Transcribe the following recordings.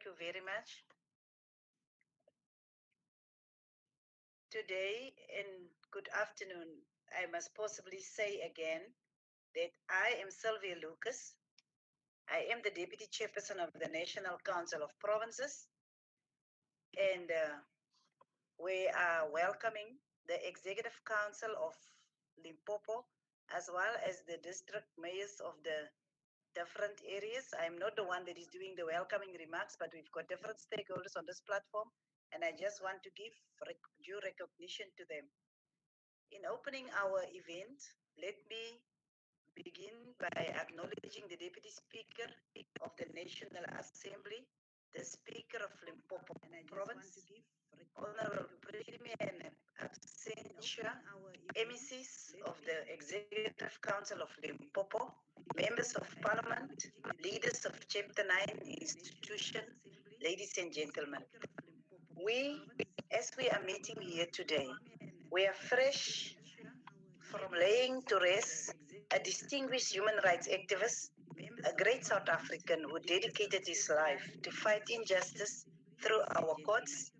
Thank you very much. Today and good afternoon, I must possibly say again that I am Sylvia Lucas. I am the Deputy Chairperson of the National Council of Provinces, and we are welcoming the Executive Council of Limpopo as well as the district mayors of the different areas. I'm not the one that is doing the welcoming remarks, but we've got different stakeholders on this platform, and I just want to give due recognition to them. In opening our event, let me begin by acknowledging the Deputy Speaker of the National Assembly, the Speaker of Limpopo Province, Honorable Premier and Absentia, MECs of the Executive Council of Limpopo, Members of Parliament, leaders of Chapter 9 institutions, ladies and gentlemen. As we are meeting here today, we are fresh from laying to rest a distinguished human rights activist, a great South African who dedicated his life to fight injustice through our courts.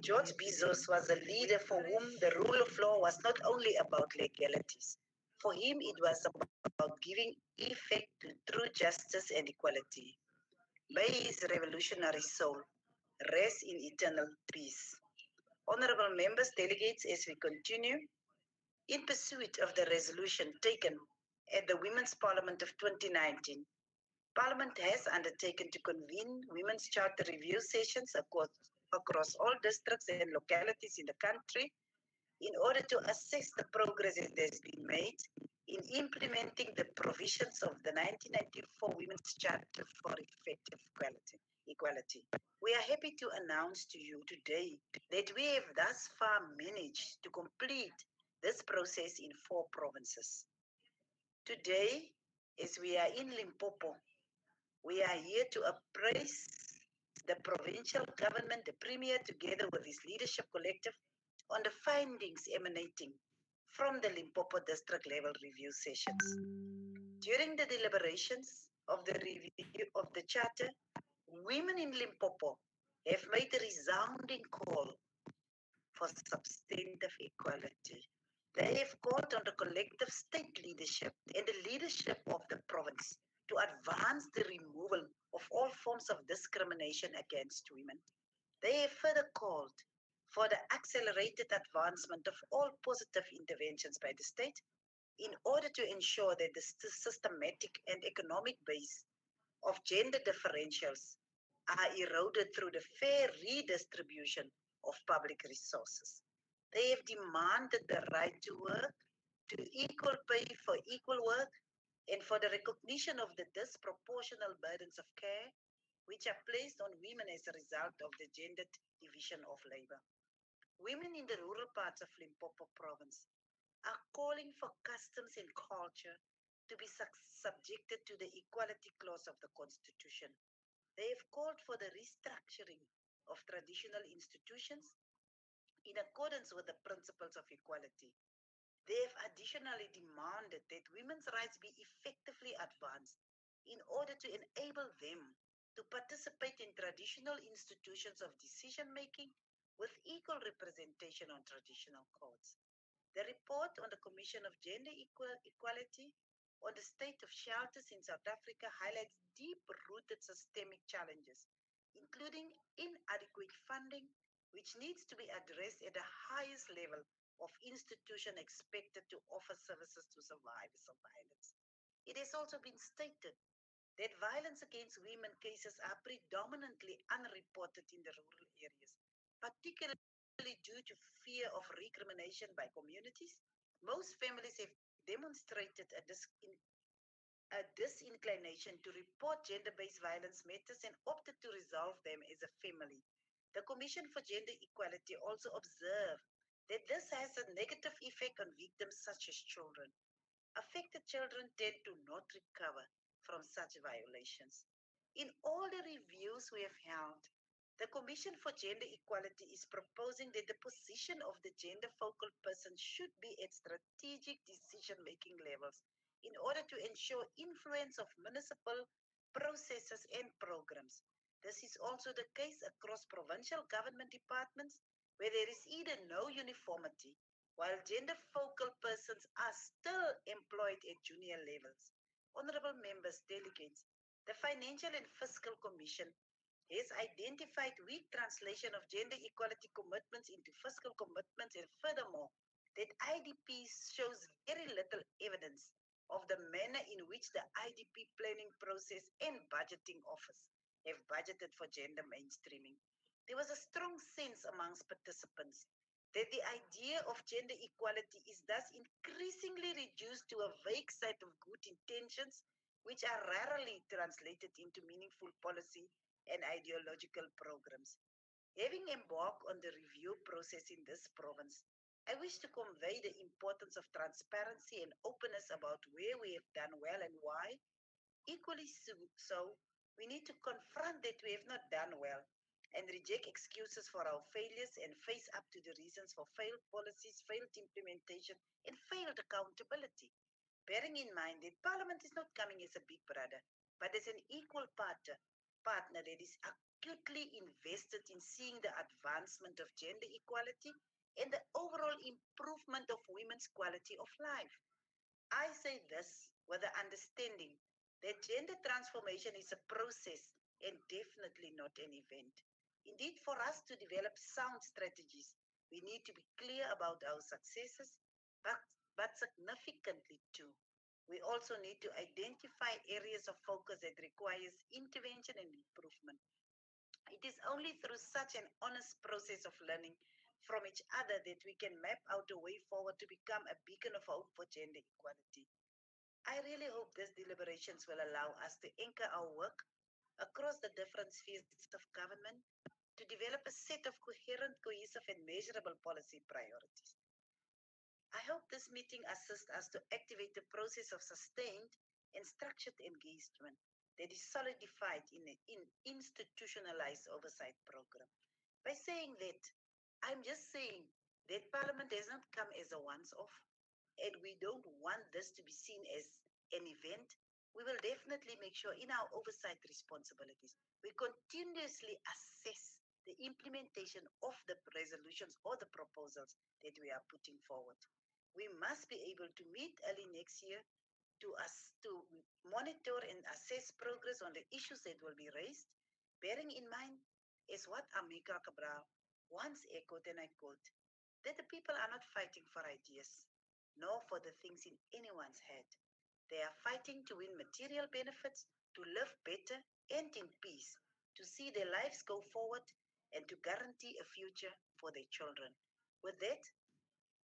George Bezos was a leader for whom the rule of law was not only about legalities. For him, it was about giving effect to true justice and equality. May his revolutionary soul rest in eternal peace. Honorable members, delegates, as we continue, in pursuit of the resolution taken at the Women's Parliament of 2019, Parliament has undertaken to convene Women's Charter review sessions across all districts and localities in the country in order to assess the progress that has been made in implementing the provisions of the 1994 Women's Charter for effective equality. We are happy to announce to you today that we have thus far managed to complete this process in 4 provinces. Today, as we are in Limpopo, we are here to appraise the provincial government, the Premier, together with his leadership collective, on the findings emanating from the Limpopo district level review sessions. During the deliberations of the review of the Charter, women in Limpopo have made a resounding call for substantive equality. They have called on the collective state leadership and the leadership of the province to advance the removal of all forms of discrimination against women. They have further called for the accelerated advancement of all positive interventions by the state in order to ensure that the systematic and economic base of gender differentials are eroded through the fair redistribution of public resources. They have demanded the right to work, to equal pay for equal work, and for the recognition of the disproportional burdens of care which are placed on women as a result of the gendered division of labor. Women in the rural parts of Limpopo province are calling for customs and culture to be subjected to the equality clause of the Constitution. They have called for the restructuring of traditional institutions in accordance with the principles of equality. They have additionally demanded that women's rights be effectively advanced in order to enable them to participate in traditional institutions of decision-making with equal representation on traditional courts. The report on the Commission of Gender Equality on the state of shelters in South Africa highlights deep-rooted systemic challenges, including inadequate funding, which needs to be addressed at the highest level of institution expected to offer services to survivors of violence. It has also been stated that violence against women cases are predominantly unreported in the rural areas, particularly due to fear of recrimination by communities. Most families have demonstrated a disinclination to report gender-based violence matters and opted to resolve them as a family. The Commission for Gender Equality also observed that this has a negative effect on victims such as children. Affected children tend to not recover from such violations. In all the reviews we have held, the Commission for Gender Equality is proposing that the position of the gender focal person should be at strategic decision-making levels in order to ensure influence of municipal, processes, and programs. This is also the case across provincial government departments where there is either no uniformity, while gender focal persons are still employed at junior levels. Honorable members, delegates, the Financial and Fiscal Commission has identified weak translation of gender equality commitments into fiscal commitments, and furthermore, that IDPs shows very little evidence of the manner in which the IDP planning process and budgeting office have budgeted for gender mainstreaming. There was a strong sense amongst participants that the idea of gender equality is thus increasingly reduced to a vague set of good intentions, which are rarely translated into meaningful policy and ideological programs. Having embarked on the review process in this province, I wish to convey the importance of transparency and openness about where we have done well and why. Equally so, we need to confront that we have not done well and reject excuses for our failures and face up to the reasons for failed policies, failed implementation, and failed accountability. Bearing in mind that Parliament is not coming as a big brother, but as an equal partner that is acutely invested in seeing the advancement of gender equality and the overall improvement of women's quality of life. I say this with the understanding that gender transformation is a process and definitely not an event. Indeed, for us to develop sound strategies, we need to be clear about our successes, but, but significantly too. We also need to identify areas of focus that requires intervention and improvement. It is only through such an honest process of learning from each other that we can map out a way forward to become a beacon of hope for gender equality. I really hope these deliberations will allow us to anchor our work across the different spheres of government to develop a set of coherent, cohesive, and measurable policy priorities. I hope this meeting assists us to activate the process of sustained and structured engagement that is solidified in an institutionalized oversight program. By saying that, I'm just saying that Parliament does not come as a once off, and we don't want this to be seen as an event. We will definitely make sure in our oversight responsibilities, we continuously assess the implementation of the resolutions or the proposals that we are putting forward. We must be able to meet early next year to monitor and assess progress on the issues that will be raised, bearing in mind is what Amika Cabral once echoed, and I quote, that the people are not fighting for ideas, nor for the things in anyone's head. They are fighting to win material benefits, to live better and in peace, to see their lives go forward, and to guarantee a future for their children. With that,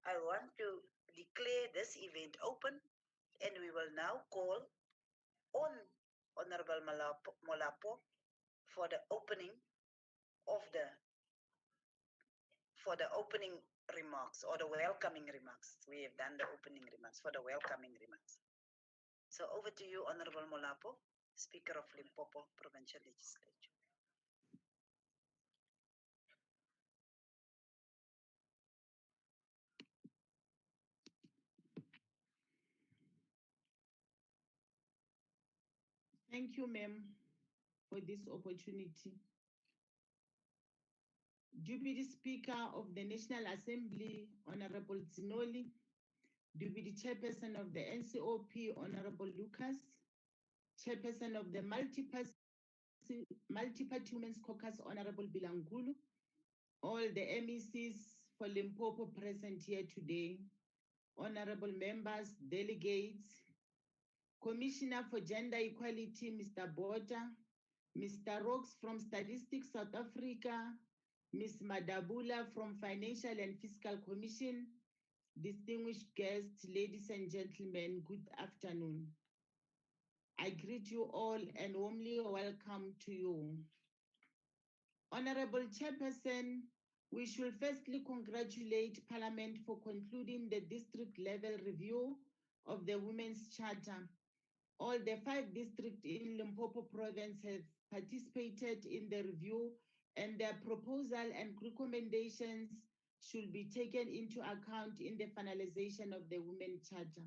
I want to declare this event open, and we will now call on Honorable Molapo for the opening of the opening remarks or the welcoming remarks. We have done the opening remarks for the welcoming remarks. So over to you, Honorable Molapo, Speaker of Limpopo Provincial Legislature. Thank you, ma'am, for this opportunity. Deputy Speaker of the National Assembly, Honorable Zinoli, Deputy Chairperson of the NCOP, Honorable Lucas, Chairperson of the Multi-Party Women's Caucus, Honorable Bilangulu, all the MECs for Limpopo present here today, honorable members, delegates, Commissioner for Gender Equality, Mr. Bota, Mr. Rocks from Statistics South Africa, Ms. Madabula from Financial and Fiscal Commission, distinguished guests, ladies and gentlemen, good afternoon. I greet you all and warmly welcome to you. Honorable Chairperson, we should firstly congratulate Parliament for concluding the district level review of the Women's Charter. All the 5 districts in Limpopo province have participated in the review, and their proposal and recommendations should be taken into account in the finalization of the Women's Charter.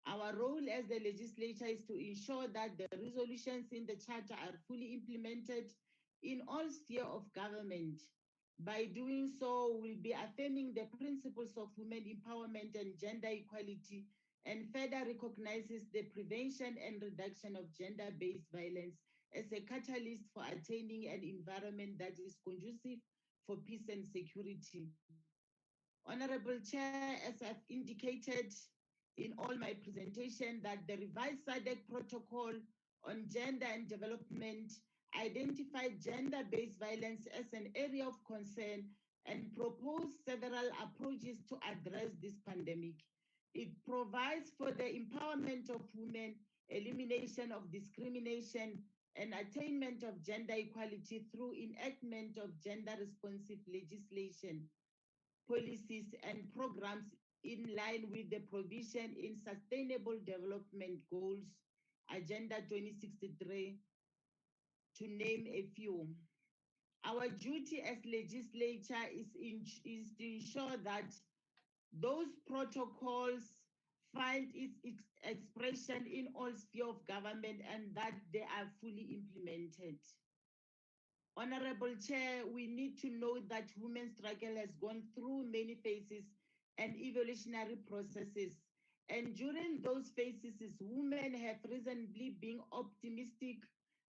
Our role as the legislature is to ensure that the resolutions in the Charter are fully implemented in all spheres of government. By doing so, we'll be affirming the principles of women empowerment and gender equality, and further recognizes the prevention and reduction of gender-based violence as a catalyst for attaining an environment that is conducive for peace and security. Honorable Chair, as I've indicated in all my presentation, that the revised SADC protocol on gender and development identified gender-based violence as an area of concern and proposed several approaches to address this pandemic. It provides for the empowerment of women, elimination of discrimination, and attainment of gender equality through enactment of gender-responsive legislation, policies, and programs in line with the provision in Sustainable Development Goals, Agenda 2063, to name a few. Our duty as legislature is to ensure that those protocols find its expression in all spheres of government and that they are fully implemented. Honorable Chair, we need to know that women's struggle has gone through many phases and evolutionary processes. And during those phases, women have reasonably been optimistic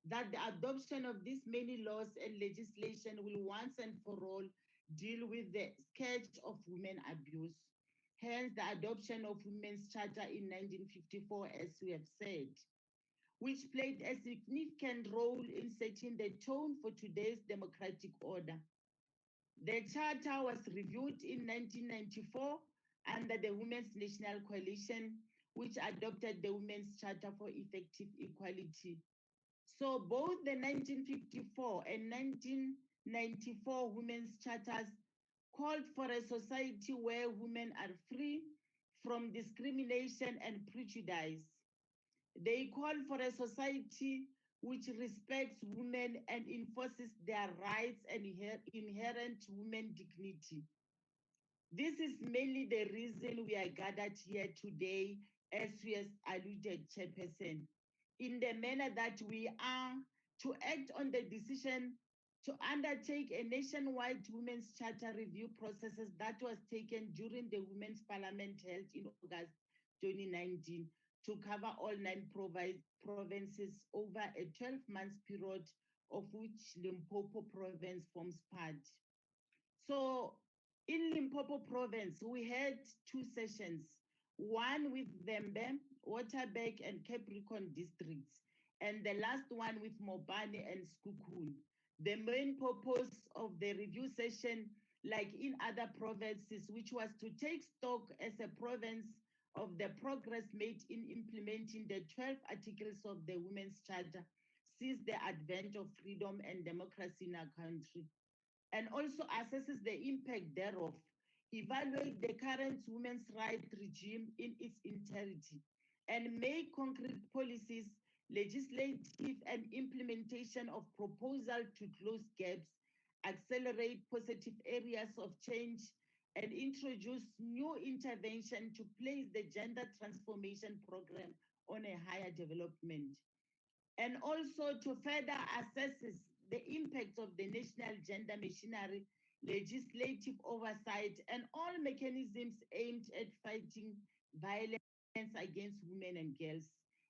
that the adoption of these many laws and legislation will once and for all deal with the scourge of women abuse. Hence, the adoption of Women's Charter in 1954, as we have said, which played a significant role in setting the tone for today's democratic order. The Charter was reviewed in 1994 under the Women's National Coalition, which adopted the Women's Charter for Effective Equality. So both the 1954 and 1994 Women's Charters called for a society where women are free from discrimination and prejudice. They call for a society which respects women and enforces their rights and inherent women dignity. This is mainly the reason we are gathered here today, as we have alluded, Chairperson, in the manner that we are to act on the decision to undertake a nationwide Women's Charter review processes that was taken during the Women's Parliament held in August 2019 to cover all 9 provinces over a 12-month period, of which Limpopo province forms part. So in Limpopo province, we had 2 sessions, one with Vembe, Waterberg, and Capricorn districts, and the last one with Mopane and Sekhukhune. The main purpose of the review session, like in other provinces, which was to take stock as a province of the progress made in implementing the 12 articles of the Women's Charter since the advent of freedom and democracy in our country, and also assesses the impact thereof, evaluate the current women's rights regime in its entirety, and make concrete policies, legislative and implementation of proposal to close gaps, accelerate positive areas of change, and introduce new intervention to place the gender transformation program on a higher development. And also to further assess the impact of the national gender machinery, legislative oversight, and all mechanisms aimed at fighting violence against women and girls,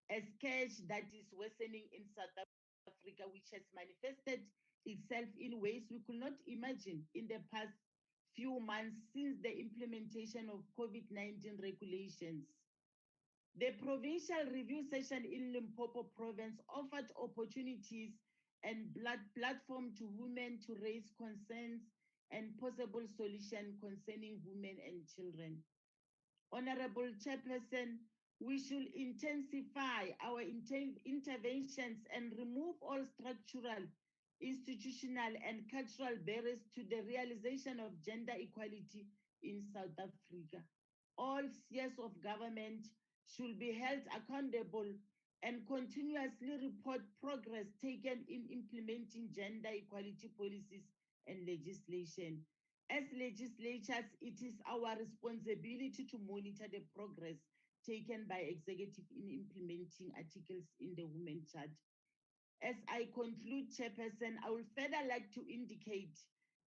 a scourge that is worsening in South Africa, which has manifested itself in ways we could not imagine in the past few months since the implementation of COVID-19 regulations. The provincial review session in Limpopo province offered opportunities and platform to women to raise concerns and possible solutions concerning women and children. Honorable Chairperson, we should intensify our interventions and remove all structural, institutional, and cultural barriers to the realization of gender equality in South Africa. All spheres of government should be held accountable and continuously report progress taken in implementing gender equality policies and legislation. As legislators, it is our responsibility to monitor the progress taken by executive in implementing articles in the Women Charter. As I conclude, Chairperson, I would further like to indicate,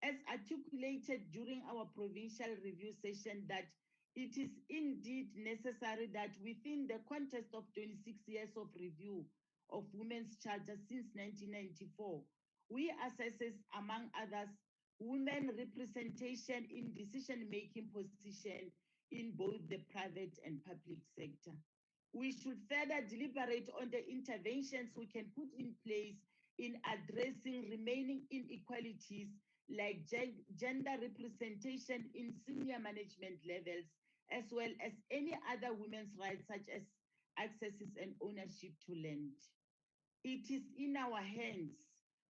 as articulated during our provincial review session, that it is indeed necessary that within the context of 26 years of review of Women's Charter since 1994, we assesses, among others, women representation in decision-making position in both the private and public sector. We should further deliberate on the interventions we can put in place in addressing remaining inequalities like gender representation in senior management levels, as well as any other women's rights such as accesses and ownership to land. It is in our hands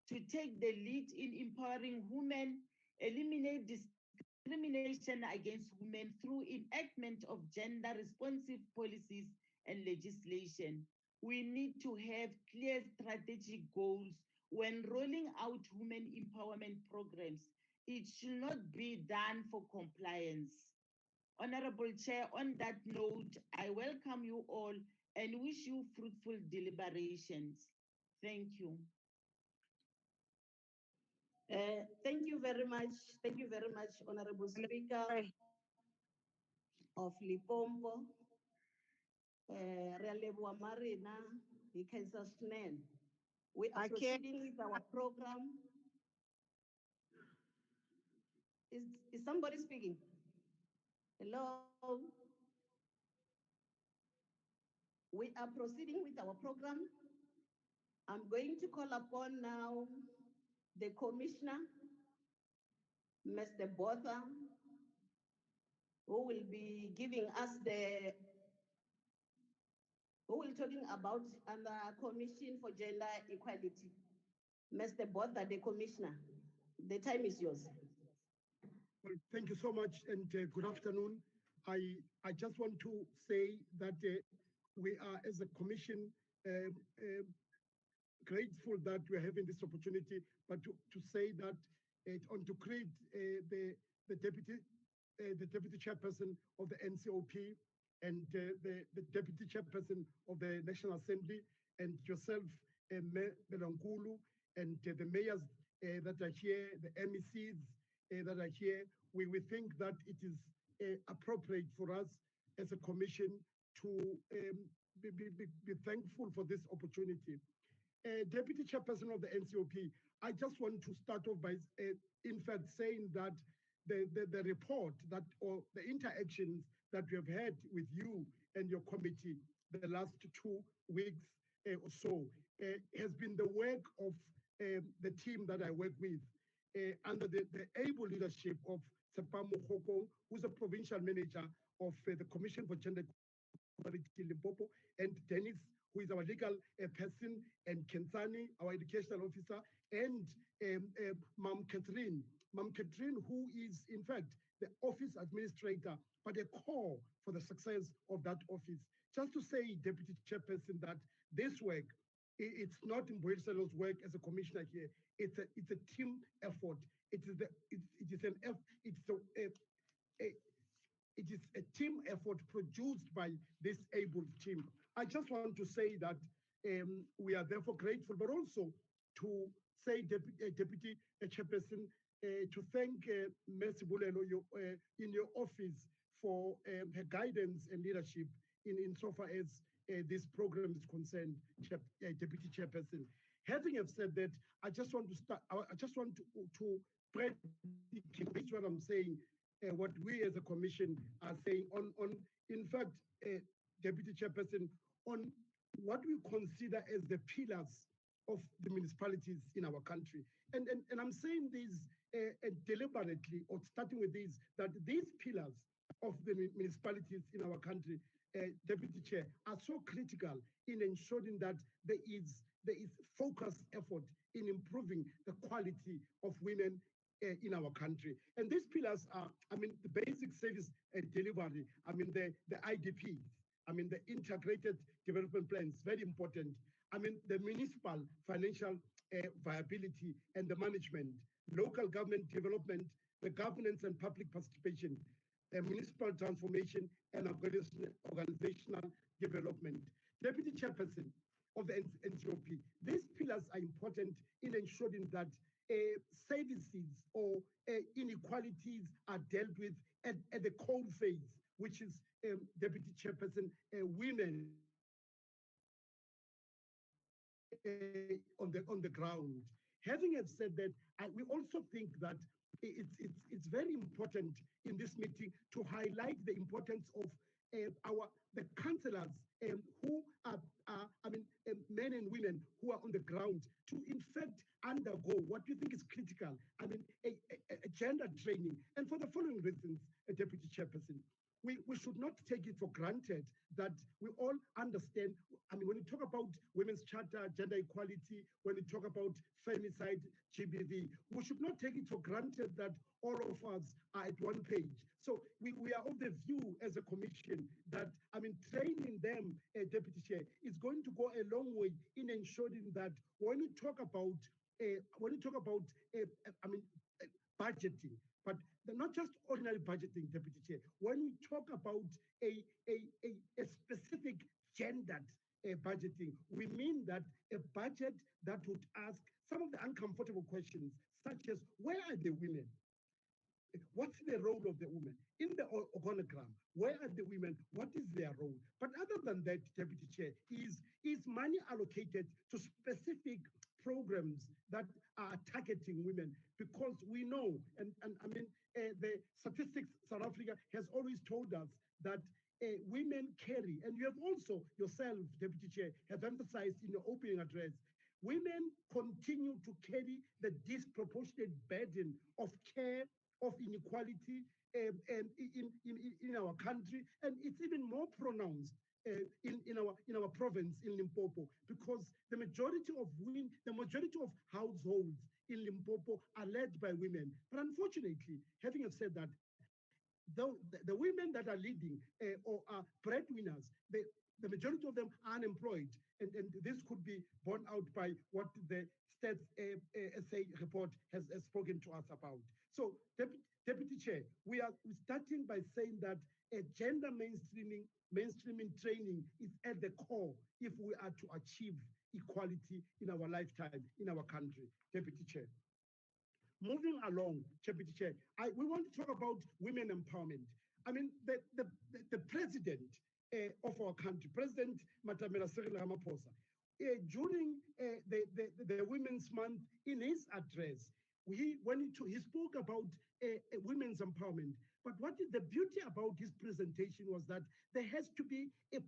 to take the lead in empowering women, eliminate discrimination against women through enactment of gender-responsive policies and legislation. We need to have clear strategic goals when rolling out women empowerment programs. It should not be done for compliance. Honorable Chair, on that note, I welcome you all and wish you fruitful deliberations. Thank you. Thank you very much. Thank you very much, Honorable Speaker of Limpopo. Releboa Marina, the Kansas Nan. We are proceeding with our program. Is somebody speaking? Hello? We are proceeding with our program. I'm going to call upon now the Commissioner, Mr. Botha, who will be giving us who will talking about the Commission for Gender Equality. Mr. Botha, the Commissioner, the time is yours. Well, thank you so much and good afternoon. I just want to say that we are, as a commission, grateful that we're having this opportunity, but to say that on to create the deputy chairperson of the NCOP and the deputy chairperson of the National Assembly, and yourself, Melankulu, and the mayors that are here, the MECs that are here. We think that it is appropriate for us as a commission to be thankful for this opportunity. Deputy Chairperson of the NCOP, I just want to start off by, in fact, saying that the report that, or the interactions that we have had with you and your committee the last 2 weeks or so has been the work of the team that I work with under the able leadership of Tsepamo Khoko, who's a provincial manager of the Commission for Gender Equality Limpopo, and Dennis, who is our legal person, and Kensani, our educational officer, and Ma'am Catherine, who is in fact the office administrator, but a core for the success of that office. Just to say, Deputy Chairperson, that this work, it's not Mboeselo's work as a commissioner here. It's a team effort. It is a team effort produced by this able team. I just want to say that we are therefore grateful, but also to say, Deputy Chairperson, to thank Mercy Bulelo in your office for her guidance and leadership insofar as this program is concerned, Deputy Chairperson. Having said that, I just want to start. I just want to predicate what I'm saying, what we as a commission are saying on in fact, Deputy Chairperson, on what we consider as the pillars of the municipalities in our country. And I'm saying this deliberately, or starting with this, that these pillars of the municipalities in our country, Deputy Chair, are so critical in ensuring that there is focused effort in improving the quality of women in our country. And these pillars are, I mean, the basic service delivery, I mean, the IDPs, I mean, the integrated development plans, very important. I mean, the municipal financial viability and the management, local government development, the governance and public participation, municipal transformation and organizational development. Deputy Chairperson of the NCOP, these pillars are important in ensuring that services or inequalities are dealt with at the core phase, which is Deputy Chairperson, women on the ground. Having said that, we also think that it's very important in this meeting to highlight the importance of the councillors who are men and women who are on the ground to in fact undergo what we think is critical. A gender training, and for the following reasons, Deputy Chairperson. We should not take it for granted that we all understand. When you talk about women's charter, gender equality, when you talk about femicide, GBV, we should not take it for granted that all of us are at one page. So we are of the view as a commission that, training them, Deputy Chair, is going to go a long way in ensuring that when you talk about budgeting, but not just ordinary budgeting, Deputy Chair. When we talk about a specific gendered budgeting, we mean that a budget that would ask some of the uncomfortable questions, such as where are the women? What's the role of the women? In the organogram, where are the women? What is their role? But other than that, Deputy Chair, is money allocated to specific programs that are targeting women? Because we know, the statistics South Africa has always told us that women carry, and you have also yourself, Deputy Chair, have emphasized in your opening address, women continue to carry the disproportionate burden of care, of inequality in our country, and it's even more pronounced in our province in Limpopo, because the majority of households in Limpopo are led by women. But unfortunately, having said that, the women that are leading or are breadwinners, the majority of them are unemployed, and this could be borne out by what the Stats SA report has spoken to us about. So, Deputy Chair, we are starting by saying that gender mainstreaming training is at the core if we are to achieve equality in our lifetime in our country, Deputy Chair. Moving along, Deputy Chair, we want to talk about women empowerment. The president of our country, President Matamela Cyril Ramaphosa, during the Women's Month, in his address, he spoke about women's empowerment. But what is the beauty about his presentation was that there has to be a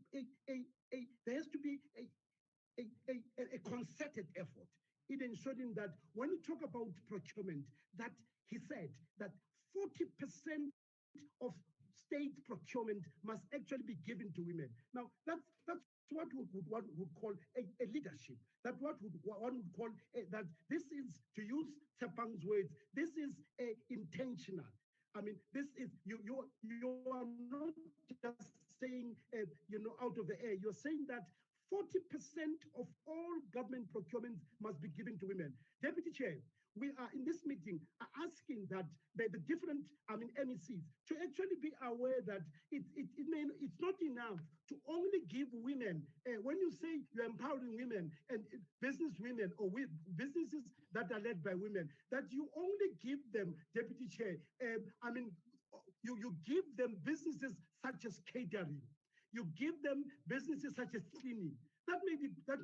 concerted effort in ensuring that when you talk about procurement, that he said that 40% of state procurement must actually be given to women. Now, that's what one would call a leadership. That one would call that this is, to use Tsepang's words, this is intentional. This is, you are not just saying, out of the air. You're saying that 40% of all government procurements must be given to women. Deputy Chair, we are in this meeting asking that the different MECs to actually be aware that it's not enough to only give women, when you say you're empowering women and business women or businesses that are led by women, that you only give them, Deputy Chair, you give them businesses such as catering. You give them businesses such as cleaning. That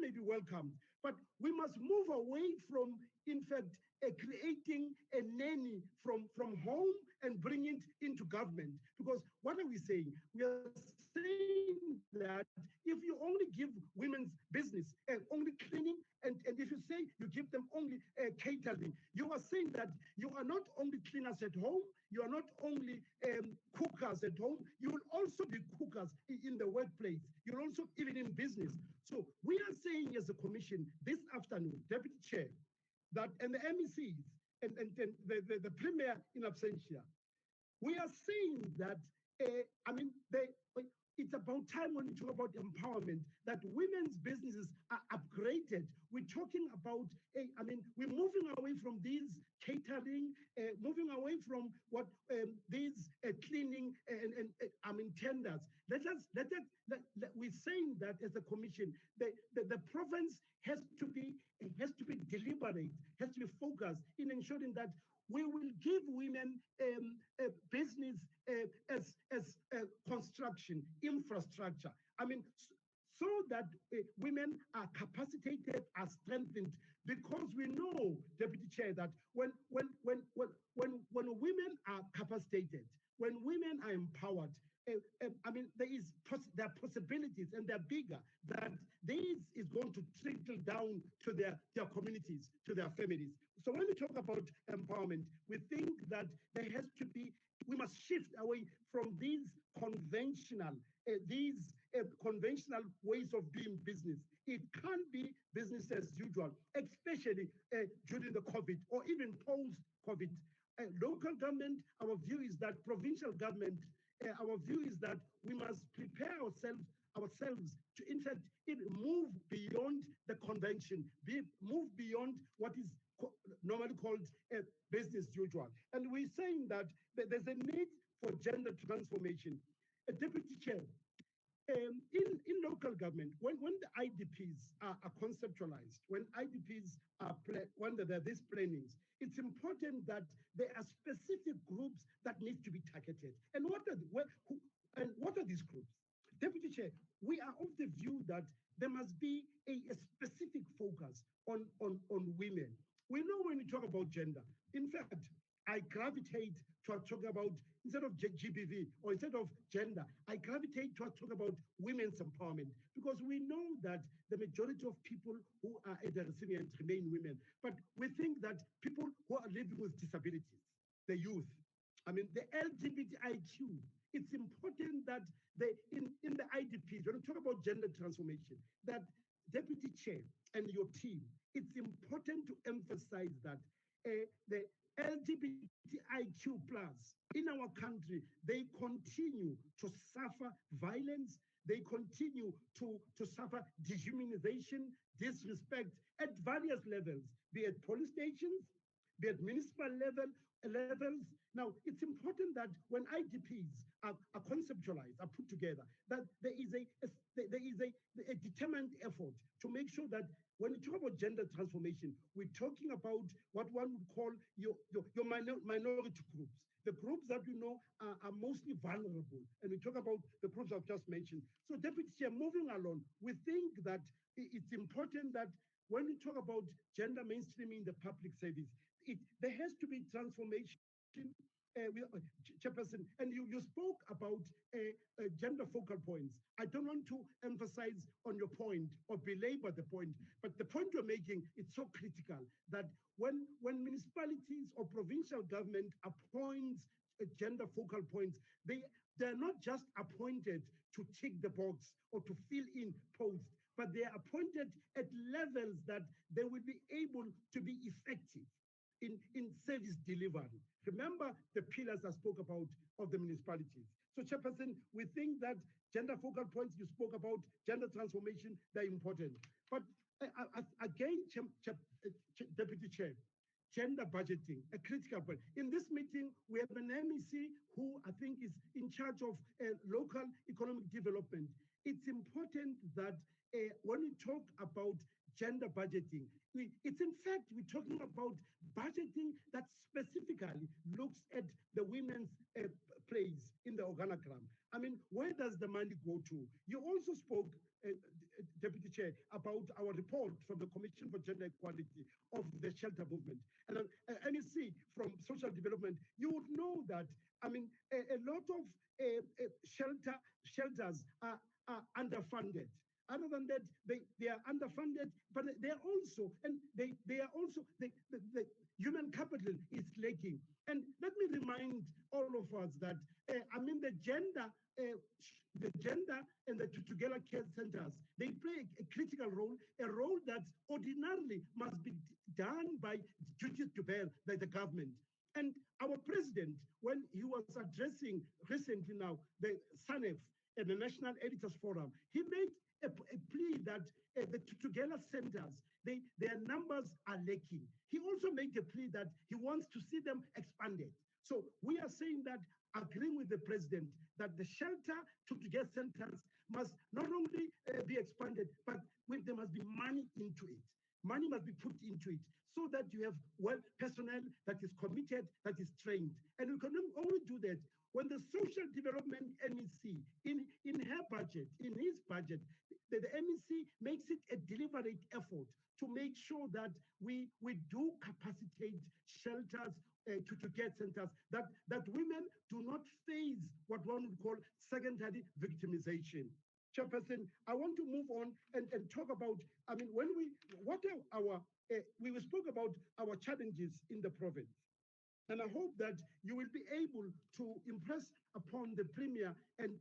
may be welcome, but we must move away from, in fact, creating a nanny from home and bring it into government. Because what are we saying? We are saying that if you only give women's business only cleaning, and if you say you give them only catering, you are saying that you are not only cleaners at home, you are not only cookers at home, you will also be cookers in the workplace. You'll also even in business. So we are saying as a commission this afternoon, Deputy Chair, that, and the MECs, and the Premier in absentia, we are saying that, it's about time when we talk about empowerment that women's businesses are upgraded. We're talking about, we're moving away from these catering, moving away from what these cleaning and tenders. We're saying that as a commission, the province has to be deliberate, has to be focused in ensuring that we will give women business as construction, infrastructure. So that women are capacitated, are strengthened, because we know, Deputy Chair, that when women are capacitated, when women are empowered, there are possibilities, and they're bigger, that this is going to trickle down to their communities, to their families. So when we talk about empowerment, we think that we must shift away from these conventional ways of doing business. It can't be business as usual, especially during the COVID or even post-COVID. Local government, our view is that provincial government, our view is that we must prepare ourselves to, in fact, move beyond the convention, move beyond what is normally called business usual. And we're saying that there's a need for gender transformation. Deputy Chair, in local government, when the IDPs are conceptualized, when IDPs when there are these plannings, it's important that there are specific groups that need to be targeted. And what are these groups? Deputy Chair, we are of the view that there must be a specific focus on women. We know when we talk about gender, in fact, I gravitate to talk about, instead of GBV or instead of gender, I gravitate to talk about women's empowerment, because we know that the majority of people who are at the recipient remain women. But we think that people who are living with disabilities, the youth, the LGBTIQ, it's important that in the IDPs, when we talk about gender transformation, that Deputy Chair and your team, it's important to emphasize that the LGBTIQ plus in our country, they continue to suffer violence, they continue to suffer dehumanization, disrespect at various levels, be it police stations, be it municipal levels. Now, it's important that when IDPs are conceptualized, are put together, that there is a determined effort to make sure that when we talk about gender transformation, we're talking about what one would call your minority groups, the groups that you know are mostly vulnerable. And we talk about the groups I've just mentioned. So, Deputy Chair, moving along, we think that it's important that when we talk about gender mainstreaming in the public service, there has to be transformation. Chairperson, and you spoke about gender focal points. I don't want to emphasize on your point or belabor the point, but the point you're making is so critical that when municipalities or provincial government appoints gender focal points, they're not just appointed to tick the box or to fill in posts, but they're appointed at levels that they will be able to be effective in service delivery. Remember the pillars I spoke about of the municipalities. So, Chairperson, we think that gender focal points you spoke about, gender transformation, they're important. But again, Deputy Chair, gender budgeting, a critical point. In this meeting, we have an MEC who I think is in charge of local economic development. It's important that when we talk about gender budgeting, it's in fact, we're talking about budgeting that specifically looks at the women's place in the organogram. Where does the money go to? You also spoke, Deputy Chair, about our report from the Commission for Gender Equality of the shelter movement. And you see, from social development, you would know that, a lot of shelters are underfunded. Other than that, they are underfunded, but they are also, the human capital is lacking. And let me remind all of us that, the gender and the together care centers, they play a critical role, a role that ordinarily must be done by duties to bear by the government. And our president, when he was addressing recently now the SANEF, at the National Editors Forum, he made a plea that the together centers, their numbers are lacking. He also made a plea that he wants to see them expanded. So we are saying that, agreeing with the president, that the shelter to together centers must not only be expanded, but there must be money into it. Money must be put into it so that you have personnel that is committed, that is trained. And we can only do that when the Social Development MEC, in her budget, in his budget, the MEC makes it a deliberate effort to make sure that we do capacitate shelters to care centers, that women do not face what one would call secondary victimization. Chairperson, I want to move on and talk about, I mean, we spoke about our challenges in the province. And I hope that you will be able to impress upon the Premier and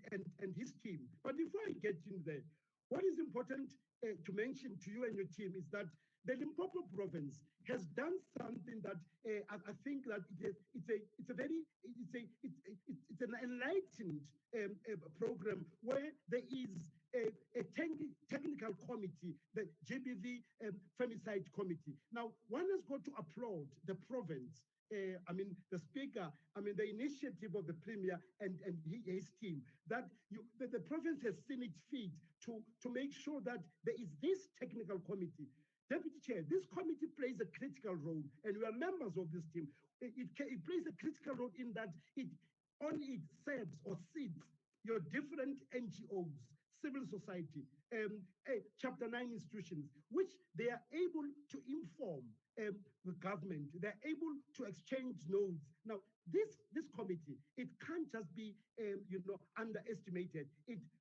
his team. But before I get in there, what is important to mention to you and your team is that the Limpopo province has done something that I think that it's an enlightened program where there is a technical committee, the GBV Femicide Committee. Now, one has got to applaud the province. The speaker, the initiative of the Premier and his team, that the province has seen it fit to make sure that there is this technical committee. Deputy Chair, this committee plays a critical role, and we are members of this team. It plays a critical role in that it serves or seeds your different NGOs, civil society, Chapter 9 institutions, which they are able to inform the government. They're able to exchange notes. Now, this committee, it can't just be underestimated.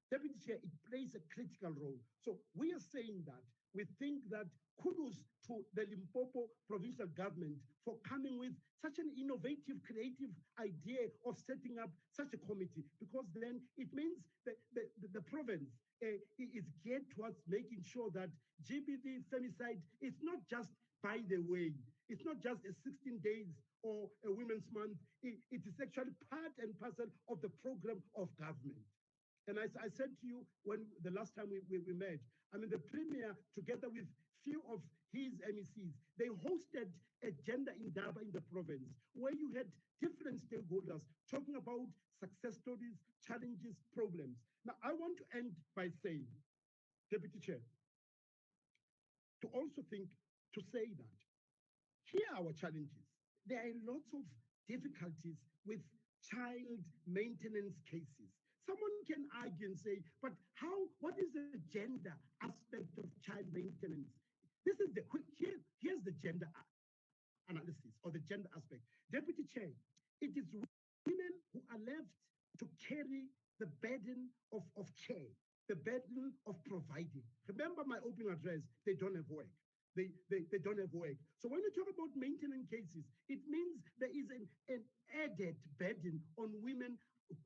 Deputy Chair, it plays a critical role. So we are saying that we think that kudos to the Limpopo provincial government for coming with such an innovative, creative idea of setting up such a committee, because then it means that the province is geared towards making sure that GBV femicide is not just by the way. It's not just a 16 days or a Women's Month. It is actually part and parcel of the program of government. And as I said to you when the last time we met, the Premier, together with few of his MECs, they hosted a gender indaba in the province where you had different stakeholders talking about success stories, challenges, problems. Now, I want to end by saying, Deputy Chair, to also say that here are our challenges. There are lots of difficulties with child maintenance cases. Someone can argue and say, but what is the gender aspect of child maintenance? Here's the gender analysis or the gender aspect. Deputy Chair, it is women who are left to carry the burden of care, the burden of providing. Remember my opening address, they don't have work. They don't have work. So when you talk about maintenance cases, it means there is an added burden on women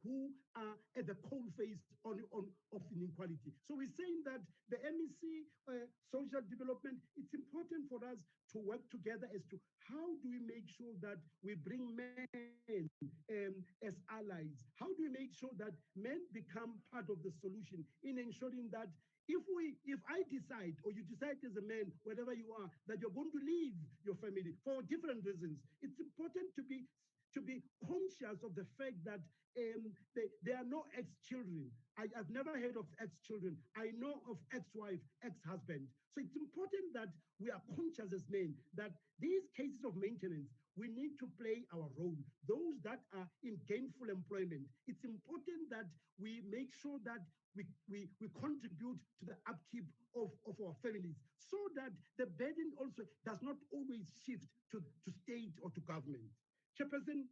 who are at the coal face of inequality. So we're saying that the MEC, social development, it's important for us to work together as to how do we make sure that we bring men as allies? How do we make sure that men become part of the solution in ensuring that if I decide, or you decide as a man, wherever you are, that you're going to leave your family for different reasons, it's important to be conscious of the fact that there are no ex-children. I've never heard of ex-children. I know of ex-wife, ex-husband. So it's important that we are conscious as men that these cases of maintenance, we need to play our role. Those that are in gainful employment, it's important that we make sure that we contribute to the upkeep of our families so that the burden also does not always shift to state or to government. Chairperson,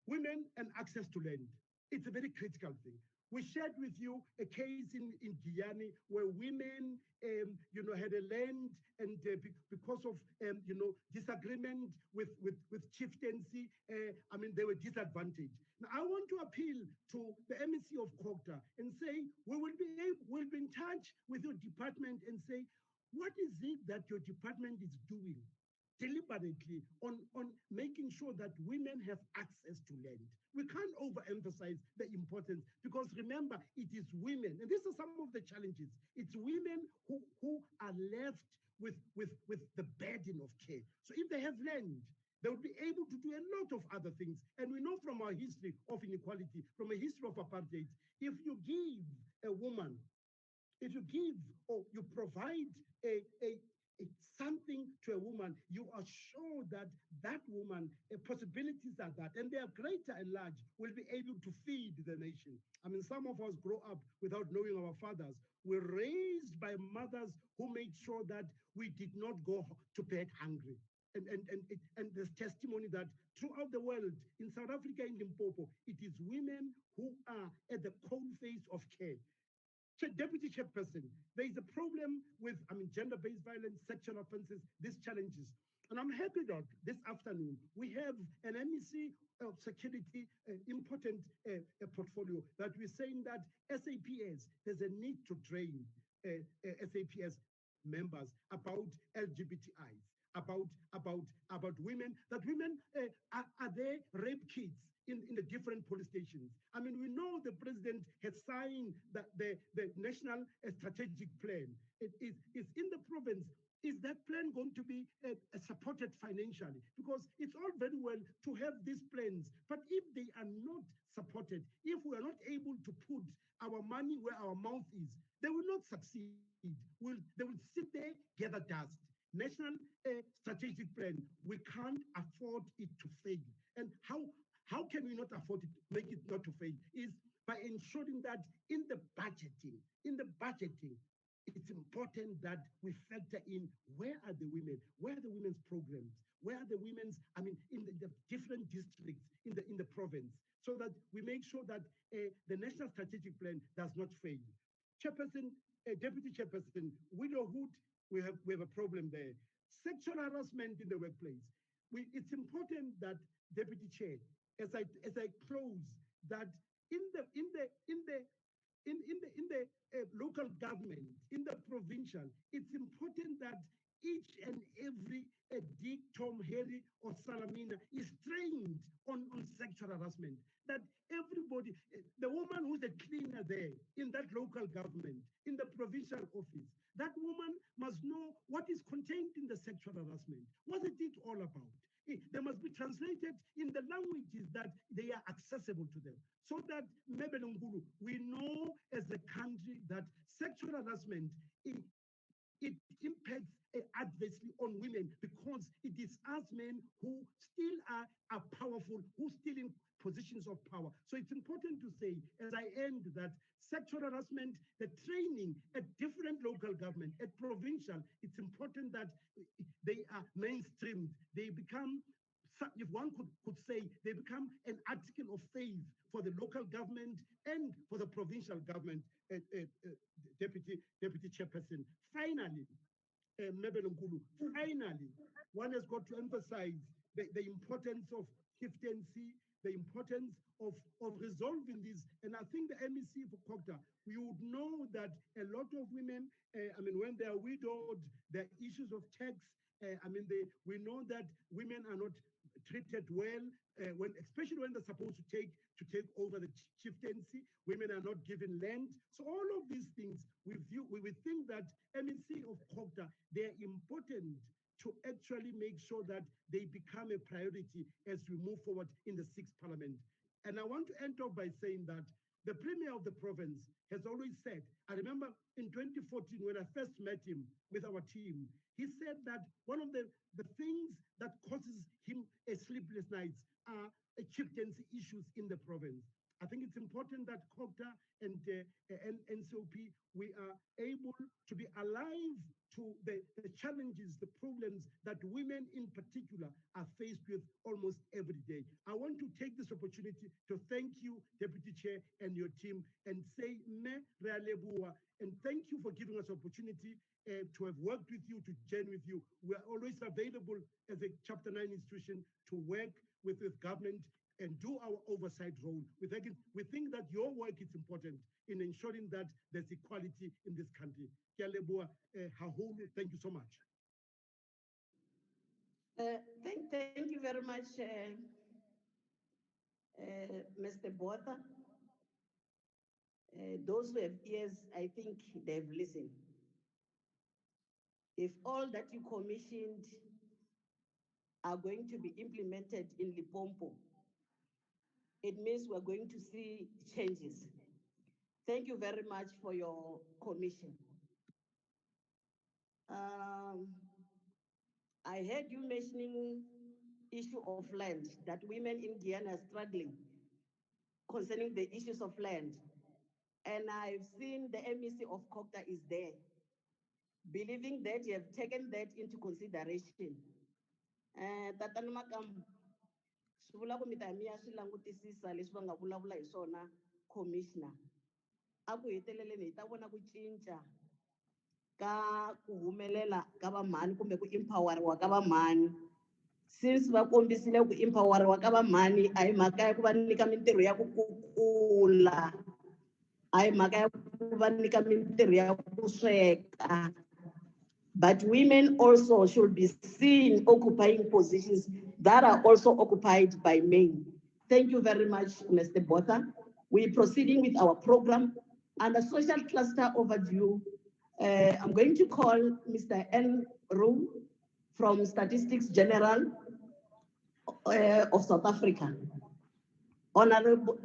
women and access to land. It's a very critical thing. We shared with you a case in Guyana where women, had a land and because of, disagreement with chieftaincy, they were disadvantaged. Now, I want to appeal to the MEC of Kokta and say, we'll be in touch with your department and say, what is it that your department is doing? deliberately on making sure that women have access to land. We can't overemphasize the importance, because remember, it is women, and these are some of the challenges. It's women who are left with the burden of care. So if they have land, they will be able to do a lot of other things. And we know from our history of inequality, from a history of apartheid, if you give a woman, if you give or you provide something to a woman, you are sure that that woman, possibilities are that, and they are greater and large, will be able to feed the nation. I mean, some of us grow up without knowing our fathers. We're raised by mothers who made sure that we did not go to bed hungry. And there's testimony that throughout the world, in South Africa, in Limpopo, it is women who are at the cold face of care. Deputy Chairperson, there is a problem with, gender-based violence, sexual offenses, these challenges. And I'm happy that this afternoon we have an MEC of security, important portfolio, that we're saying that SAPS, there's a need to train SAPS members about LGBTIs, about women, that women are they rape kids in the different police stations. I mean, we know the president has signed the national strategic plan. It is in the province. Is that plan going to be supported financially? Because it's all very well to have these plans, but if they are not supported, if we are not able to put our money where our mouth is, they will not succeed. They will sit there, gather dust. National strategic plan, we can't afford it to fail. And how can we not afford it, make it not to fail, is by ensuring that in the budgeting, it's important that we factor in where are the women, where are the women's programs, where are the women's, in the different districts in the province, so that we make sure that the national strategic plan does not fail. Chairperson, Deputy Chairperson, widowhood, we have a problem there. Sexual harassment in the workplace. It's important that, Deputy Chair, as I close, that in the local government, in the provincial, it's important that each and every Dick, Tom, Harry, or Salamina is trained on sexual harassment. That everybody, the woman who's a cleaner there in that local government, in the provincial office, that woman must know what is contained in the sexual harassment. What is it all about? They must be translated in the languages that they are accessible to them. So that, Mebelungulu, we know as a country that sexual harassment, it impacts adversely on women, because it is us men who still are powerful, who still in positions of power. So it's important to say, as I end, that sexual harassment, the training at different local government, at provincial, it's important that they are mainstreamed. They become, if one could say, they become an article of faith for the local government and for the provincial government, Deputy Chairperson. Finally, Mebelungulu, finally, one has got to emphasize the importance of chieftaincy, the importance of resolving this. And I think the MEC for Kokta, we would know that a lot of women, when they are widowed, there are issues of tax. We know that women are not treated well, especially when they're supposed to take over the chieftaincy. Women are not given land. So all of these things, we think that MEC of Kokta, they're important to actually make sure that they become a priority as we move forward in the 6th Parliament. And I want to end off by saying that the Premier of the province has always said, I remember in 2014 when I first met him with our team, he said that one of the things that causes him sleepless nights are chieftaincy issues in the province. I think it's important that Kokta and NCOP, we are able to be alive to the challenges, the problems that women in particular are faced with almost every day. I want to take this opportunity to thank you, Deputy Chair, and your team, and say, Me Realebua, and thank you for giving us opportunity to have worked with you, to join with you. We are always available as a Chapter 9 institution to work with government and do our oversight role. We think that your work is important in ensuring that there's equality in this country. Thank you so much. Thank you very much, Mr. Botha. Those who have ears, I think they've listened. If all that you commissioned are going to be implemented in Limpopo, it means we're going to see changes. Thank you very much for your commission. I heard you mentioning issue of land, that women in Guyana are struggling concerning the issues of land. And I've seen the MEC of Kokta is there, believing that you have taken that into consideration. Tatana Makam, swi vula ku mi ta mi ya swi langutisisa leswi va nga vulavula hi swona commissioner. A ku heteleleni hi ta vona ku cinca ka ku humelela ka vamhani kumbe ku empoweriwa ka vamhani. Since va kombisile ku empoweriwa ka vamhani a hi mhaka ya ku va nyika mintirho ya ku kukula, a hi mhaka ya ku va nyika mintirho ya ku sweka. But women also should be seen occupying positions that are also occupied by men. Thank you very much, Mr. Botha. We're proceeding with our program. Under social cluster overview, I'm going to call Mr. N. Roux from Statistics General of South Africa. Honorable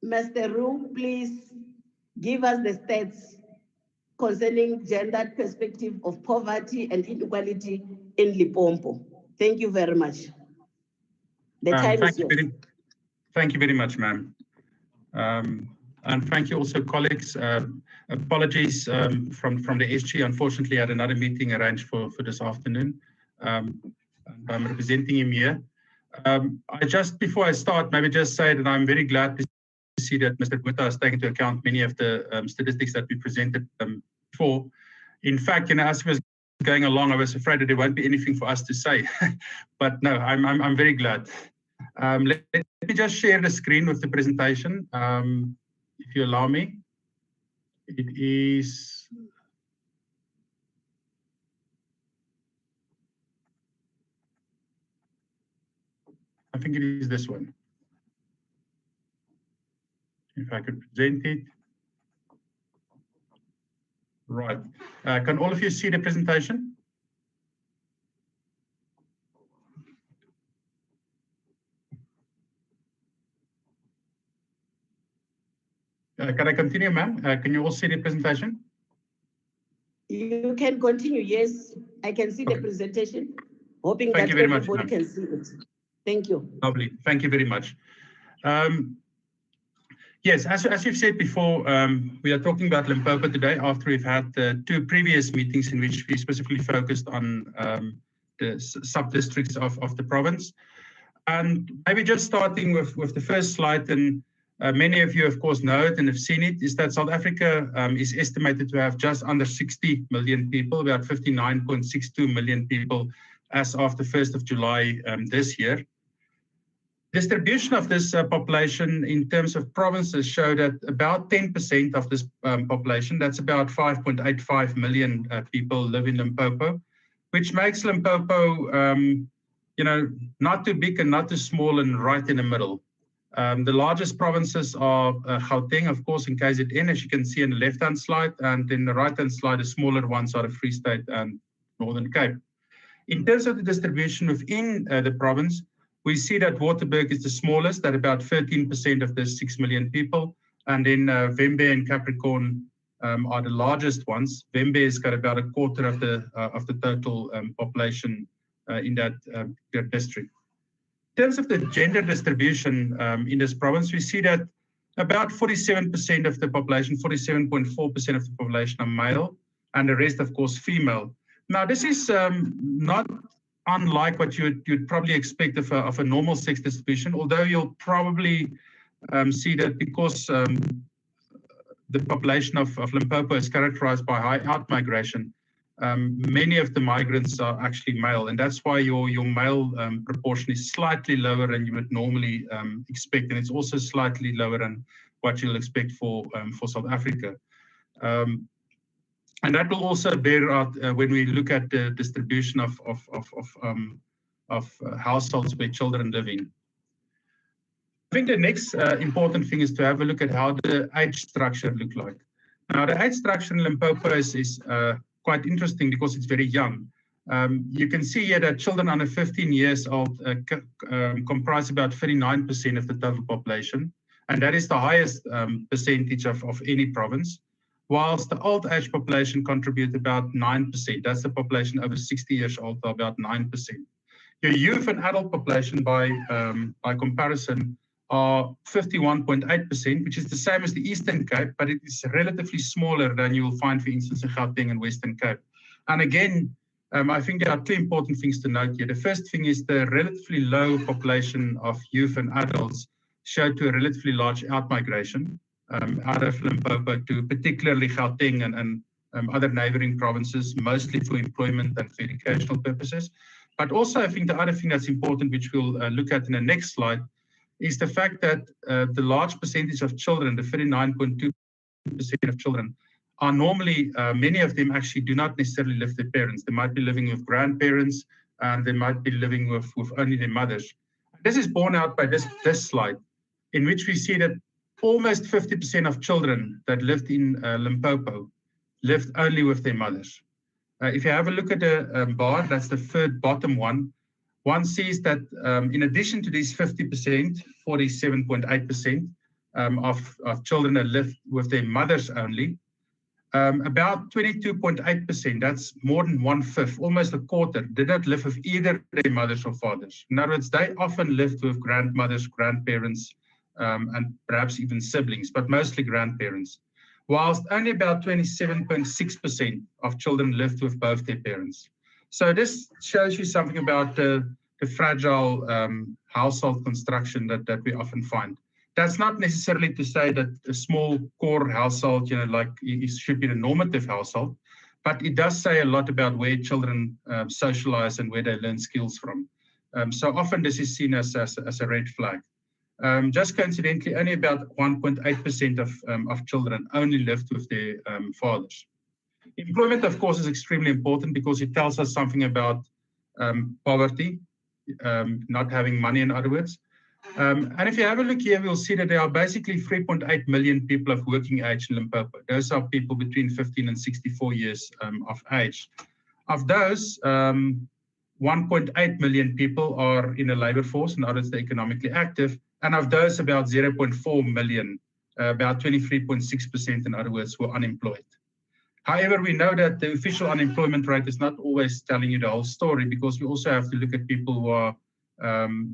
Mr. Roux, please give us the stats concerning gender perspective of poverty and inequality in Limpopo. Thank you very much. The time is yours. Thank you very much, ma'am. And thank you also, colleagues. Apologies from the SG. Unfortunately, I had another meeting arranged for this afternoon. And I'm representing him here. Before I start, maybe just say that I'm very glad to see that Mr. Botha has taken into account many of the statistics that we presented before. In fact, as we was going along, I was afraid that there won't be anything for us to say. But no, I'm very glad. Let me just share the screen with the presentation, if you allow me. It is. I think it is this one. If I could present it. Right. Can all of you see the presentation? Can I continue, ma'am? Can you all see the presentation? You can continue. Yes, I can see the presentation. Hoping Thank that you very everybody much, can see it. Thank you. Lovely. Thank you very much. Yes, as you've said before, we are talking about Limpopo today after we've had two previous meetings in which we specifically focused on the sub-districts of the province. And maybe just starting with the first slide, and many of you, of course, know it and have seen it, is that South Africa is estimated to have just under 60 million people, about 59.62 million people as of the 1st of July this year. Distribution of this population in terms of provinces show that about 10% of this population, that's about 5.85 million people live in Limpopo, which makes Limpopo, not too big and not too small and right in the middle. The largest provinces are Gauteng, of course, in KZN, as you can see in the left-hand slide, and in the right-hand slide, the smaller ones are the Free State and Northern Cape. In terms of the distribution within the province, we see that Waterberg is the smallest at about 13% of the 6 million people. And then Vhembe and Capricorn are the largest ones. Vhembe has got about a quarter of the total population in that district. In terms of the gender distribution in this province, we see that about 47% of the population, 47.4% of the population are male, and the rest, of course, female. Now, this is not unlike what you'd probably expect of a normal sex distribution, although you'll probably see that because the population of Limpopo is characterized by high out-migration, many of the migrants are actually male, and that's why your male proportion is slightly lower than you would normally expect, and it's also slightly lower than what you'll expect for South Africa. And that will also bear out when we look at the distribution of households where children live in. I think the next important thing is to have a look at how the age structure look like. Now, the age structure in Limpopo is quite interesting because it's very young. You can see here that children under 15 years old comprise about 39% of the total population, and that is the highest percentage of any province, whilst the old age population contribute about 9%. That's the population over 60 years old, about 9%. Your youth and adult population by comparison are 51.8%, which is the same as the Eastern Cape, but it is relatively smaller than you will find, for instance, in Gauteng and Western Cape. And again, I think there are two important things to note here. The first thing is the relatively low population of youth and adults showed to a relatively large outmigration out of Limpopo to particularly Gauteng and other neighboring provinces, mostly for employment and for educational purposes. But also, I think the other thing that's important, which we'll look at in the next slide, is the fact that the large percentage of children, the 39.2% of children, are normally, many of them actually do not necessarily live with their parents. They might be living with grandparents, and they might be living with only their mothers. This is borne out by this slide, in which we see that almost 50% of children that lived in Limpopo lived only with their mothers. If you have a look at the bar, that's the third bottom one, one sees that in addition to these 50%, 47.8% of children that live with their mothers only, about 22.8%, that's more than 1/5, almost a quarter, did not live with either their mothers or fathers. In other words, they often lived with grandmothers, grandparents, and perhaps even siblings, but mostly grandparents. Whilst only about 27.6% of children lived with both their parents. So this shows you something about the fragile household construction that we often find. That's not necessarily to say that a small core household, like it should be the normative household, but it does say a lot about where children socialize and where they learn skills from. So often this is seen as a red flag. Just coincidentally, only about 1.8% of children only lived with their fathers. Employment, of course, is extremely important because it tells us something about poverty, not having money, in other words. And if you have a look here, we'll see that there are basically 3.8 million people of working age in Limpopo. Those are people between 15 and 64 years of age. Of those, 1.8 million people are in the labor force, in other words, they're economically active. And of those, about 0.4 million, about 23.6%, in other words, were unemployed. However, we know that the official unemployment rate is not always telling you the whole story, because we also have to look at people who are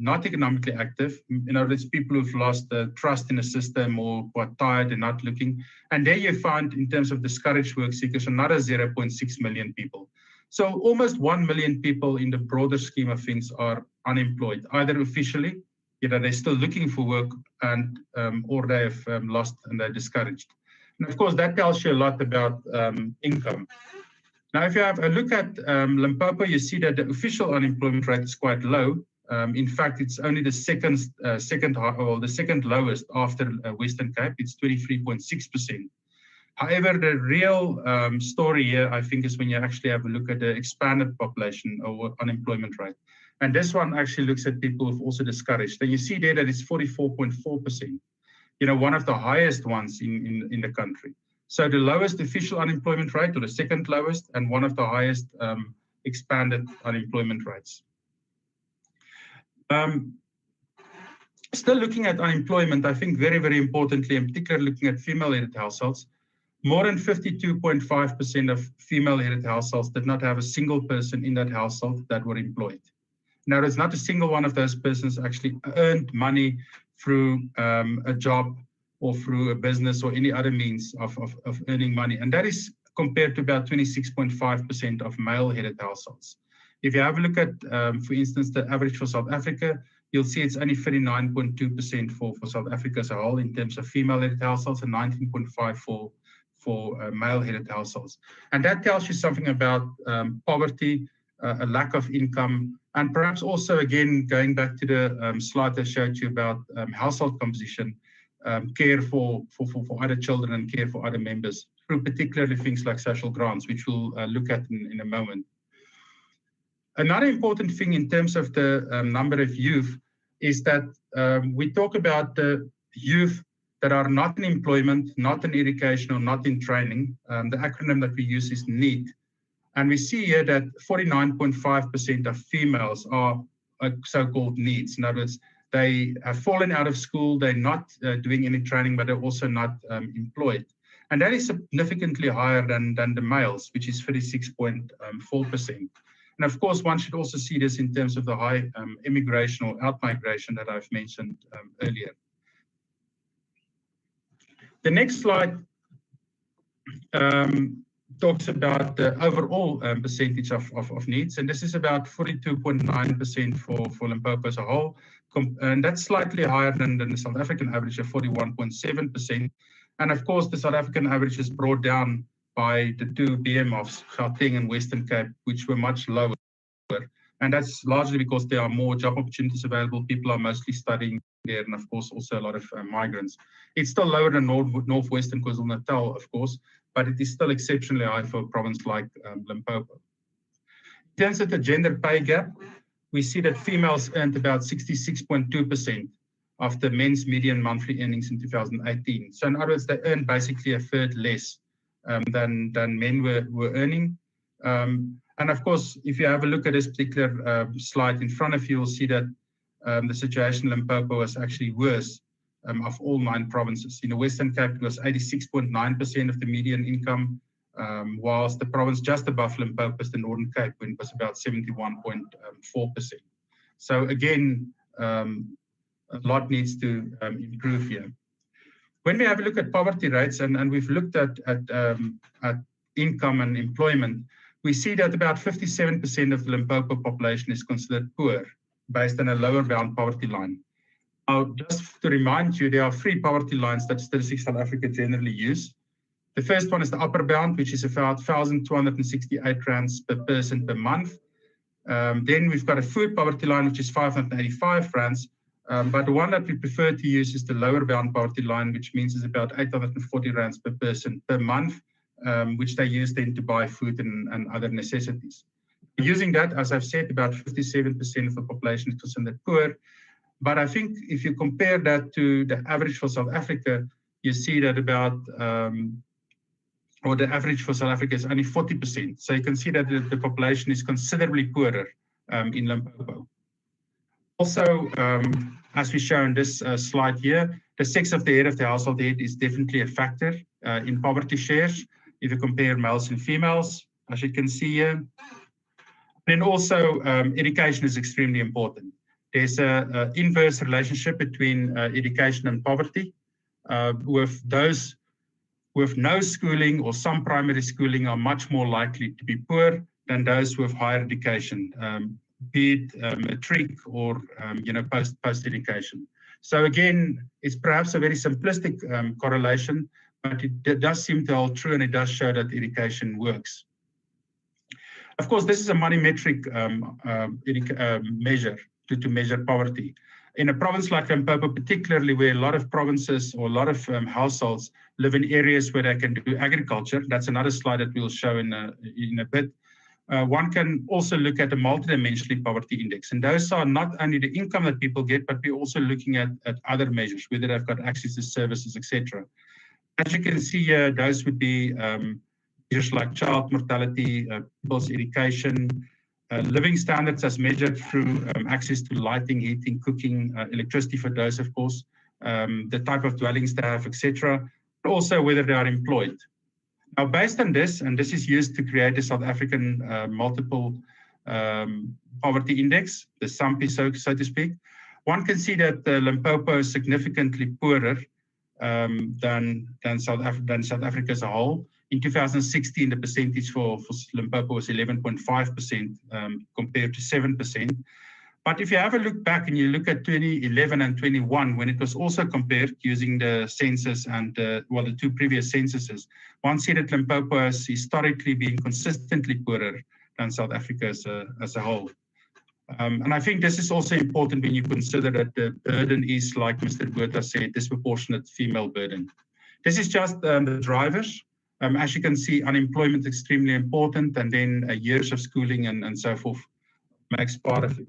not economically active. In other words, people who've lost the trust in the system or who are tired and not looking. And there you find, in terms of discouraged work seekers, another 0.6 million people. So almost 1 million people in the broader scheme of things are unemployed, either officially, they're still looking for work, and or they have lost and they're discouraged. And of course, that tells you a lot about income. Now, if you have a look at Limpopo, you see that the official unemployment rate is quite low. In fact, it's only the second lowest after Western Cape. It's 23.6%. However, the real story here, I think, is when you actually have a look at the expanded population or unemployment rate. And this one actually looks at people who've also discouraged. And you see there that it's 44.4%, one of the highest ones in the country. So the lowest official unemployment rate, or the second lowest, and one of the highest expanded unemployment rates. Still looking at unemployment, I think very, very importantly, and particularly looking at female-headed households, more than 52.5% of female-headed households did not have a single person in that household that were employed. Now, there's not a single one of those persons actually earned money through a job or through a business or any other means of earning money. And that is compared to about 26.5% of male-headed households. If you have a look at, for instance, the average for South Africa, you'll see it's only 39.2% for South Africa as a whole in terms of female-headed households, and 19.5% for male-headed households. And that tells you something about poverty, a lack of income, and perhaps also, again, going back to the slide I showed you about household composition, care for other children and care for other members through particularly things like social grants, which we'll look at in a moment. Another important thing in terms of the number of youth is that we talk about the youth that are not in employment, not in education, or not in training. The acronym that we use is NEET. And we see here that 49.5% of females are so-called NEETs. In other words, they have fallen out of school, they're not doing any training, but they're also not employed. And that is significantly higher than the males, which is 36.4%. And of course, one should also see this in terms of the high immigration or out-migration that I've mentioned earlier. The next slide talks about the overall percentage of needs, and this is about 42.9% for Limpopo as a whole, and that's slightly higher than the South African average of 41.7%. And of course, the South African average is brought down by the two BMOFs, Gauteng and Western Cape, which were much lower. And that's largely because there are more job opportunities available. People are mostly studying there, and of course, also a lot of migrants. It's still lower than Northwestern KwaZulu-Natal, of course, but it is still exceptionally high for a province like Limpopo. In terms of the gender pay gap, we see that females earned about 66.2% of the men's median monthly earnings in 2018. So in other words, they earned basically a third less than men were earning. And of course, if you have a look at this particular slide in front of you, you'll see that the situation in Limpopo was actually worse of all 9 provinces. In the Western Cape, it was 86.9% of the median income, whilst the province just above Limpopo is the Northern Cape, when it was about 71.4%. So again, a lot needs to improve here. When we have a look at poverty rates, and we've looked at income and employment, we see that about 57% of the Limpopo population is considered poor, based on a lower bound poverty line. Now, just to remind you, there are 3 poverty lines that Statistics South Africa generally use. The first one is the upper bound, which is about 1,268 rands per person per month. Then we've got a food poverty line, which is 585 rands. But the one that we prefer to use is the lower bound poverty line, which means it's about 840 rands per person per month, which they use then to buy food and other necessities. Using that, as I've said, about 57% of the population is considered poor. But I think if you compare that to the average for South Africa, you see that about, or the average for South Africa is only 40%. So you can see that the population is considerably poorer in Limpopo. Also, as we show in this slide here, the sex of the head of the household head is definitely a factor in poverty shares if you compare males and females, as you can see here. Then also, education is extremely important. There's an inverse relationship between education and poverty. With those with no schooling or some primary schooling are much more likely to be poor than those with higher education, be it matric or post-education. So again, it's perhaps a very simplistic correlation, but it does seem to hold true, and it does show that education works. Of course, this is a money metric measure to measure poverty. In a province like Limpopo, particularly where a lot of provinces or a lot of households live in areas where they can do agriculture, that's another slide that we'll show in a bit. One can also look at the multidimensional poverty index, and those are not only the income that people get, but we're also looking at other measures, whether they've got access to services, etc. As you can see here, those would be measures like child mortality, people's education, living standards as measured through access to lighting, heating, cooking, electricity for those, of course, the type of dwellings they have, etc., but also whether they are employed. Now, based on this, and this is used to create the South African multiple poverty index, the SAMPI, so to speak, one can see that Limpopo is significantly poorer than South Africa as a whole. In 2016, the percentage for Limpopo was 11.5% compared to 7%. But if you have a look back and you look at 2011 and 21, when it was also compared using the census and the 2 previous censuses, one see that Limpopo has historically been consistently poorer than South Africa as a whole. And I think this is also important when you consider that the burden is, like Mr. Botha said, disproportionate female burden. This is just the drivers As you can see, unemployment is extremely important, and then years of schooling and so forth makes part of it.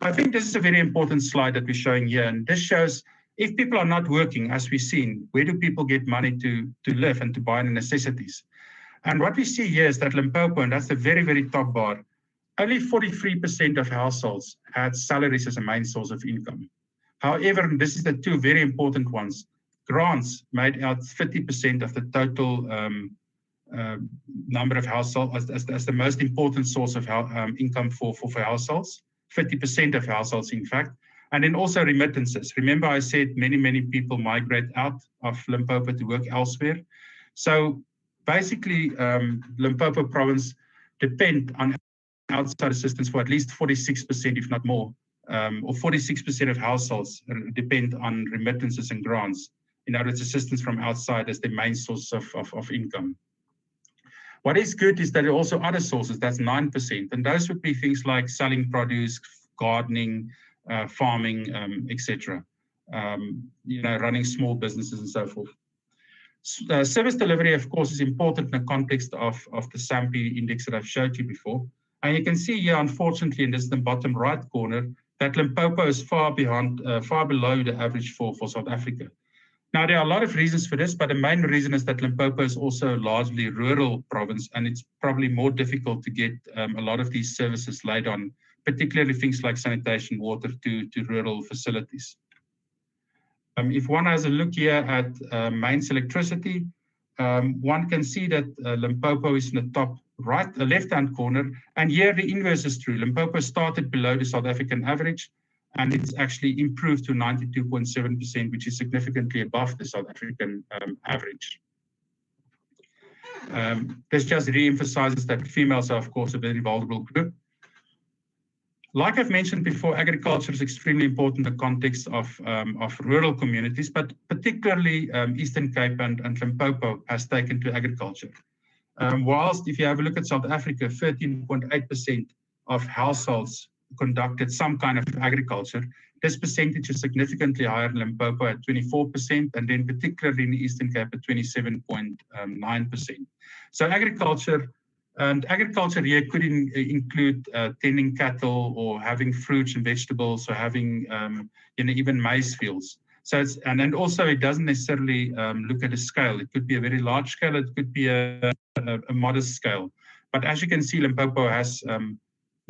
I think this is a very important slide that we're showing here, and this shows if people are not working, as we've seen, where do people get money to live and to buy the necessities? And what we see here is that Limpopo, and that's the very, very top bar, only 43% of households had salaries as a main source of income. However, and this is the two very important ones, grants made out 50% of the total number of households as the most important source of income for households, 50% of households, in fact. And then also remittances. Remember, I said many people migrate out of Limpopo to work elsewhere. So basically, Limpopo province depend on outside assistance for at least 46%, if not more, or 46% of households depend on remittances and grants. In other words, assistance from outside as the main source of income. What is good is that there are also other sources, that's 9%, and those would be things like selling produce, gardening, farming, etc. Running small businesses and so forth. Service delivery, of course, is important in the context of the SAMPI index that I've showed you before. And you can see here, unfortunately, in this the bottom right corner, that Limpopo is far below the average for South Africa. Now, there are a lot of reasons for this, but the main reason is that Limpopo is also a largely rural province, and it's probably more difficult to get a lot of these services laid on, particularly things like sanitation, water to rural facilities. If one has a look here at mains electricity, one can see that Limpopo is in the top right, left-hand corner, and here the inverse is true. Limpopo started below the South African average, and it's actually improved to 92.7%, which is significantly above the South African average. This just re-emphasizes that females are, of course, a very vulnerable group. Like I've mentioned before, agriculture is extremely important in the context of rural communities, but particularly Eastern Cape and Limpopo has taken to agriculture. Whilst if you have a look at South Africa, 13.8% of households conducted some kind of agriculture. This percentage is significantly higher in Limpopo at 24%, and then particularly in the Eastern Cape at 27.9%. So agriculture here could include tending cattle or having fruits and vegetables or having even maize fields. So and also it doesn't necessarily look at a scale. It could be a very large scale. It could be a modest scale. But as you can see, Limpopo has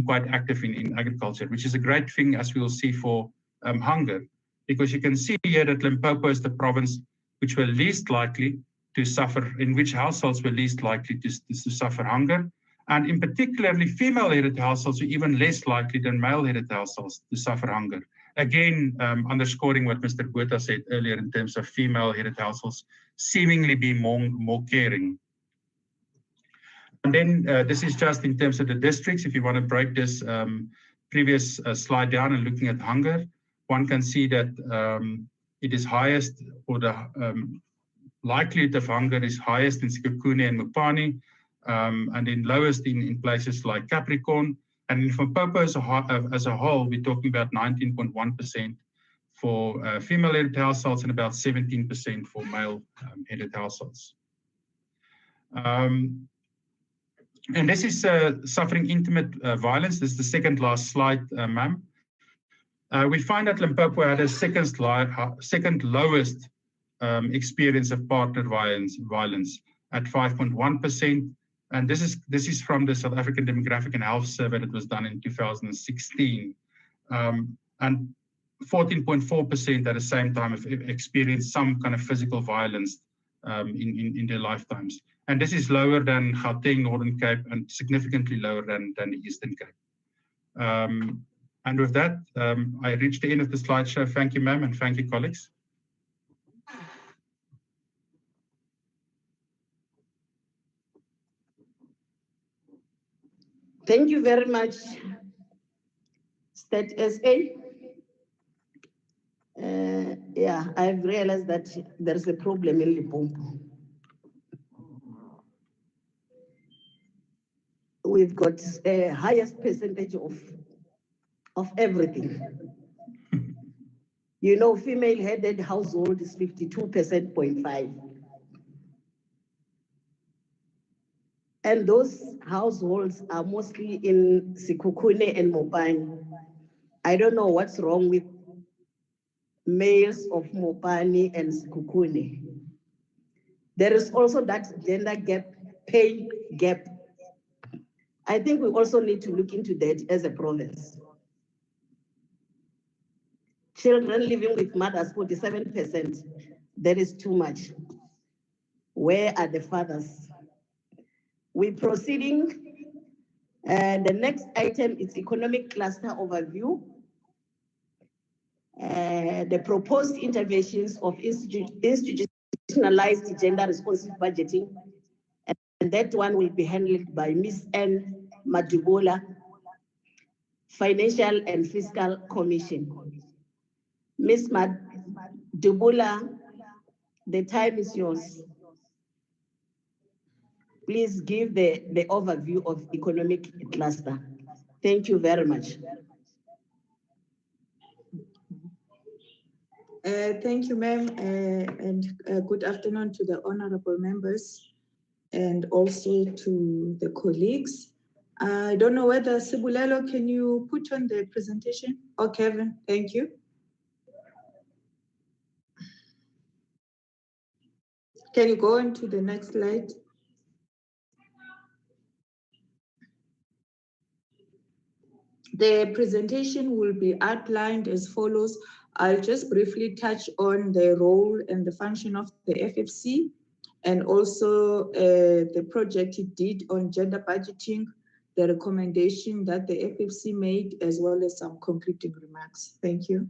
quite active in agriculture, which is a great thing, as we will see for hunger, because you can see here that Limpopo is the province which were least likely to suffer, in which households were least likely to suffer hunger, and in particularly female-headed households were even less likely than male-headed households to suffer hunger. Again, underscoring what Mr. Botha said earlier in terms of female-headed households seemingly be more caring. And then this is just in terms of the districts. If you want to break this previous slide down and looking at hunger, one can see that it is highest, or the likelihood of hunger is highest in Kupuna and Mopani, and then lowest in places like Capricorn. And in Limpopo as a whole, we're talking about 19.1% for female-headed households and about 17% for male-headed households. And this is suffering intimate violence. This is the second last slide, ma'am. We find that Limpopo had a second lowest experience of partner violence at 5.1%. And this is from the South African Demographic and Health Survey that was done in 2016. And 14.4% at the same time have experienced some kind of physical violence in their lifetimes. And this is lower than Gauteng, Northern Cape, and significantly lower than the Eastern Cape. And with that, I reached the end of the slideshow. Thank you, ma'am, and thank you, colleagues. Thank you very much, State SA. Yeah, I've realized that there's a problem in Limpopo. We've got a highest percentage of everything. You know, female-headed household is 52.5%. And those households are mostly in Sekhukhune and Mopani. I don't know what's wrong with males of Mopani and Sekhukhune. There is also that gender gap, pay gap. I think we also need to look into that as a province. Children living with mothers, 47%. That is too much. Where are the fathers? We're proceeding. The next item is economic cluster overview. The proposed interventions of institutionalized gender responsive budgeting. And that one will be handled by Ms. N. Madubola, Financial and Fiscal Commission. Ms. Madubola, the time is yours. Please give the overview of economic cluster. Thank you very much. Thank you, ma'am, and good afternoon to the honorable members and also to the colleagues. I don't know whether Sibulelo, can you put on the presentation? Oh, Kevin, thank you. Can you go on to the next slide? The presentation will be outlined as follows. I'll just briefly touch on the role and the function of the FFC and also the project it did on gender budgeting, the recommendation that the FFC made, as well as some concluding remarks. Thank you.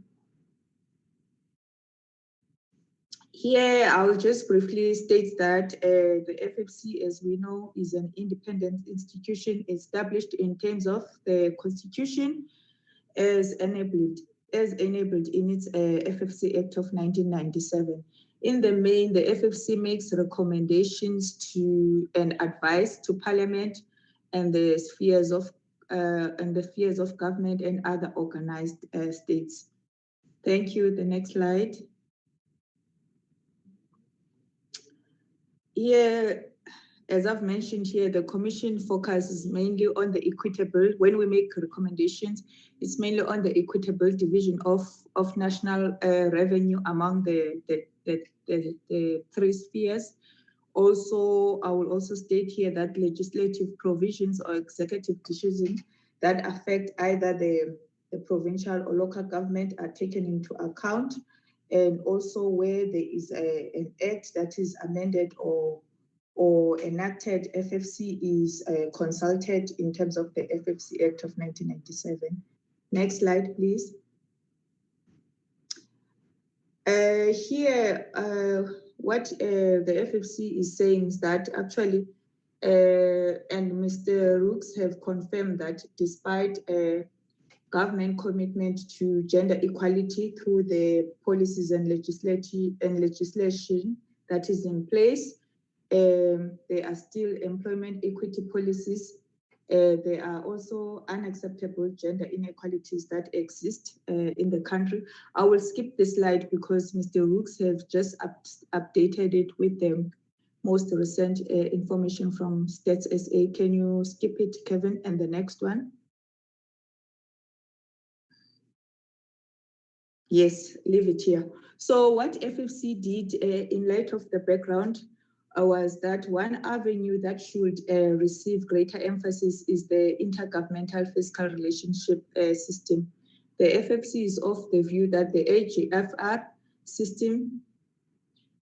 Here, I'll just briefly state that the FFC, as we know, is an independent institution established in terms of the Constitution as enabled in its FFC Act of 1997. In the main, the FFC makes recommendations to and advice to Parliament and the spheres of government and other organized states. Thank you. The next slide. Here, as I've mentioned here, the Commission focuses mainly on the equitable. When we make recommendations, it's mainly on the equitable division of national revenue among the three spheres. Also, I will also state here that legislative provisions or executive decisions that affect either the provincial or local government are taken into account. And also where there is an act that is amended or enacted, FFC is consulted in terms of the FFC Act of 1997. Next slide, please. Here, what the FFC is saying is that actually, and Mr. Rooks have confirmed that despite government commitment to gender equality through the policies and legislation that is in place, there are still employment equity policies. There are also unacceptable gender inequalities that exist in the country. I will skip this slide because Mr. Rooks have just updated it with the most recent information from Stats SA. Can you skip it, Kevin, and the next one? Yes, leave it here. So what FFC did in light of the background was that one avenue that should receive greater emphasis is the intergovernmental fiscal relationship system. The FFC is of the view that the AGFR system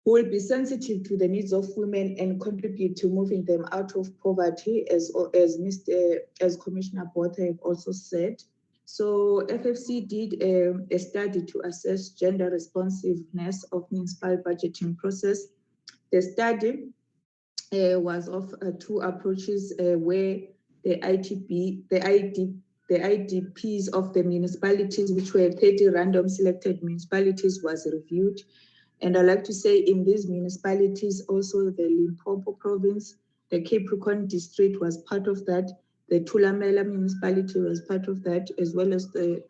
will be sensitive to the needs of women and contribute to moving them out of poverty, as Commissioner Botha have also said. So FFC did a study to assess gender responsiveness of municipal budgeting process. The study was of two approaches where the IDPs of the municipalities, which were 30 random selected municipalities, was reviewed. And I'd like to say in these municipalities, also the Limpopo province, the Kupuna District was part of that. The Thulamela municipality was part of that, as well as the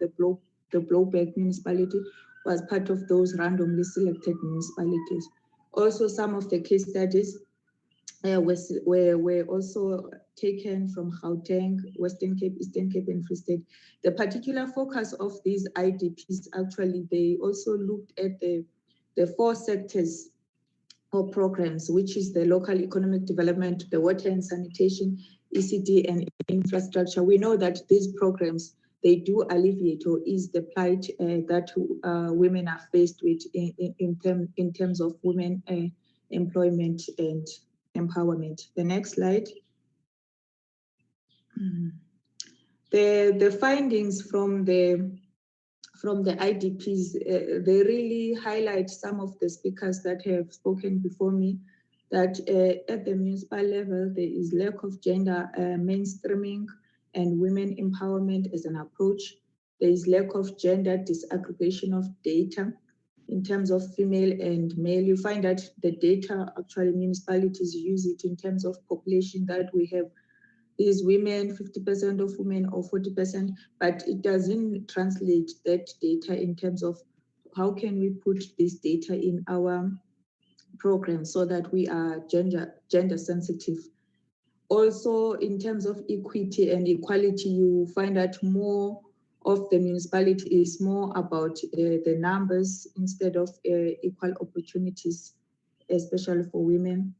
Blowback municipality was part of those randomly selected municipalities. Also, some of the case studies were also taken from Gauteng, Western Cape, Eastern Cape, and Free State. The particular focus of these IDPs, actually, they also looked at the 4 sectors or programs, which is the local economic development, the water and sanitation, ECD, and infrastructure. We know that these programs, they do alleviate or ease the plight that women are faced with in terms of women employment and empowerment. The next slide. The findings from the IDPs, they really highlight some of the speakers that have spoken before me, that at the municipal level, there is lack of gender mainstreaming and women empowerment as an approach. There is lack of gender disaggregation of data in terms of female and male. You find that the data, actually municipalities use it in terms of population, that we have these women, 50% of women or 40%, but it doesn't translate that data in terms of how can we put this data in our program so that we are gender sensitive. Also, in terms of equity and equality, you find that more of the municipality is more about the numbers instead of equal opportunities, especially for women.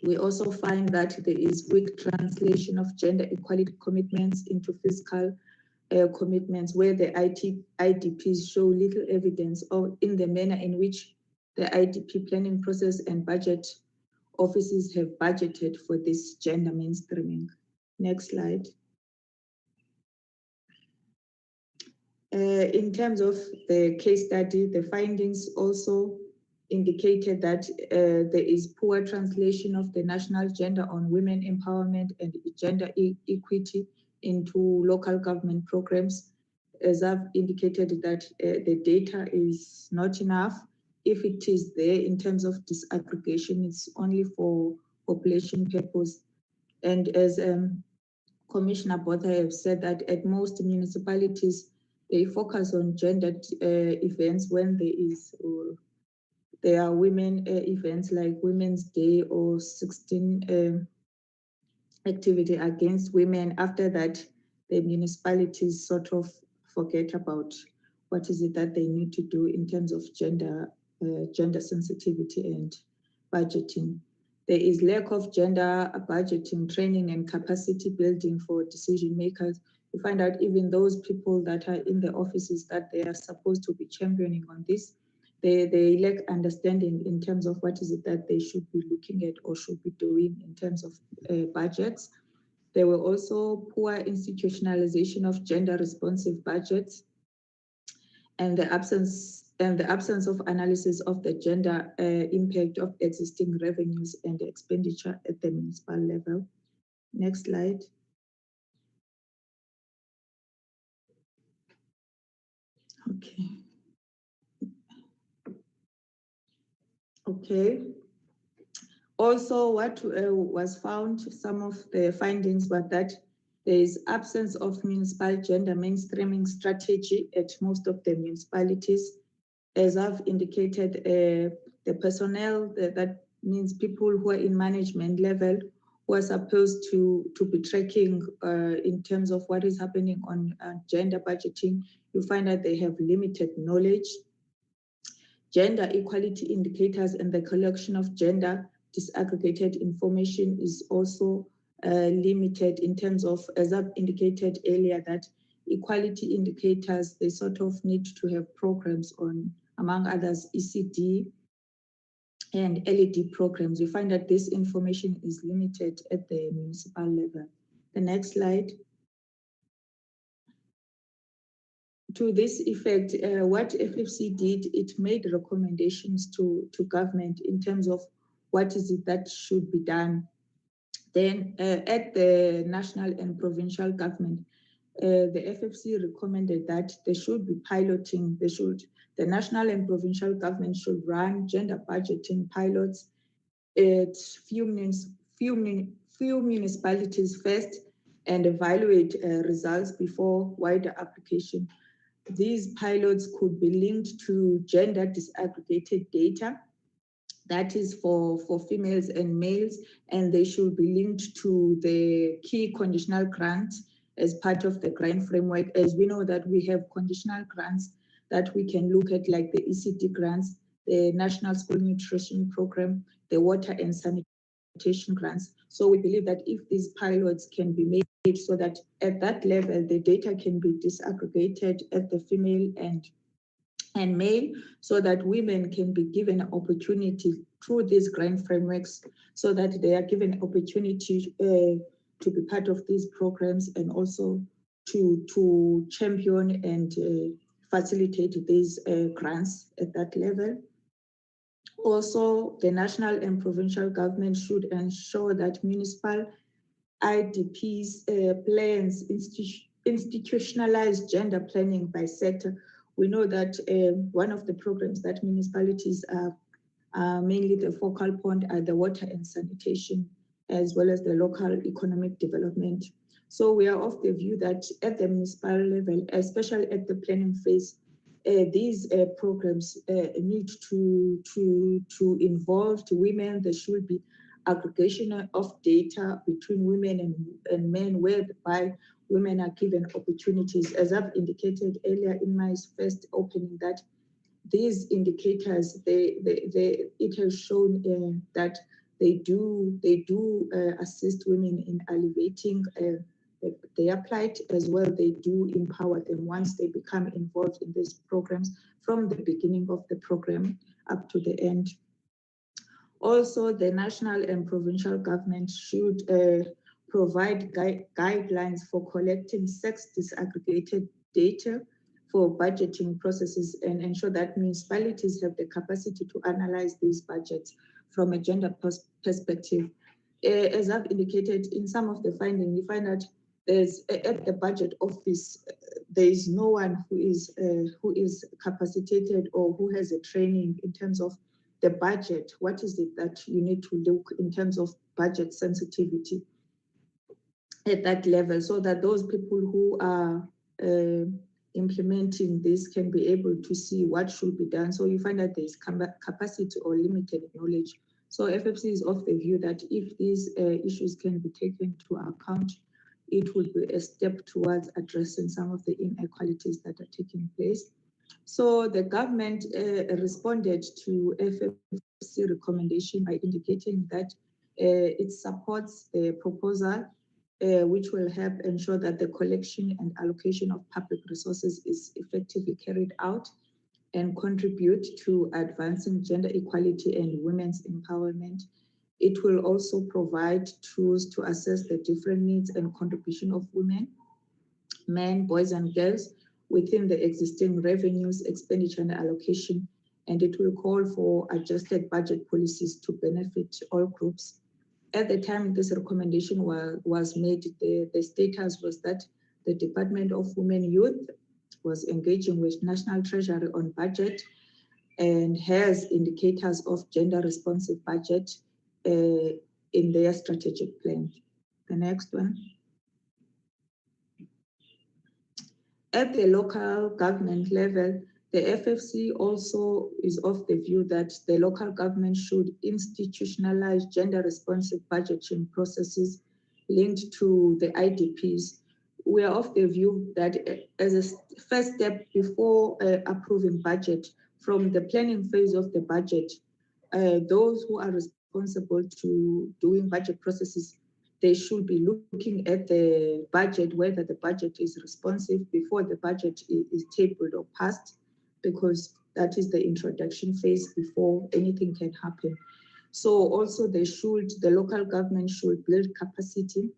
We also find that there is weak translation of gender equality commitments into fiscal commitments, where the IDPs show little evidence in the manner in which the IDP planning process and budget offices have budgeted for this gender mainstreaming. Next slide. In terms of the case study, the findings also indicated that there is poor translation of the national agenda on women empowerment and gender equity into local government programs. As I've indicated, that the data is not enough. If it is there in terms of disaggregation, it's only for population purpose. And as Commissioner Botha have said, that at most municipalities, they focus on gender events when there are women events like Women's Day or 16 activity against women. After that, the municipalities sort of forget about what is it that they need to do in terms of gender sensitivity and budgeting. There is lack of gender budgeting, training, and capacity building for decision makers. You find out even those people that are in the offices that they are supposed to be championing on this, they lack understanding in terms of what is it that they should be looking at or should be doing in terms of budgets. There were also poor institutionalization of gender responsive budgets, and the absence of analysis of the gender impact of existing revenues and expenditure at the municipal level. Next slide. Okay. Also, what was found, some of the findings were that there is absence of municipal gender mainstreaming strategy at most of the municipalities. As I've indicated, the personnel, that means people who are in management level, who are supposed to be tracking in terms of what is happening on gender budgeting, you find that they have limited knowledge. Gender equality indicators and the collection of gender disaggregated information is also limited in terms of, as I've indicated earlier, that equality indicators, they sort of need to have programs on, among others, ECD and LED programs. You find that this information is limited at the municipal level. The next slide. To this effect, what FFC did, it made recommendations to government in terms of what is it that should be done. Then at the national and provincial government, the FFC recommended that they should be piloting, the national and provincial government should run gender budgeting pilots at few municipalities first and evaluate results before wider application. These pilots could be linked to gender disaggregated data. That is for females and males, and they should be linked to the key conditional grants as part of the grant framework. As we know that we have conditional grants that we can look at, like the ECD grants, the National School Nutrition Program, the water and sanitation grants. So we believe that if these pilots can be made so that at that level, the data can be disaggregated at the female and male, so that women can be given an opportunity through these grant frameworks, so that they are given opportunity to be part of these programs, and also to champion and facilitate these grants at that level. Also, the national and provincial government should ensure that municipal IDPs plans institutionalize gender planning by sector. We know that one of the programs that municipalities are mainly the focal point are the water and sanitation, as well as the local economic development. So we are of the view that at the municipal level, especially at the planning phase, these programs need to involve women. There should be aggregation of data between women and men, whereby women are given opportunities. As I've indicated earlier in my first opening, that these indicators, it has shown that they do assist women in alleviating their plight, as well. They do empower them once they become involved in these programs from the beginning of the program up to the end. Also, the national and provincial government should provide guidelines for collecting sex disaggregated data for budgeting processes, and ensure that municipalities have the capacity to analyze these budgets from a gender perspective. As I've indicated in some of the findings, we find that there's at the budget office, there is no one who is capacitated or who has a training in terms of the budget. What is it that you need to look in terms of budget sensitivity at that level, so that those people who are implementing this can be able to see what should be done. So you find that there is capacity or limited knowledge. So FFC is of the view that if these issues can be taken into account, it would be a step towards addressing some of the inequalities that are taking place. So the government responded to FFC recommendation by indicating that it supports the proposal, which will help ensure that the collection and allocation of public resources is effectively carried out and contribute to advancing gender equality and women's empowerment. It will also provide tools to assess the different needs and contribution of women, men, boys, and girls within the existing revenues, expenditure, and allocation. And it will call for adjusted budget policies to benefit all groups. At the time this recommendation was made, the status was that the Department of Women Youth was engaging with National Treasury on budget and has indicators of gender responsive budget in their strategic plan. The next one. At the local government level, the FFC also is of the view that the local government should institutionalize gender responsive budgeting processes linked to the IDPs. We are of the view that as a first step before approving budget, from the planning phase of the budget, those who are responsible to doing budget processes, they should be looking at the budget, whether the budget is responsive before the budget is tabled or passed, because that is the introduction phase before anything can happen. So also the local government should build capacity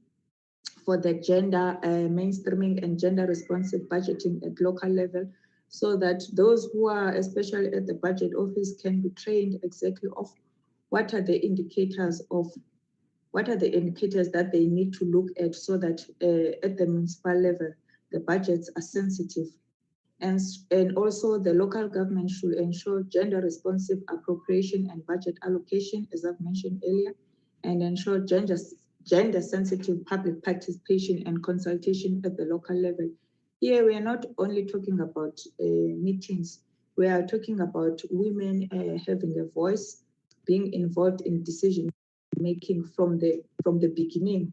for the gender mainstreaming and gender responsive budgeting at local level, so that those who are especially at the budget office can be trained exactly of what are the indicators that they need to look at, so that at the municipal level, the budgets are sensitive. And also the local government should ensure gender responsive appropriation and budget allocation, as I've mentioned earlier, and ensure gender sensitive public participation and consultation at the local level. Here, we are not only talking about meetings, we are talking about women having a voice, being involved in decision making from the beginning,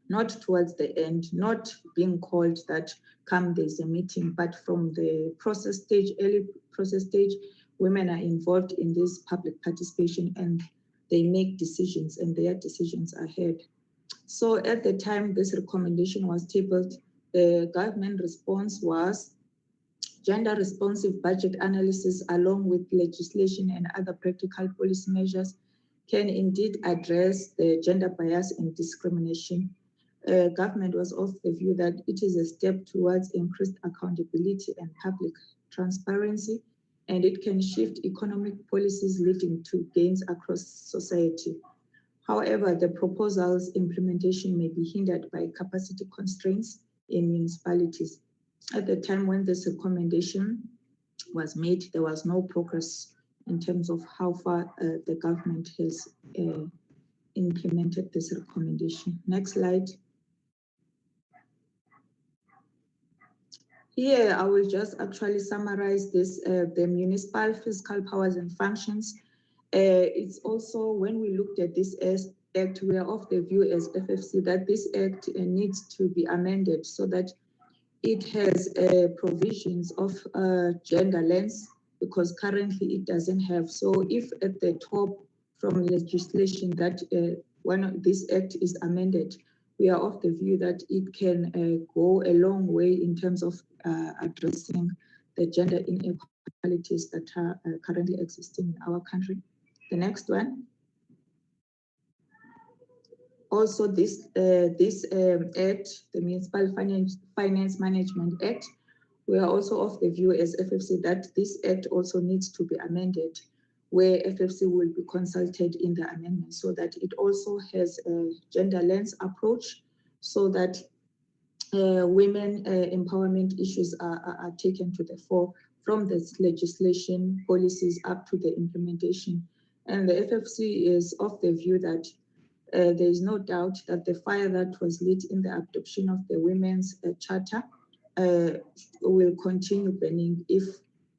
not towards the end, not being called that come there's a meeting, but from the process stage, early process stage, women are involved in this public participation and they make decisions and their decisions are heard. So at the time this recommendation was tabled, the government response was gender responsive budget analysis along with legislation and other practical policy measures can indeed address the gender bias and discrimination. Government was of the view that it is a step towards increased accountability and public transparency, and it can shift economic policies leading to gains across society. However, the proposal's implementation may be hindered by capacity constraints in municipalities. At the time when this recommendation was made, there was no progress in terms of how far the government has implemented this recommendation. Next slide. Here, I will just actually summarize this, the municipal fiscal powers and functions. It's also, when we looked at this act, we are of the view as FFC that this act needs to be amended so that it has provisions of gender lens, because currently it doesn't have. So if at the top from legislation that this act is amended, we are of the view that it can go a long way in terms of addressing the gender inequalities that are currently existing in our country. The next one. Also, this act, the Municipal Finance Management Act, we are also of the view as FFC that this act also needs to be amended, where FFC will be consulted in the amendment so that it also has a gender lens approach, so that women empowerment issues are taken to the fore from this legislation, policies up to the implementation. And the FFC is of the view that there is no doubt that the fire that was lit in the adoption of the Women's Charter will continue burning if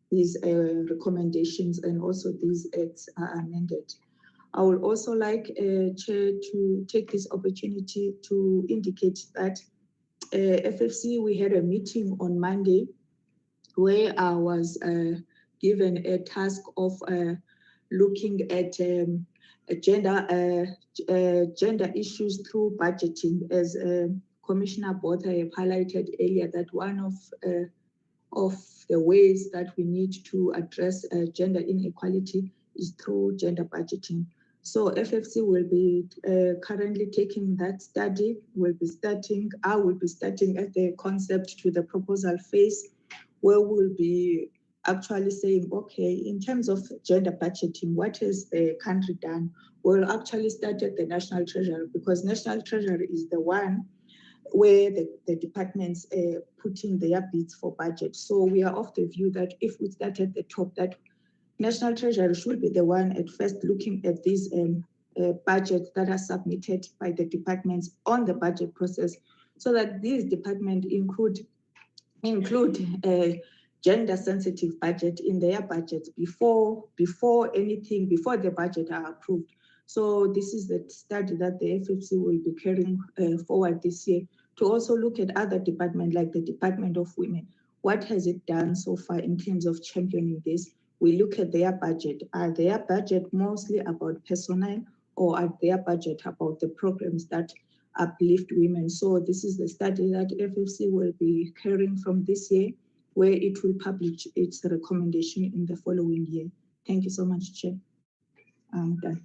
these recommendations and also these acts are amended. I would also like, Chair, to take this opportunity to indicate that FFC, we had a meeting on Monday where I was given a task of looking at gender issues through budgeting, as Commissioner Botha have highlighted earlier, that one of the ways that we need to address gender inequality is through gender budgeting. So FFC will be currently taking that study. I will be starting at the concept to the proposal phase, where we'll be actually saying, okay, in terms of gender budgeting, what has the country done? We'll actually start at the National Treasury, because National Treasury is the one where the departments put in their bids for budget. So we are of the view that if we start at the top, that National Treasury should be the one at first looking at these budgets that are submitted by the departments on the budget process, so that these departments include gender sensitive budget in their budgets before the budget are approved. So this is the study that the FFC will be carrying forward this year, to also look at other departments like the Department of Women. What has it done so far in terms of championing this? We look at their budget. Are their budget mostly about personnel, or are their budget about the programs that uplift women? So this is the study that FFC will be carrying from this year, where it will publish its recommendation in the following year. Thank you so much, Chair. I'm done.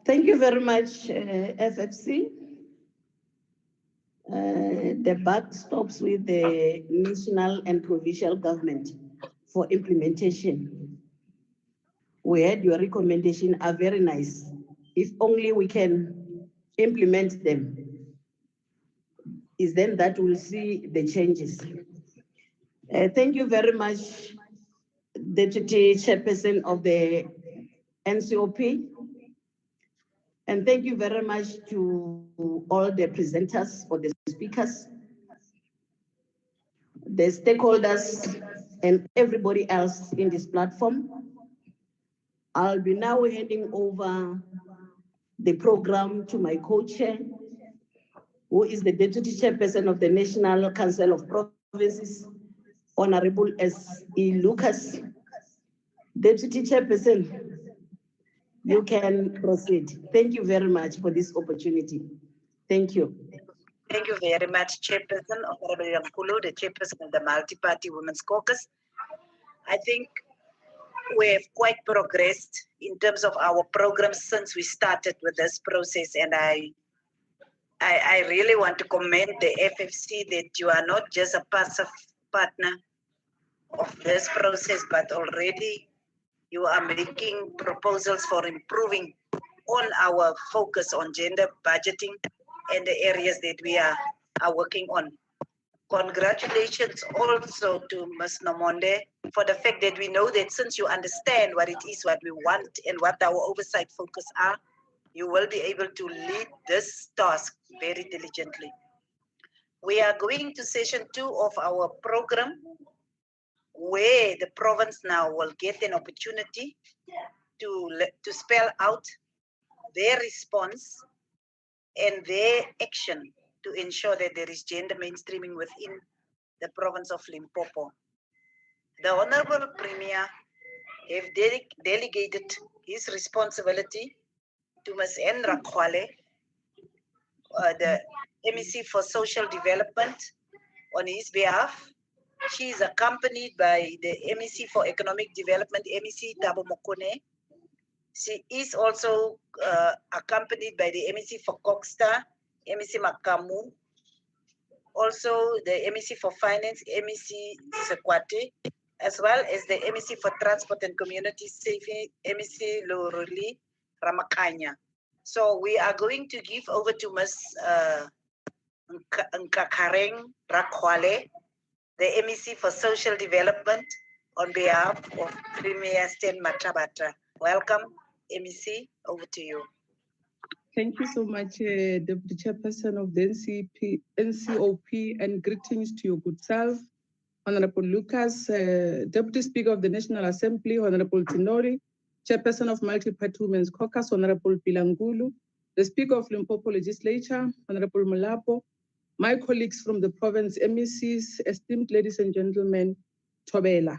Thank you very much, FFC. The buck stops with the national and provincial government for implementation. We had your recommendation are very nice. If only we can implement them, is then that we'll see the changes. Thank you very much, Deputy Chairperson of the NCOP. And thank you very much to all the presenters, or the speakers, the stakeholders, and everybody else in this platform. I'll be now handing over the program to my co-chair, who is the Deputy Chairperson of the National Council of Provinces, Honorable S.E. Lucas. Deputy Chairperson, you can proceed. Thank you very much for this opportunity. Thank you. Thank you very much, Chairperson, Honorable Yankulu, the Chairperson of the Multi-Party Women's Caucus. I think we have quite progressed in terms of our programs since we started with this process, and I really want to commend the FFC that you are not just a passive partner of this process, but already you are making proposals for improving on our focus on gender budgeting and the areas that we are working on. Congratulations also to Ms. Nomonde for the fact that we know that since you understand what it is, what we want, and what our oversight focus are, you will be able to lead this task very diligently. We are going to session 2 of our program, where the province now will get an opportunity to spell out their response and their action to ensure that there is gender mainstreaming within the province of Limpopo. The Honorable Premier have delegated his responsibility to Ms. N. Rakwale, the MEC for Social Development, on his behalf. She is accompanied by the MEC for Economic Development, MEC Tabo Mokone. She is also accompanied by the MEC for Koksta, MEC Makamu. Also the MEC for Finance, MEC Sekwate, as well as the MEC for Transport and Community Safety, MEC Loruli Ramakanya. So we are going to give over to Ms. Nkakareng Rakwale, the MEC for Social Development, on behalf of Premier Sten Matabata. Welcome, MEC, over to you. Thank you so much, Deputy Chairperson of the NCOP, and greetings to your good self, Honorable Lucas, Deputy Speaker of the National Assembly, Honorable Tinori, Chairperson of Multi-Party Women's Caucus, Honorable Bilangulu, the Speaker of Limpopo Legislature, Honorable Mulapo, my colleagues from the province, MECs, esteemed ladies and gentlemen, Tobela.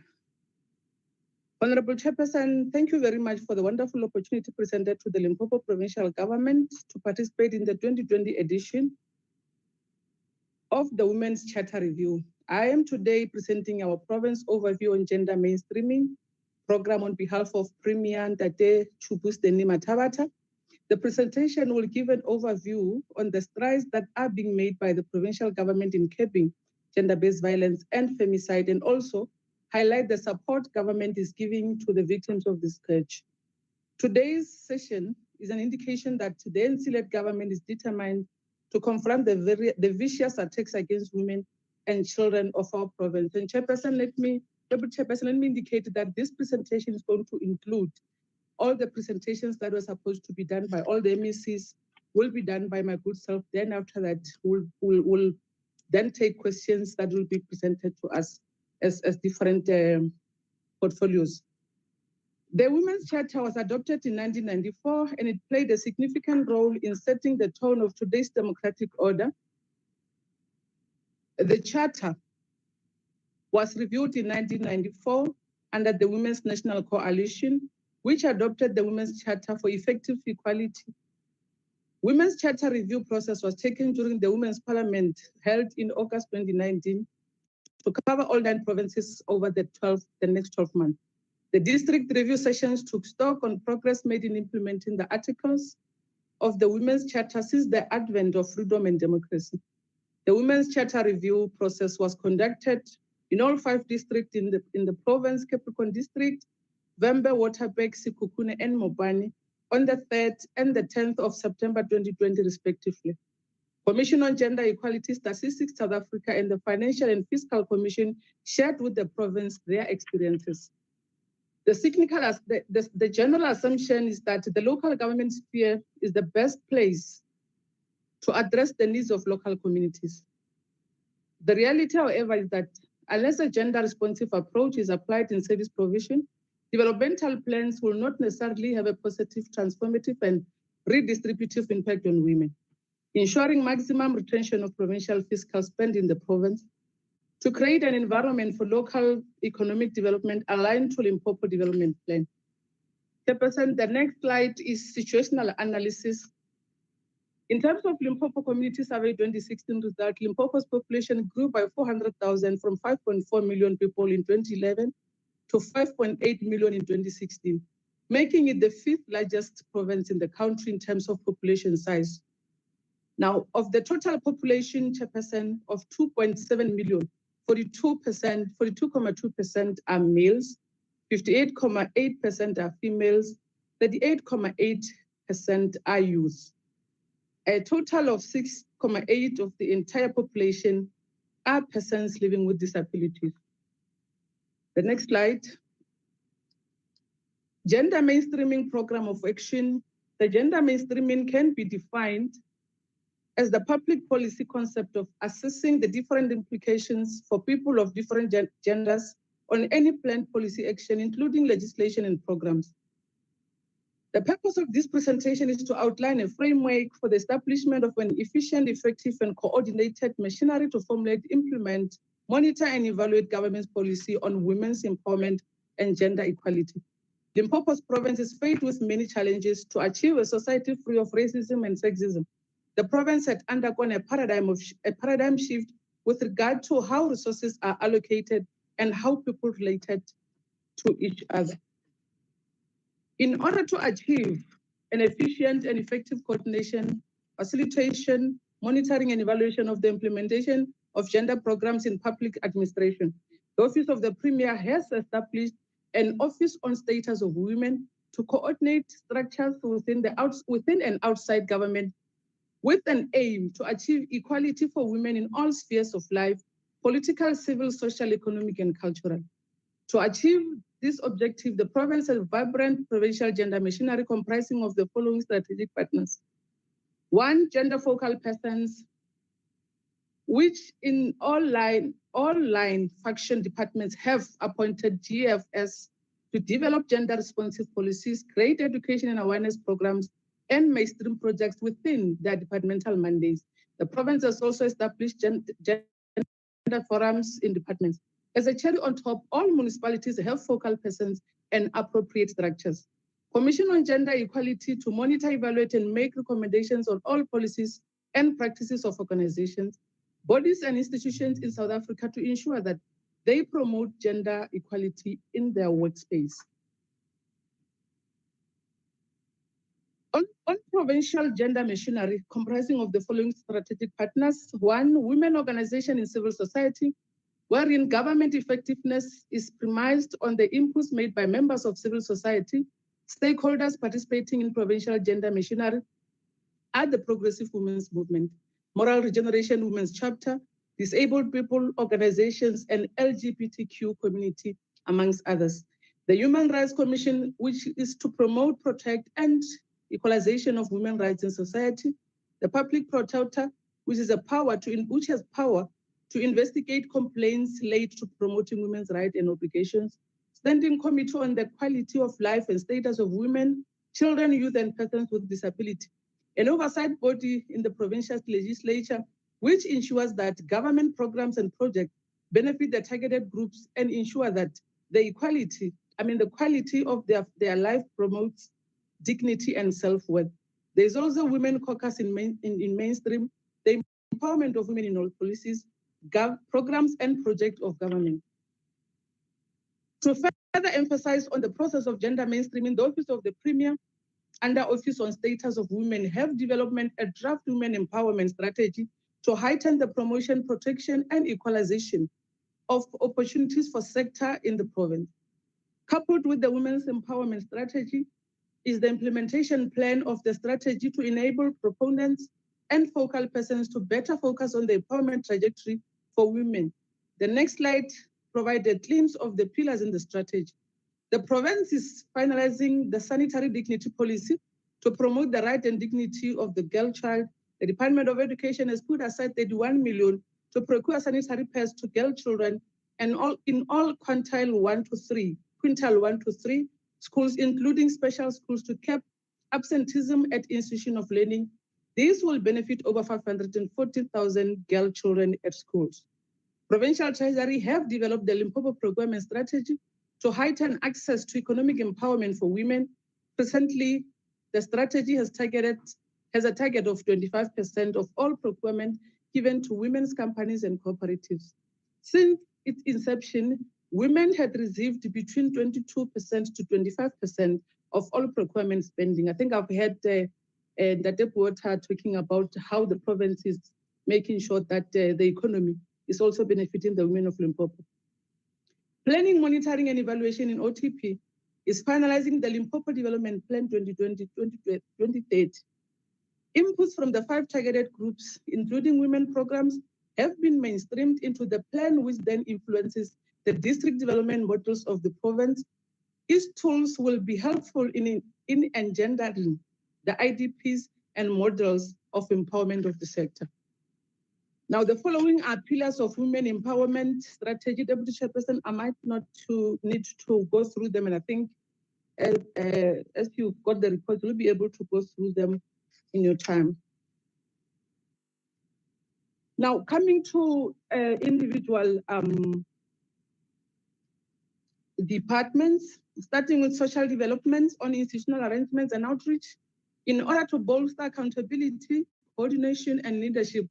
Honorable Chairperson, thank you very much for the wonderful opportunity presented to the Limpopo Provincial Government to participate in the 2020 edition of the Women's Charter Review. I am today presenting our province overview on gender mainstreaming program on behalf of Premier Ntate Chubusteni Matabata. The presentation will give an overview on the strides that are being made by the provincial government in curbing gender-based violence and femicide, and also highlight the support government is giving to the victims of this scourge. Today's session is an indication that the NC-led government is determined to confront the vicious attacks against women and children of our province. And Deputy Chairperson, let me indicate that this presentation is going to include all the presentations that were supposed to be done by all the MECs will be done by my good self. Then after that, we'll then take questions that will be presented to us as different portfolios. The Women's Charter was adopted in 1994, and it played a significant role in setting the tone of today's democratic order. The Charter was reviewed in 1994 under the Women's National Coalition, which adopted the Women's Charter for effective equality. Women's Charter review process was taken during the Women's Parliament held in August 2019 to cover all 9 provinces over the next 12 months. The district review sessions took stock on progress made in implementing the articles of the Women's Charter since the advent of freedom and democracy. The Women's Charter review process was conducted in all 5 districts in the province, Capricorn District, Vembe, Waterberg, Sekhukhune, and Mopani on the 3rd and the 10th of September 2020, respectively. Commission on Gender Equality Statistics South Africa and the Financial and Fiscal Commission shared with the province their experiences. The general assumption is that the local government sphere is the best place to address the needs of local communities. The reality, however, is that unless a gender-responsive approach is applied in service provision, developmental plans will not necessarily have a positive, transformative, and redistributive impact on women. Ensuring maximum retention of provincial fiscal spend in the province, to create an environment for local economic development aligned to Limpopo Development Plan. The next slide is situational analysis. In terms of Limpopo Community Survey 2016 result, Limpopo's population grew by 400,000 from 5.4 million people in 2011 to 5.8 million in 2016, making it the 5th largest province in the country in terms of population size. Now, of the total population, Chairperson, of 2.7 million, 42.2% are males, 58.8% are females, 38.8% are youth. A total of 6.8% of the entire population are persons living with disabilities. The next slide. Gender mainstreaming program of action. The gender mainstreaming can be defined as the public policy concept of assessing the different implications for people of different genders on any planned policy action, including legislation and programs. The purpose of this presentation is to outline a framework for the establishment of an efficient, effective, and coordinated machinery to formulate, implement, monitor, and evaluate government's policy on women's empowerment and gender equality. Limpopo's province is faced with many challenges to achieve a society free of racism and sexism. The province had undergone a paradigm shift with regard to how resources are allocated and how people related to each other. In order to achieve an efficient and effective coordination, facilitation, monitoring, and evaluation of the implementation of gender programs in public administration, the Office of the Premier has established an Office on Status of Women to coordinate structures within and outside government with an aim to achieve equality for women in all spheres of life, political, civil, social, economic, and cultural. To achieve this objective, the province has a vibrant provincial gender machinery comprising of the following strategic partners. 1, gender focal persons, which in all line function departments have appointed GFS to develop gender responsive policies, create education and awareness programs, and mainstream projects within their departmental mandates. The province has also established gender forums in departments. As a cherry on top, all municipalities have focal persons and appropriate structures. Commission on Gender Equality to monitor, evaluate, and make recommendations on all policies and practices of organizations, bodies, and institutions in South Africa to ensure that they promote gender equality in their workspace. On provincial gender machinery, comprising of the following strategic partners. 1, women organization in civil society, wherein government effectiveness is premised on the inputs made by members of civil society, stakeholders participating in provincial gender machinery are the Progressive Women's Movement, Moral Regeneration Women's Chapter, disabled people organizations, and LGBTQ community, amongst others. The Human Rights Commission, which is to promote, protect, and equalization of women's rights in society. The Public Protector, which has power to investigate complaints related to promoting women's rights and obligations. Standing Committee on the Quality of Life and Status of Women, Children, Youth, and Persons with Disability. An oversight body in the provincial legislature, which ensures that government programs and projects benefit the targeted groups and ensure that the quality of their life promotes dignity and self-worth. There is also Women Caucus in mainstream, the empowerment of women in all policies, programs, and projects of government. To further emphasize on the process of gender mainstreaming, the Office of the Premier under Office on Status of Women have developed a draft women empowerment strategy to heighten the promotion, protection, and equalization of opportunities for sector in the province. Coupled with the women's empowerment strategy is the implementation plan of the strategy to enable proponents and focal persons to better focus on the empowerment trajectory for women. The next slide provides a glimpse of the pillars in the strategy. The province is finalizing the sanitary dignity policy to promote the right and dignity of the girl child. The Department of Education has put aside 31 million to procure sanitary pads to girl children and in all quintile 1 to 3 schools, including special schools, to cap absenteeism at institution of learning. This will benefit over 540,000 girl children at schools. Provincial Treasury have developed the Limpopo program and strategy to heighten access to economic empowerment for women. Presently, the strategy has a target of 25% of all procurement given to women's companies and cooperatives. Since its inception, women had received between 22% to 25% of all procurement spending. I think I've heard the Water talking about how the province is making sure that the economy is also benefiting the women of Limpopo. Planning, monitoring, and evaluation in OTP is finalizing the Limpopo Development Plan 2020-2030. Inputs from the 5 targeted groups, including women programs, have been mainstreamed into the plan, which then influences the district development models of the province. These tools will be helpful in engendering the IDPs and models of empowerment of the sector. Now, the following are pillars of women empowerment strategy. Deputy Chairperson, I might not need to go through them, and I think as you've got the report, you'll be able to go through them in your time. Now, coming to individual departments, starting with social development on institutional arrangements and outreach. In order to bolster accountability, coordination, and leadership,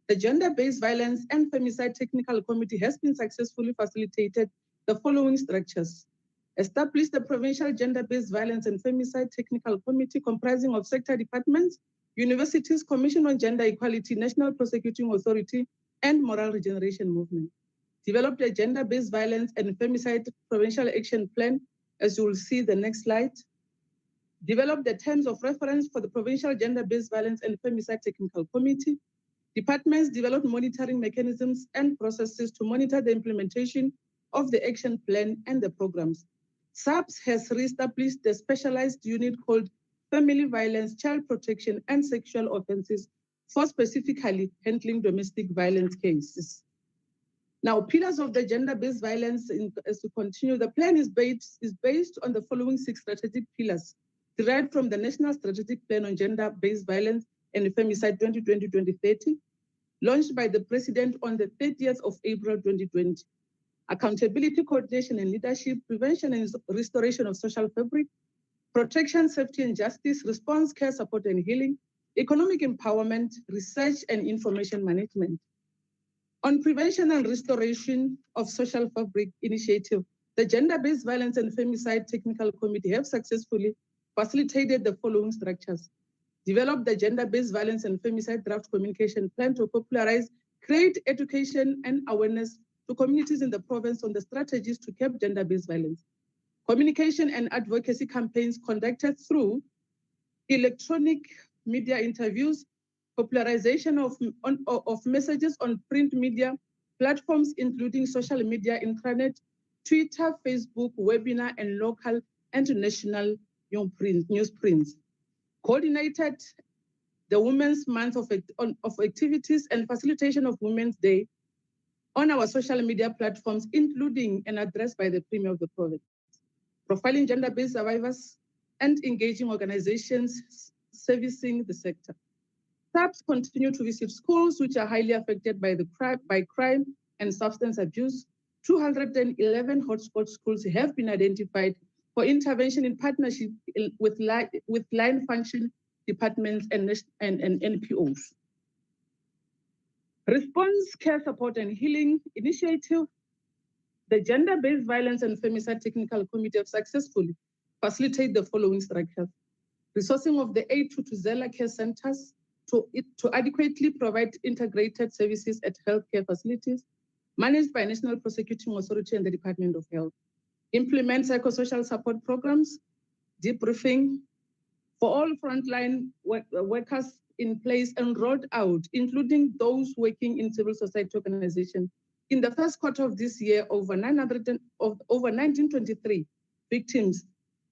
the Gender-Based Violence and Femicide Technical Committee has been successfully facilitated the following structures. Establish the Provincial Gender-Based Violence and Femicide Technical Committee comprising of sector departments, universities, Commission on Gender Equality, National Prosecuting Authority, and Moral Regeneration Movement. Developed a Gender-Based Violence and Femicide Provincial Action Plan, as you will see the next slide. Developed the terms of reference for the Provincial Gender-Based Violence and Femicide Technical Committee. Departments developed monitoring mechanisms and processes to monitor the implementation of the action plan and the programs. SAPS has re-established a specialized unit called Family Violence, Child Protection, and Sexual Offenses for specifically handling domestic violence cases. Now, pillars of the gender-based violence, as we continue, the plan is based on the following 6 strategic pillars derived from the National Strategic Plan on Gender-Based Violence and Femicide 2020-2030, launched by the President on the 30th of April 2020. Accountability, coordination, and leadership, prevention and restoration of social fabric, protection, safety and justice, response, care, support and healing, economic empowerment, research and information management. On prevention and restoration of social fabric initiative, the Gender-Based Violence and Femicide Technical Committee have successfully facilitated the following structures. Developed the Gender-Based Violence and Femicide Draft Communication Plan to popularize, create education and awareness to communities in the province on the strategies to curb gender-based violence. Communication and advocacy campaigns conducted through electronic media interviews, popularization of messages on print media platforms, including social media, intranet, Twitter, Facebook, webinar, and local and national newsprints. Coordinated the Women's Month of activities and facilitation of Women's Day on our social media platforms, including an address by the Premier of the province. Profiling gender-based survivors and engaging organizations servicing the sector. SAPS continue to visit schools which are highly affected by crime and substance abuse. 211 hotspot schools have been identified for intervention in partnership with line function departments and NPOs. Response, care, support, and healing initiative. The Gender-Based Violence and Femicide Technical Committee have successfully facilitated the following structures. Resourcing of the 8 Tutuzela care centers to adequately provide integrated services at healthcare facilities managed by National Prosecuting Authority and the Department of Health. Implement psychosocial support programs, debriefing for all frontline workers in place and rolled out, including those working in civil society organizations. In the first quarter of this year, over 1923 victims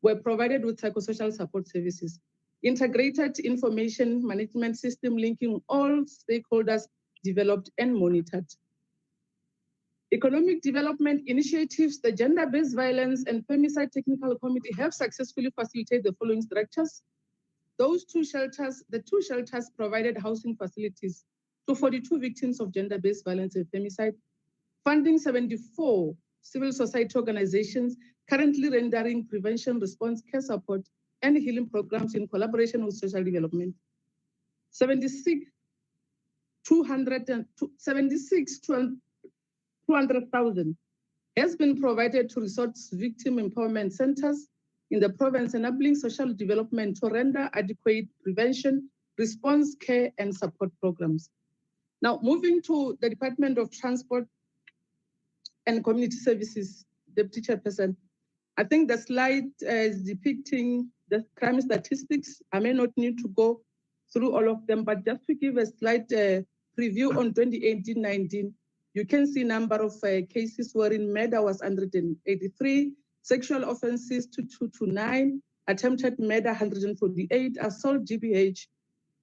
were provided with psychosocial support services. Integrated information management system linking all stakeholders developed and monitored. Economic development initiatives, the Gender-Based Violence and Femicide Technical Committee have successfully facilitated the following structures. Those two shelters provided housing facilities to 42 victims of gender-based violence and femicide, funding 74 civil society organizations currently rendering prevention, response, care support, and healing programs in collaboration with social development. 200,000 has been provided to resource victim empowerment centers in the province, enabling social development to render adequate prevention, response, care, and support programs. Now, moving to the Department of Transport and Community Services, Deputy Chairperson, I think the slide is depicting the crime statistics. I may not need to go through all of them, but just to give a slight preview on 2018-19, you can see number of cases wherein murder was 183, sexual offenses 229, attempted murder 148, assault GBH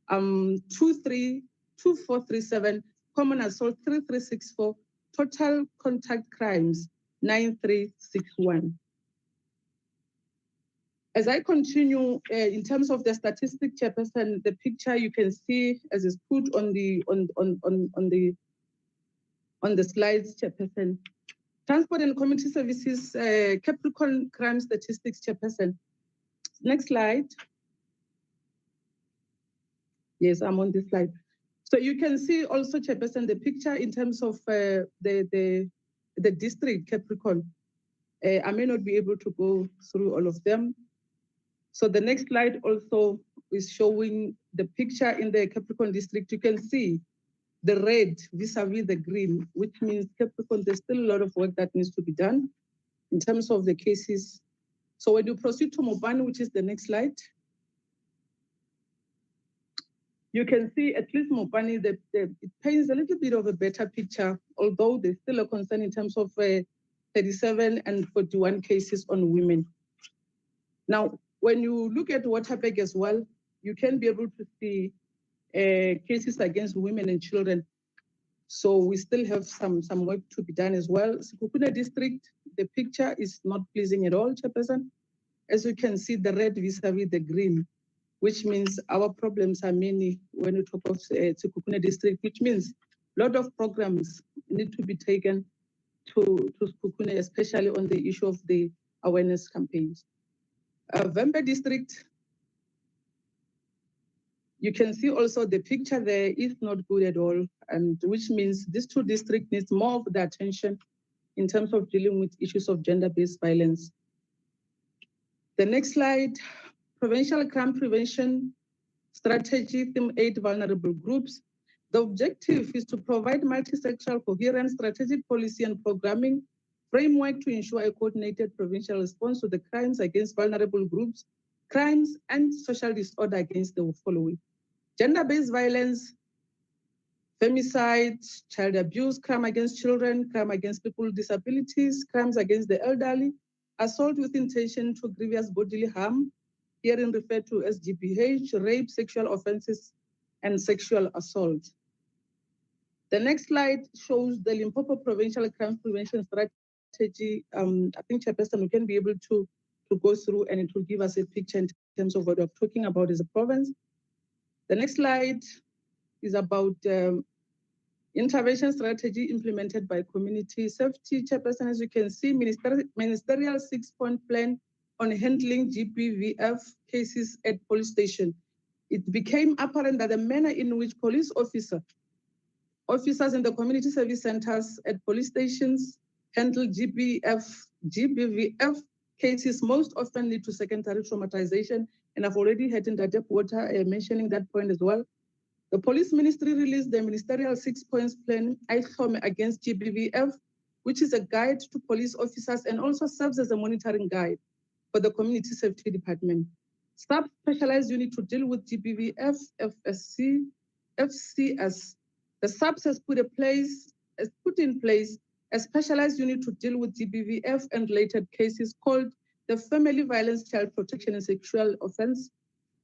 2437, common assault 3364, total contact crimes 9361. As I continue in terms of the statistic, Chairperson, the picture you can see as is put on the slides, Chairperson. Transport and Community Services, Capricorn crime statistics, Chairperson. Next slide. Yes, I'm on this slide. So you can see also, Chairperson, the picture in terms of the district Capricorn. I may not be able to go through all of them. So the next slide also is showing the picture in the Capricorn district. You can see the red vis-a-vis the green, which means Capricorn, there's still a lot of work that needs to be done in terms of the cases. So when you proceed to Mopani, which is the next slide, you can see at least Mopani, it paints a little bit of a better picture, although there's still a concern in terms of 37 and 41 cases on women. Now, when you look at Waterberg as well, you can be able to see cases against women and children. So we still have some work to be done as well. Kupuna District, the picture is not pleasing at all, Chairperson. As you can see, the red vis-a-vis the green, which means our problems are many when we talk of Kupuna District, which means a lot of programs need to be taken to Kupuna, especially on the issue of the awareness campaigns. Vembe District, you can see also the picture there is not good at all, and which means these two districts need more of the attention in terms of dealing with issues of gender-based violence. The next slide, Provincial Crime Prevention Strategy, Theme 8, Vulnerable Groups. The objective is to provide multi-sectoral coherent strategic policy and programming framework to ensure a coordinated provincial response to the crimes against vulnerable groups, crimes and social disorder against the following: gender-based violence, femicide, child abuse, crime against children, crime against people with disabilities, crimes against the elderly, assault with intention to grievous bodily harm, herein referred to as GBH, rape, sexual offenses, and sexual assault. The next slide shows the Limpopo Provincial Crime Prevention Strategy. I think, Chairperson, we can be able to go through and it will give us a picture in terms of what we're talking about as a province. The next slide is about intervention strategy implemented by community safety. Chairperson, as you can see, ministerial 6-point plan on handling GBVF cases at police station. It became apparent that the manner in which police officers in the community service centers at police stations handle GBVF cases most often lead to secondary traumatization. And I've already heard in the Water mentioning that point as well. The police ministry released the ministerial 6-point plan against GBVF, which is a guide to police officers and also serves as a monitoring guide for the community safety department. Sub-specialized unit to deal with GBVF, FSC, FCS. The SAPS has put in place a specialized unit to deal with GBVF and related cases called the Family Violence, Child Protection and Sexual Offense.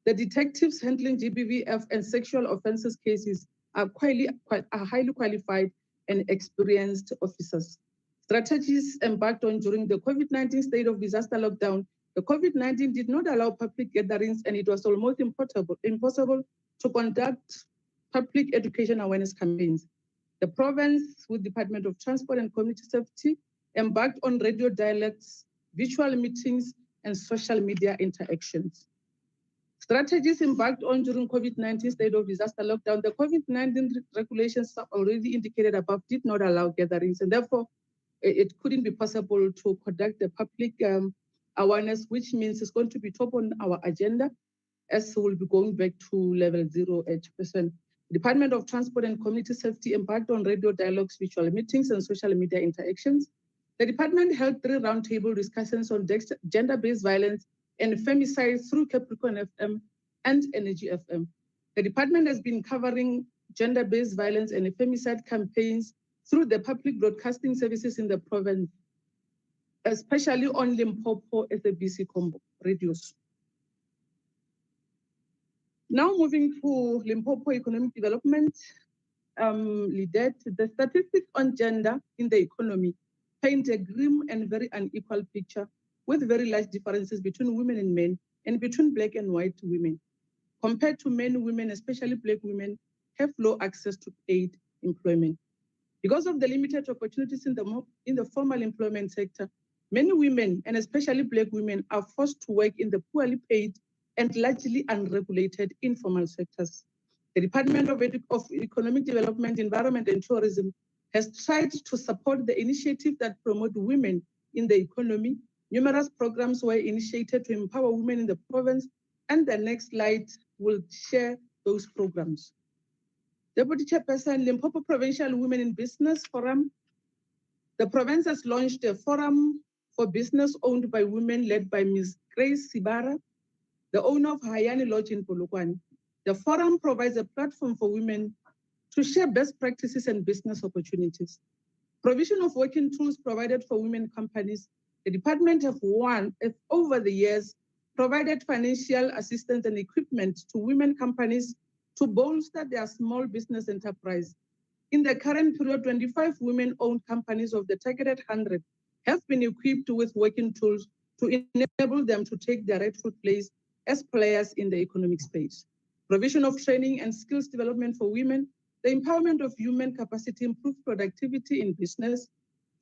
The detectives handling GBVF and sexual offenses cases are highly qualified and experienced officers. Strategies embarked on during the COVID-19 state of disaster lockdown. The COVID-19 did not allow public gatherings, and it was almost impossible to conduct public education awareness campaigns. The province, with Department of Transport and Community Safety, embarked on radio dialogues, virtual meetings, and social media interactions. Strategies embarked on during COVID-19 state of disaster lockdown. The COVID-19 regulations already indicated above did not allow gatherings, and therefore it couldn't be possible to conduct the public awareness, which means it's going to be top on our agenda, as we'll be going back to level 0 8%. Department of Transport and Community Safety embarked on radio dialogues, virtual meetings, and social media interactions. The department held 3 roundtable discussions on gender-based violence and femicide through Capricorn FM and Energy FM. The department has been covering gender-based violence and femicide campaigns through the public broadcasting services in the province, especially on Limpopo SABC combo radios. Now moving to Limpopo economic development, LIDET, the statistics on gender in the economy paint a grim and very unequal picture with very large differences between women and men and between Black and white women. Compared to men, women, especially Black women, have low access to paid employment. Because of the limited opportunities in the formal employment sector, many women, and especially Black women, are forced to work in the poorly paid and largely unregulated informal sectors. The Department of Economic Development, Environment and Tourism has tried to support the initiatives that promote women in the economy. Numerous programs were initiated to empower women in the province, and the next slide will share those programs. Deputy Chairperson, Limpopo Provincial Women in Business Forum. The province has launched a forum for business owned by women led by Ms. Grace Sibara, the owner of Hayani Lodge in Polokwane. The forum provides a platform for women to share best practices and business opportunities. Provision of working tools provided for women companies. The department have over the years, provided financial assistance and equipment to women companies to bolster their small business enterprise. In the current period, 25 women-owned companies of the targeted 100 have been equipped with working tools to enable them to take their rightful place as players in the economic space. Provision of training and skills development for women, the empowerment of human capacity, improved productivity in business.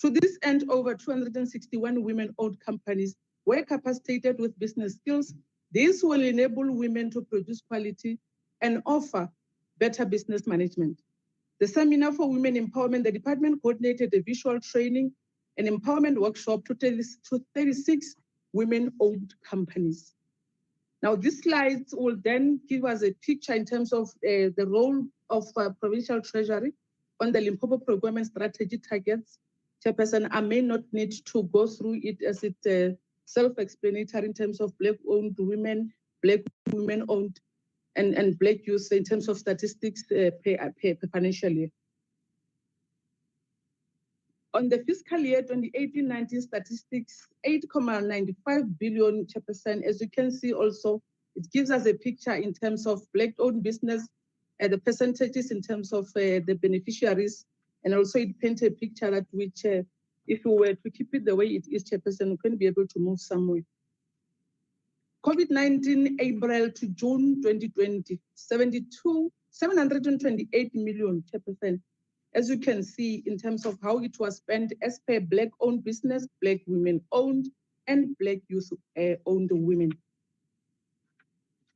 To this end, over 261 women-owned companies were capacitated with business skills. This will enable women to produce quality and offer better business management. The seminar for women empowerment, the department coordinated a visual training and empowerment workshop to 36 women-owned companies. Now, these slides will then give us a picture in terms of the role of Provincial Treasury on the Limpopo Procurement Strategy targets. Chairperson, I may not need to go through it as it's self-explanatory in terms of Black-owned women, Black women-owned, and Black youth in terms of statistics financial year. On the fiscal year 2018-19 statistics, 8.95 billion, Chairperson. As you can see also, it gives us a picture in terms of Black-owned business, the percentages in terms of the beneficiaries, and also it paints a picture that which, if we were to keep it the way it is, Chairperson, we couldn't be able to move somewhere. COVID-19, April to June 2020, 728 million, Chairperson. As you can see, in terms of how it was spent as per Black-owned business, Black women-owned, and Black youth-owned women.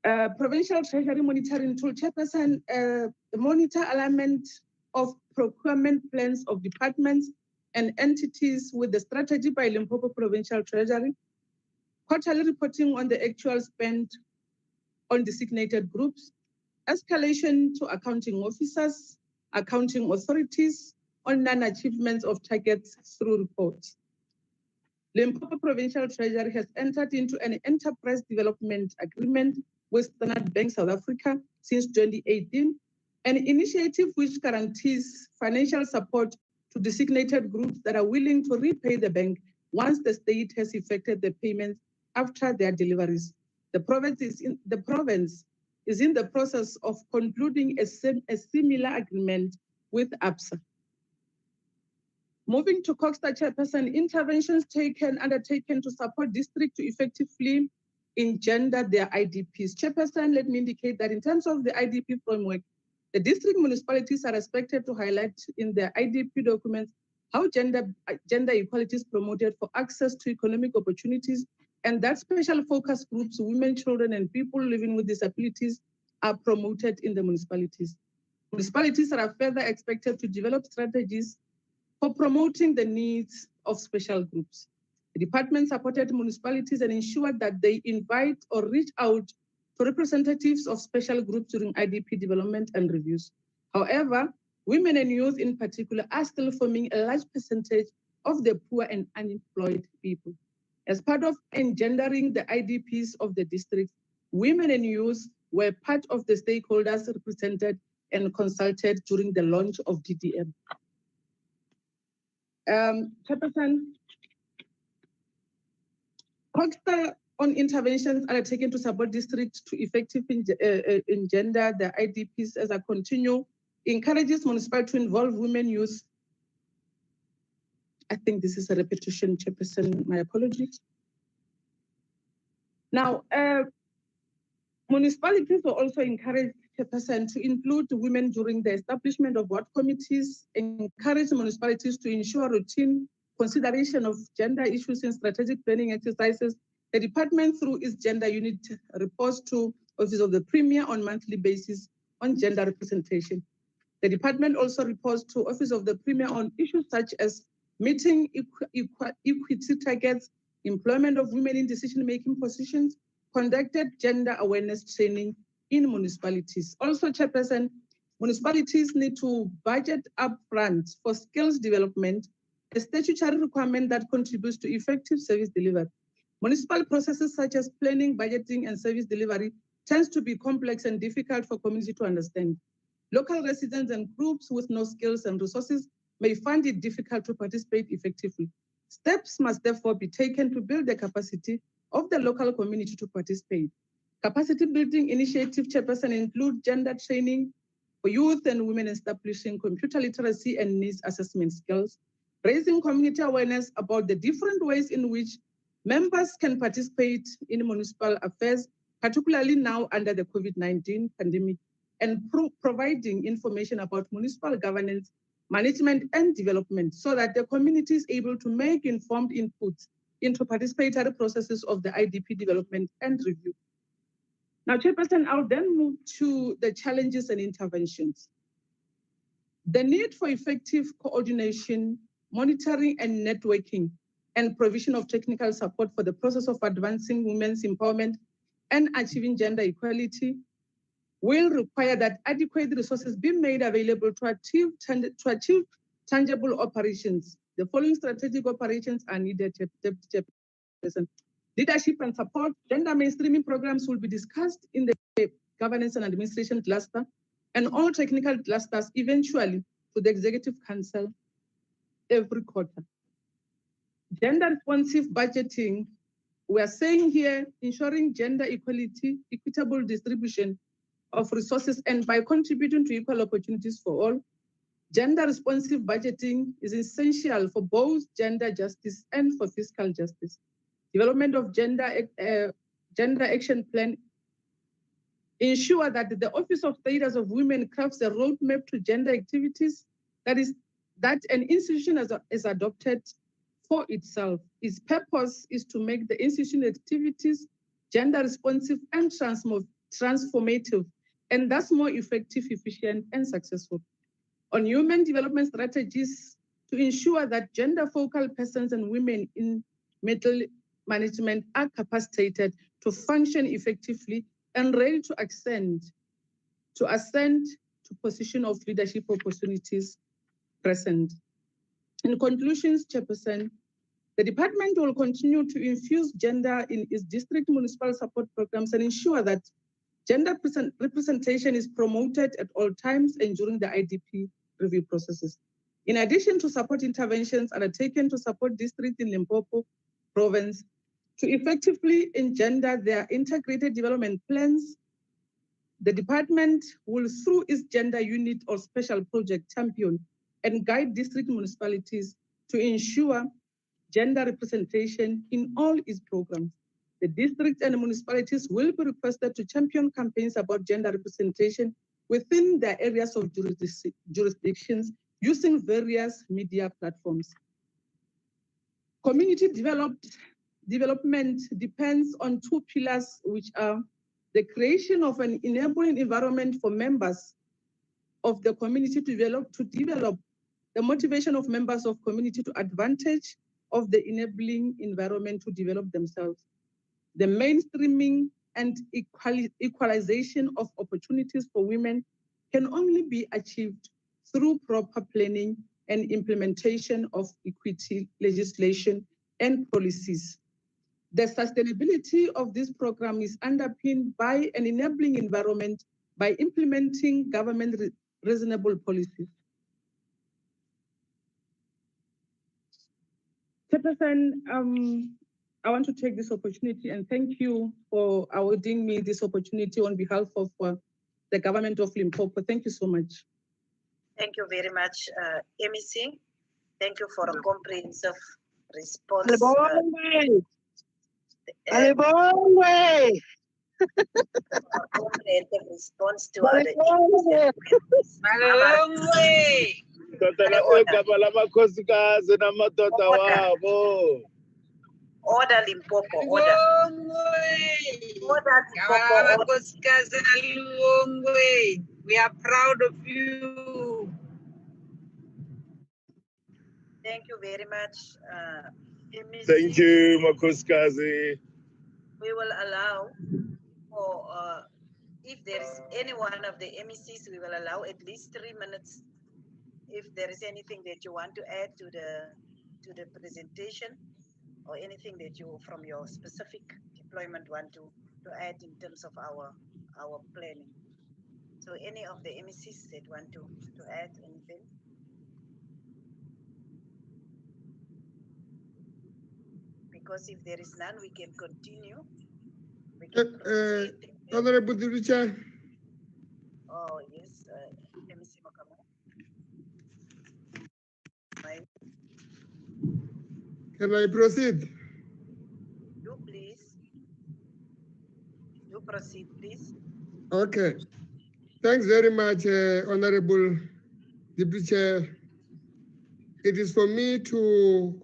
Provincial Treasury Monitoring Tool, Chairperson, the monitor alignment of procurement plans of departments and entities with the strategy by Limpopo Provincial Treasury, quarterly reporting on the actual spend on designated groups, escalation to accounting officers, accounting authorities on non-achievements of targets through reports. Limpopo Provincial Treasury has entered into an enterprise development agreement with Standard Bank South Africa since 2018, an initiative which guarantees financial support to designated groups that are willing to repay the bank once the state has effected the payments after their deliveries. The province is in the process of concluding a similar agreement with ABSA. Moving to Coxstar Chairperson, interventions undertaken to support district to effectively engender their IDPs. Chairperson, let me indicate that in terms of the IDP framework, the district municipalities are expected to highlight in their IDP documents how gender equality is promoted for access to economic opportunities, and that special focus groups, women, children, and people living with disabilities are promoted in the municipalities. Municipalities are further expected to develop strategies for promoting the needs of special groups. The department supported municipalities and ensured that they invite or reach out to representatives of special groups during IDP development and reviews. However, women and youth in particular are still forming a large percentage of the poor and unemployed people. As part of engendering the IDPs of the district, women and youth were part of the stakeholders represented and consulted during the launch of DDM. Chairperson, Coxstar on interventions undertaken to support districts to effectively engender the IDPs as I continue, encourages municipalities to involve women, youth. I think this is a repetition, Chairperson, my apologies. Now, municipalities were also encouraged, Chairperson, to include women during the establishment of ward committees, encourage municipalities to ensure routine consideration of gender issues in strategic planning exercises. The department, through its gender unit, reports to Office of the Premier on monthly basis on gender representation. The department also reports to Office of the Premier on issues such as meeting equity targets, employment of women in decision-making positions, conducted gender awareness training in municipalities. Also, Chairperson, municipalities need to budget upfront for skills development, a statutory requirement that contributes to effective service delivery. Municipal processes such as planning, budgeting, and service delivery tends to be complex and difficult for community to understand. Local residents and groups with no skills and resources may find it difficult to participate effectively. Steps must therefore be taken to build the capacity of the local community to participate. Capacity building initiative, Chairperson, include gender training for youth and women, establishing computer literacy and needs assessment skills, raising community awareness about the different ways in which members can participate in municipal affairs, particularly now under the COVID-19 pandemic, and providing information about municipal governance, management, and development so that the community is able to make informed inputs into participatory processes of the IDP development and review. Now, Chairperson, I'll then move to the challenges and interventions. The need for effective coordination, monitoring, and networking, and provision of technical support for the process of advancing women's empowerment and achieving gender equality will require that adequate resources be made available to achieve tangible operations. The following strategic operations are needed, Chairperson. Leadership and support. Gender mainstreaming programs will be discussed in the governance and administration cluster and all technical clusters eventually to the Executive Council every quarter. Gender responsive budgeting. We are saying here, ensuring gender equality, equitable distribution of resources, and by contributing to equal opportunities for all. Gender responsive budgeting is essential for both gender justice and for fiscal justice. Development of gender action plan ensure that the Office of Status of Women crafts a roadmap to gender activities that an institution is adopted for itself. Its purpose is to make the institution activities gender responsive and transformative, and thus more effective, efficient, and successful. On human development strategies to ensure that gender focal persons and women in middle management are capacitated to function effectively and ready to ascend to position of leadership opportunities present. In conclusions, Chairperson, the department will continue to infuse gender in its district municipal support programs and ensure that gender representation is promoted at all times and during the IDP review processes. In addition to support interventions undertaken to support districts in Limpopo province to effectively engender their integrated development plans, the department will, through its gender unit or special project champion, and guide district municipalities to ensure gender representation in all its programs. The districts and municipalities will be requested to champion campaigns about gender representation within their areas of jurisdictions using various media platforms. Community development depends on two pillars, which are the creation of an enabling environment for members of the community to develop the motivation of members of community to advantage of the enabling environment to develop themselves. The mainstreaming and equalization of opportunities for women can only be achieved through proper planning and implementation of equity legislation and policies. The sustainability of this program is underpinned by an enabling environment by implementing government reasonable policies. Chairperson, I want to take this opportunity and thank you for awarding me this opportunity on behalf of the government of Limpopo. Thank you so much. Thank you very much, MEC. Thank you for a comprehensive response. Comprehensive response to our Order Limpopo, order. Order Limpopo, we are proud of you. Thank you very much, MEC. Thank you, Makoskazi. We will allow for, if there is any one of the MECs, we will allow at least 3 minutes. If there is anything that you want to add to the presentation, or anything that you, from your specific deployment, want to add in terms of our planning. So any of the MECs that want to add anything? Because if there is none, we can continue. We can proceed. Honorable Deputy Chair. Oh, yes, MEC Makamo. Can I proceed? You please. You proceed, please. Okay. Thanks very much, Honorable Deputy Chair. It is for me to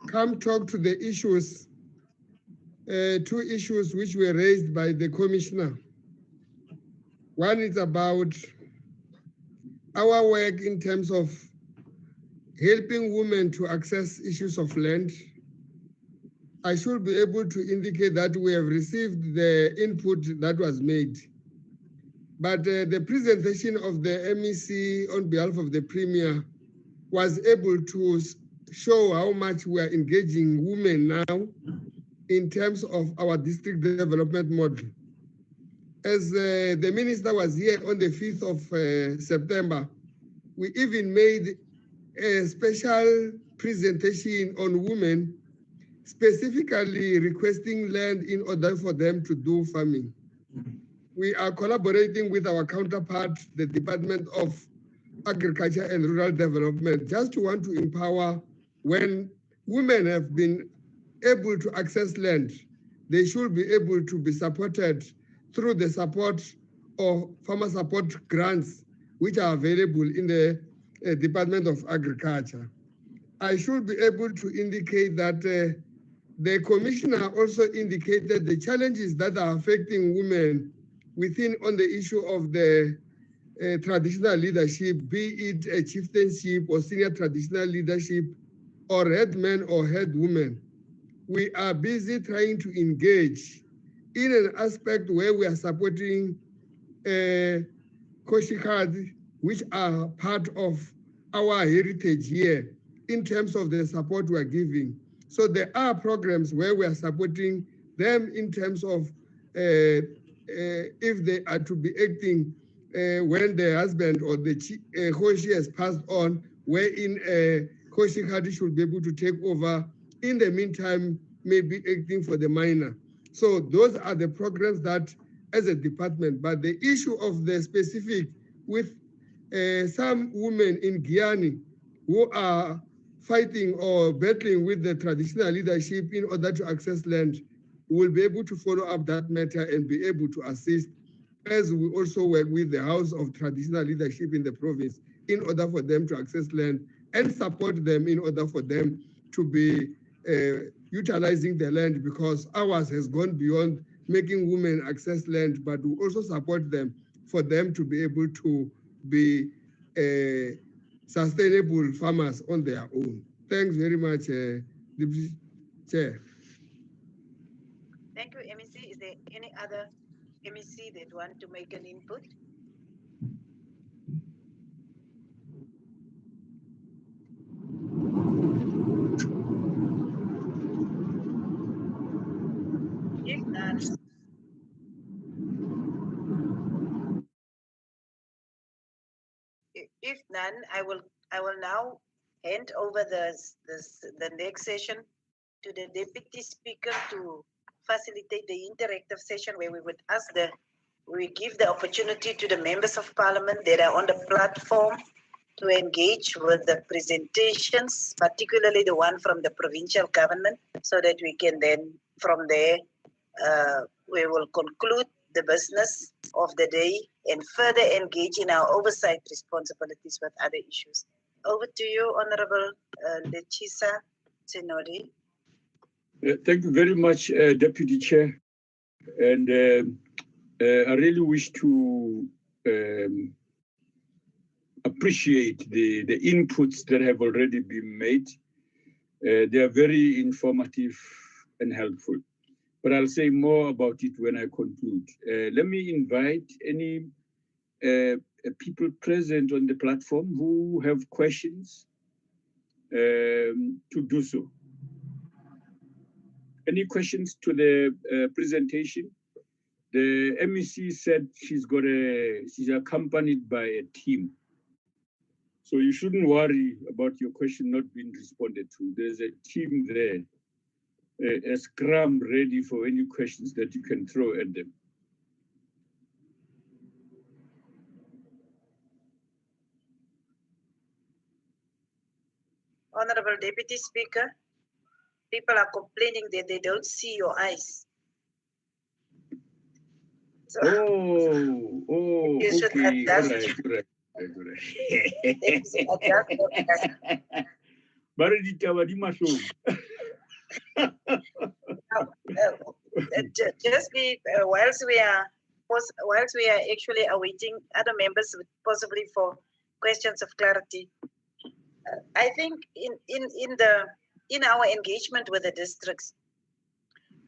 come talk to the issues, 2 issues which were raised by the Commissioner. One is about our work in terms of helping women to access issues of land. I should be able to indicate that we have received the input that was made. But the presentation of the MEC on behalf of the Premier was able to show how much we are engaging women now in terms of our district development model. As the Minister was here on the 5th of September, we even made a special presentation on women, specifically requesting land in order for them to do farming. We are collaborating with our counterpart, the Department of Agriculture and Rural Development, just to want to empower when women have been able to access land, they should be able to be supported through the support of farmer support grants, which are available in the Department of Agriculture. I should be able to indicate that the Commissioner also indicated the challenges that are affecting women within on the issue of the traditional leadership, be it a chieftainship or senior traditional leadership, or headmen or headwomen. We are busy trying to engage in an aspect where we are supporting Koshikad, which are part of our heritage here in terms of the support we are giving. So there are programs where we are supporting them in terms of if they are to be acting when the husband or the Koshi has passed on, wherein Koshikad should be able to take over. In the meantime, maybe acting for the minor. So those are the programs that as a department, but the issue of the specific with some women in Guyana who are fighting or battling with the traditional leadership in order to access land, we will be able to follow up that matter and be able to assist, as we also work with the House of Traditional Leadership in the province in order for them to access land and support them in order for them to be utilizing the land, because ours has gone beyond making women access land, but we also support them for them to be able to be sustainable farmers on their own. Thanks very much, Deputy Chair. Thank you, MEC. Is there any other MEC that want to make an input? If none, I will now hand over the next session to the Deputy Speaker to facilitate the interactive session where we give the opportunity to the members of parliament that are on the platform to engage with the presentations, particularly the one from the provincial government, so that we can then, from there, we will conclude the business of the day and further engage in our oversight responsibilities with other issues. Over to you, Honorable Lechisa Tsenodi. Thank you very much, Deputy Chair. And I really wish to appreciate the inputs that have already been made. They are very informative and helpful. But I'll say more about it when I conclude. Let me invite any people present on the platform who have questions to do so. Any questions to the presentation? The MEC said she's accompanied by a team. So you shouldn't worry about your question not being responded to. There's a team there, a scrum ready for any questions that you can throw at them. Honorable Deputy Speaker, people are complaining that they don't see your eyes. So you should okay, adjust. All right. Just whilst we are actually awaiting other members possibly for questions of clarity, I think in our engagement with the districts,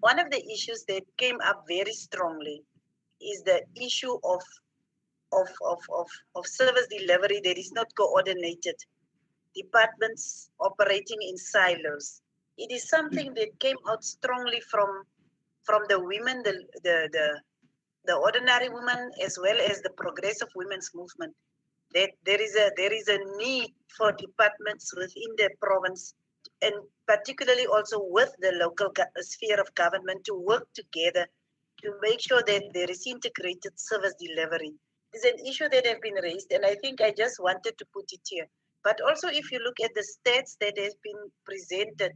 one of the issues that came up very strongly is the issue of service delivery that is not coordinated, departments operating in silos. It is something that came out strongly from the women, the ordinary women, as well as the progressive women's movement, that there is a need for departments within the province, and particularly also with the local sphere of government, to work together to make sure that there is integrated service delivery. It's an issue that has been raised, and I think I just wanted to put it here. But also, if you look at the stats that has been presented,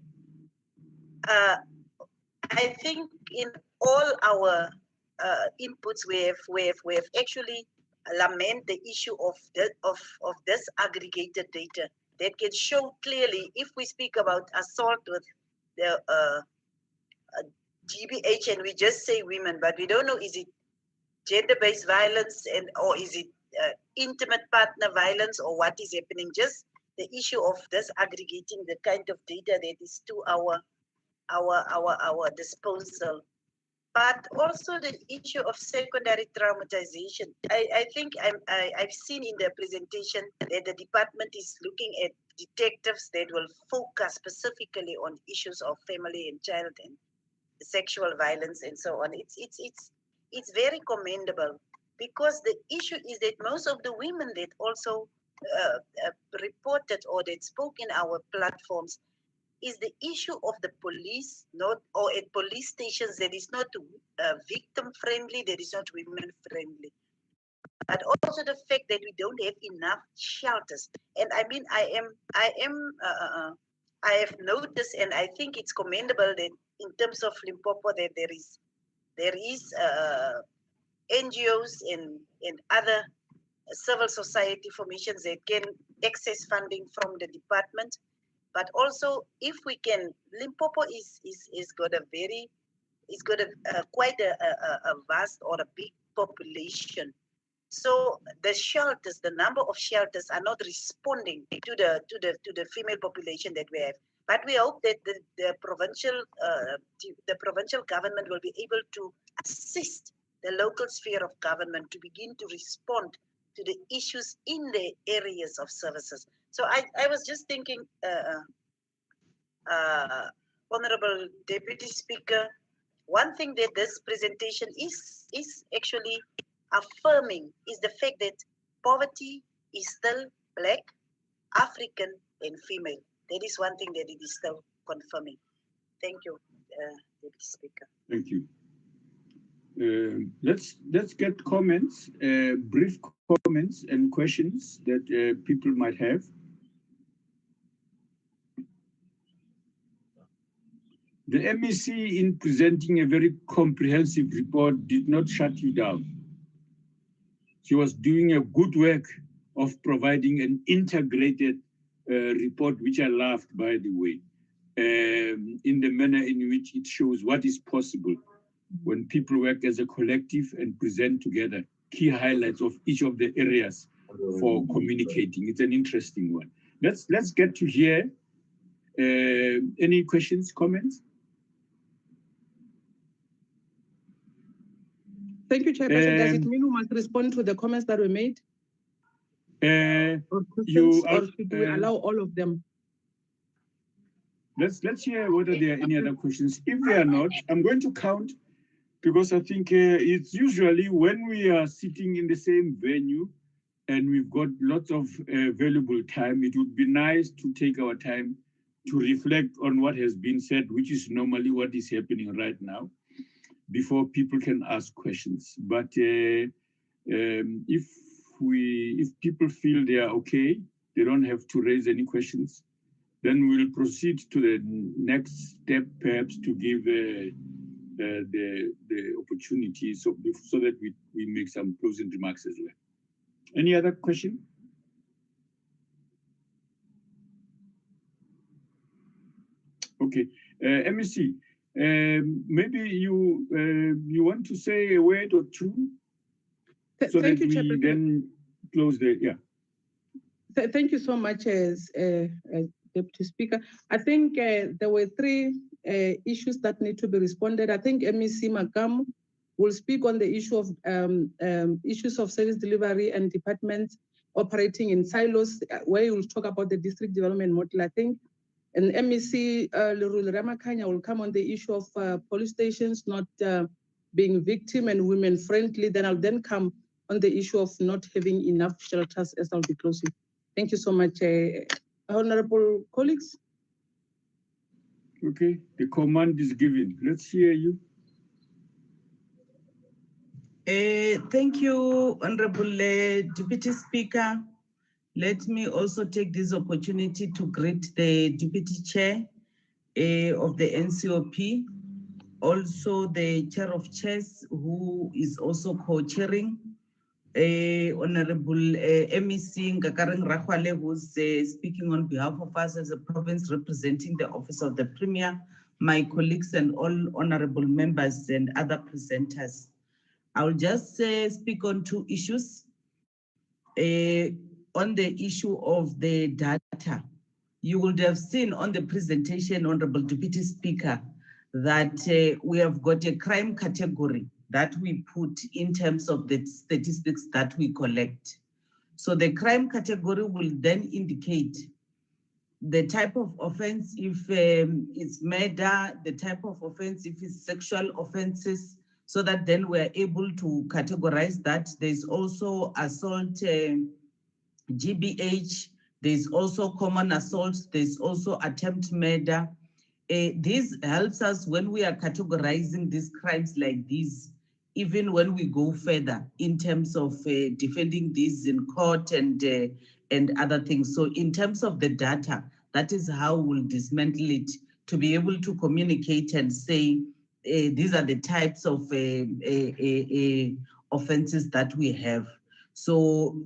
I think in all our inputs, we have actually lament the issue of this aggregated data that can show clearly, if we speak about assault with the GBH and we just say women, but we don't know, is it gender-based violence or is it intimate partner violence, or what is happening? Just the issue of this aggregating the kind of data that is to our disposal. But also the issue of secondary traumatization. I think I've seen in the presentation that the department is looking at detectives that will focus specifically on issues of family and child and sexual violence and so on. It's very commendable, because the issue is that most of the women that also reported or that spoke in our platforms is the issue of the police, or at police stations that is not victim friendly, that is not women friendly. But also the fact that we don't have enough shelters. And I mean, I am I have noticed, and I think it's commendable that in terms of Limpopo, that there is NGOs and other civil society formations that can access funding from the department. But also, if we can, Limpopo is got a very, it's got a quite a vast or a big population. So the shelters, the number of shelters are not responding to the female population that we have. But we hope that the provincial government will be able to assist the local sphere of government to begin to respond to the issues in the areas of services. So I was just thinking, Honorable Deputy Speaker, one thing that this presentation is actually affirming is the fact that poverty is still Black, African, and female. That is one thing that it is still confirming. Thank you, Deputy Speaker. Thank you. Let's get comments, brief comments and questions that people might have. The MEC, in presenting a very comprehensive report, did not shut you down. She was doing a good work of providing an integrated report, which I loved, by the way, in the manner in which it shows what is possible when people work as a collective and present together key highlights of each of the areas for communicating. It's an interesting one. Let's get to hear any questions, comments? Thank you, Chairperson. Does it mean we must respond to the comments that were made? Or should we allow all of them? Let's hear whether there are any other questions. If there are not, I'm going to count, because I think it's usually when we are sitting in the same venue and we've got lots of valuable time, it would be nice to take our time to reflect on what has been said, which is normally what is happening right now, before people can ask questions. But if people feel they are okay, they don't have to raise any questions, then we'll proceed to the next step, perhaps to give the opportunity so that we make some closing remarks as well. Any other question? Okay, MEC. Maybe you want to say a word or two, so that we then close the, yeah. Thank you so much, Deputy Speaker. I think there were three issues that need to be responded. I think MEC Makam will speak on the issue of issues of service delivery and departments operating in silos, where he will talk about the district development model, I think. And MEC Lurul Ramakanya will come on the issue of police stations not being victim and women friendly. Then I'll then come on the issue of not having enough shelters, as I'll be closing. Thank you so much, honorable colleagues. Okay, the command is given. Let's hear you. Thank you, Honorable Deputy Speaker. Let me also take this opportunity to greet the Deputy Chair of the NCOP, also the Chair of Chairs, who is also co-chairing, Honorable MEC Ngakaring Rakwale, who's speaking on behalf of us as a province representing the Office of the Premier, my colleagues and all honorable members and other presenters. I'll just speak on two issues. On the issue of the data, you would have seen on the presentation, Honorable Deputy Speaker, that we have got a crime category that we put in terms of the statistics that we collect. So the crime category will then indicate the type of offense, if it's murder, the type of offense, if it's sexual offenses, so that then we're able to categorize that. There's also assault, GBH, there's also common assault, there's also attempt murder. This helps us when we are categorizing these crimes like these, even when we go further in terms of defending these in court and other things. So in terms of the data, That is how we'll dismantle it, to be able to communicate and say, these are the types of offenses that we have. So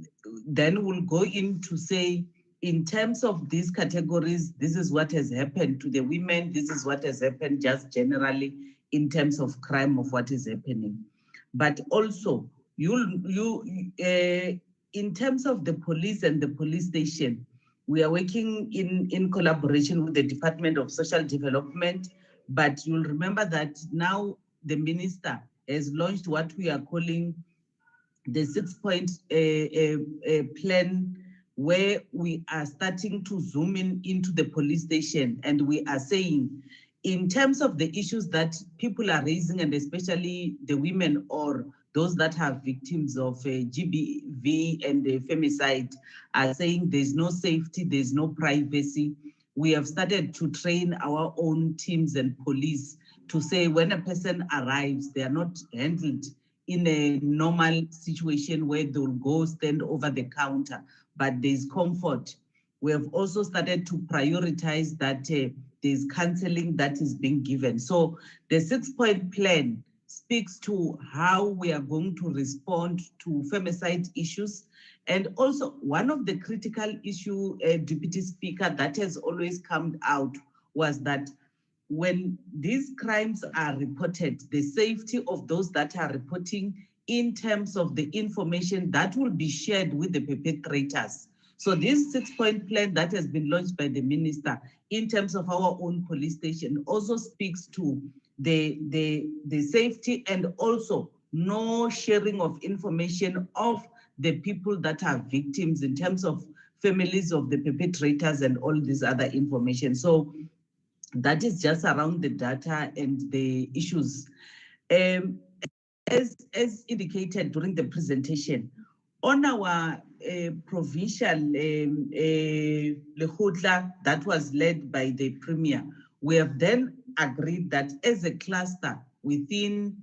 then we'll go in to say, in terms of these categories, this is what has happened to the women, this is what has happened just generally in terms of crime of what is happening. But also, in terms of the police and the police station, we are working in collaboration with the Department of Social Development, but you'll remember that now the minister has launched what we are calling the 6-point plan, where we are starting to zoom into the police station, and we are saying, in terms of the issues that people are raising, and especially the women or those that are victims of GBV and femicide, are saying there's no safety, there's no privacy. We have started to train our own teams and police to say when a person arrives, they are not handled in a normal situation where they'll go stand over the counter, but there's comfort. We have also started to prioritize that there's counseling that is being given. So the 6-point plan speaks to how we are going to respond to femicide issues. And also one of the critical issue, Deputy Speaker, that has always come out was that when these crimes are reported, the safety of those that are reporting in terms of the information that will be shared with the perpetrators. So this 6-point plan that has been launched by the minister in terms of our own police station also speaks to the safety, and also no sharing of information of the people that are victims in terms of families of the perpetrators and all this other information. So that is just around the data and the issues. As indicated during the presentation, on our provincial lekgotla that was led by the Premier, we have then agreed that as a cluster within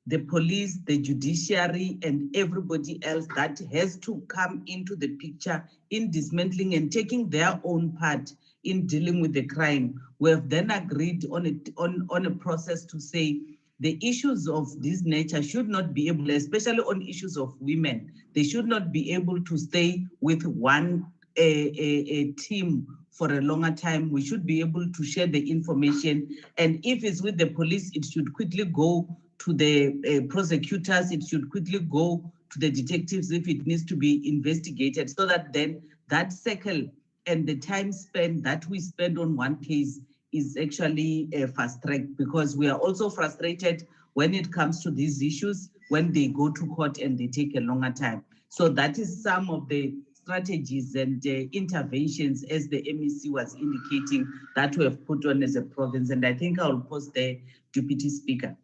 the police, the judiciary, and everybody else that has to come into the picture in dismantling and taking their own part in dealing with the crime. We have then agreed on a process to say the issues of this nature should not be able, especially on issues of women, they should not be able to stay with one team for a longer time. We should be able to share the information, and if it's with the police, it should quickly go to the prosecutors, it should quickly go to the detectives if it needs to be investigated, so that then that cycle and the time spent that we spend on one case is actually fast-tracked, because we are also frustrated when it comes to these issues, when they go to court and they take a longer time. So that is some of the strategies and interventions, as the MEC was indicating, that we have put on as a province. And I think I'll pause there, Deputy Speaker.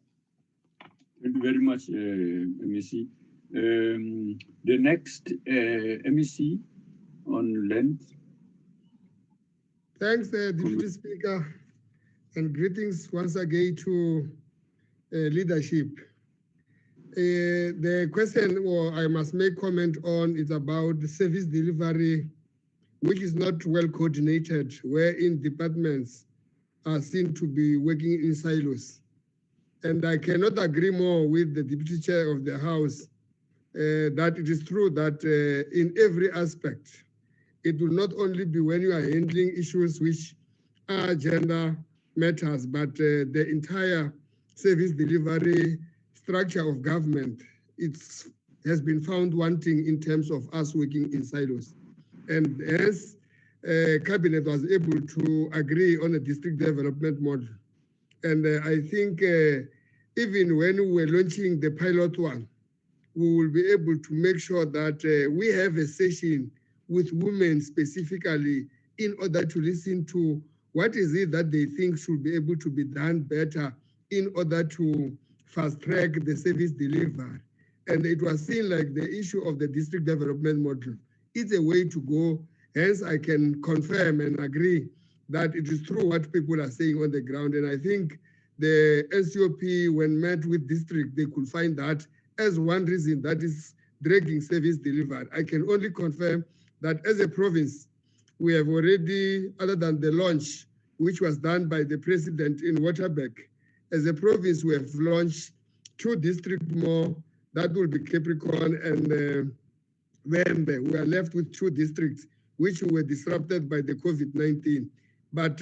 Thank you very much, MEC. The next MEC on land. Thanks, Deputy Speaker, and greetings once again to leadership. The question, or I must make comment on, is about the service delivery, which is not well coordinated, wherein departments are seen to be working in silos. And I cannot agree more with the Deputy Chair of the House that it is true that in every aspect, it will not only be when you are handling issues which are gender matters, but the entire service delivery structure of government, it has been found wanting in terms of us working in silos. And as Cabinet was able to agree on a district development model, and I think even when we were launching the pilot one, we will be able to make sure that we have a session with women specifically in order to listen to what is it that they think should be able to be done better in order to fast track the service delivery. And it was seen like the issue of the district development model is a way to go. Hence, I can confirm and agree that it is true what people are saying on the ground. And I think the NCOP, when met with district, they could find that as one reason that is dragging service delivery. I can only confirm that as a province, we have already, other than the launch, which was done by the president in Waterberg, as a province, we have launched 2 districts more. That will be Capricorn and Wembe. We are left with 2 districts, which were disrupted by the COVID-19. But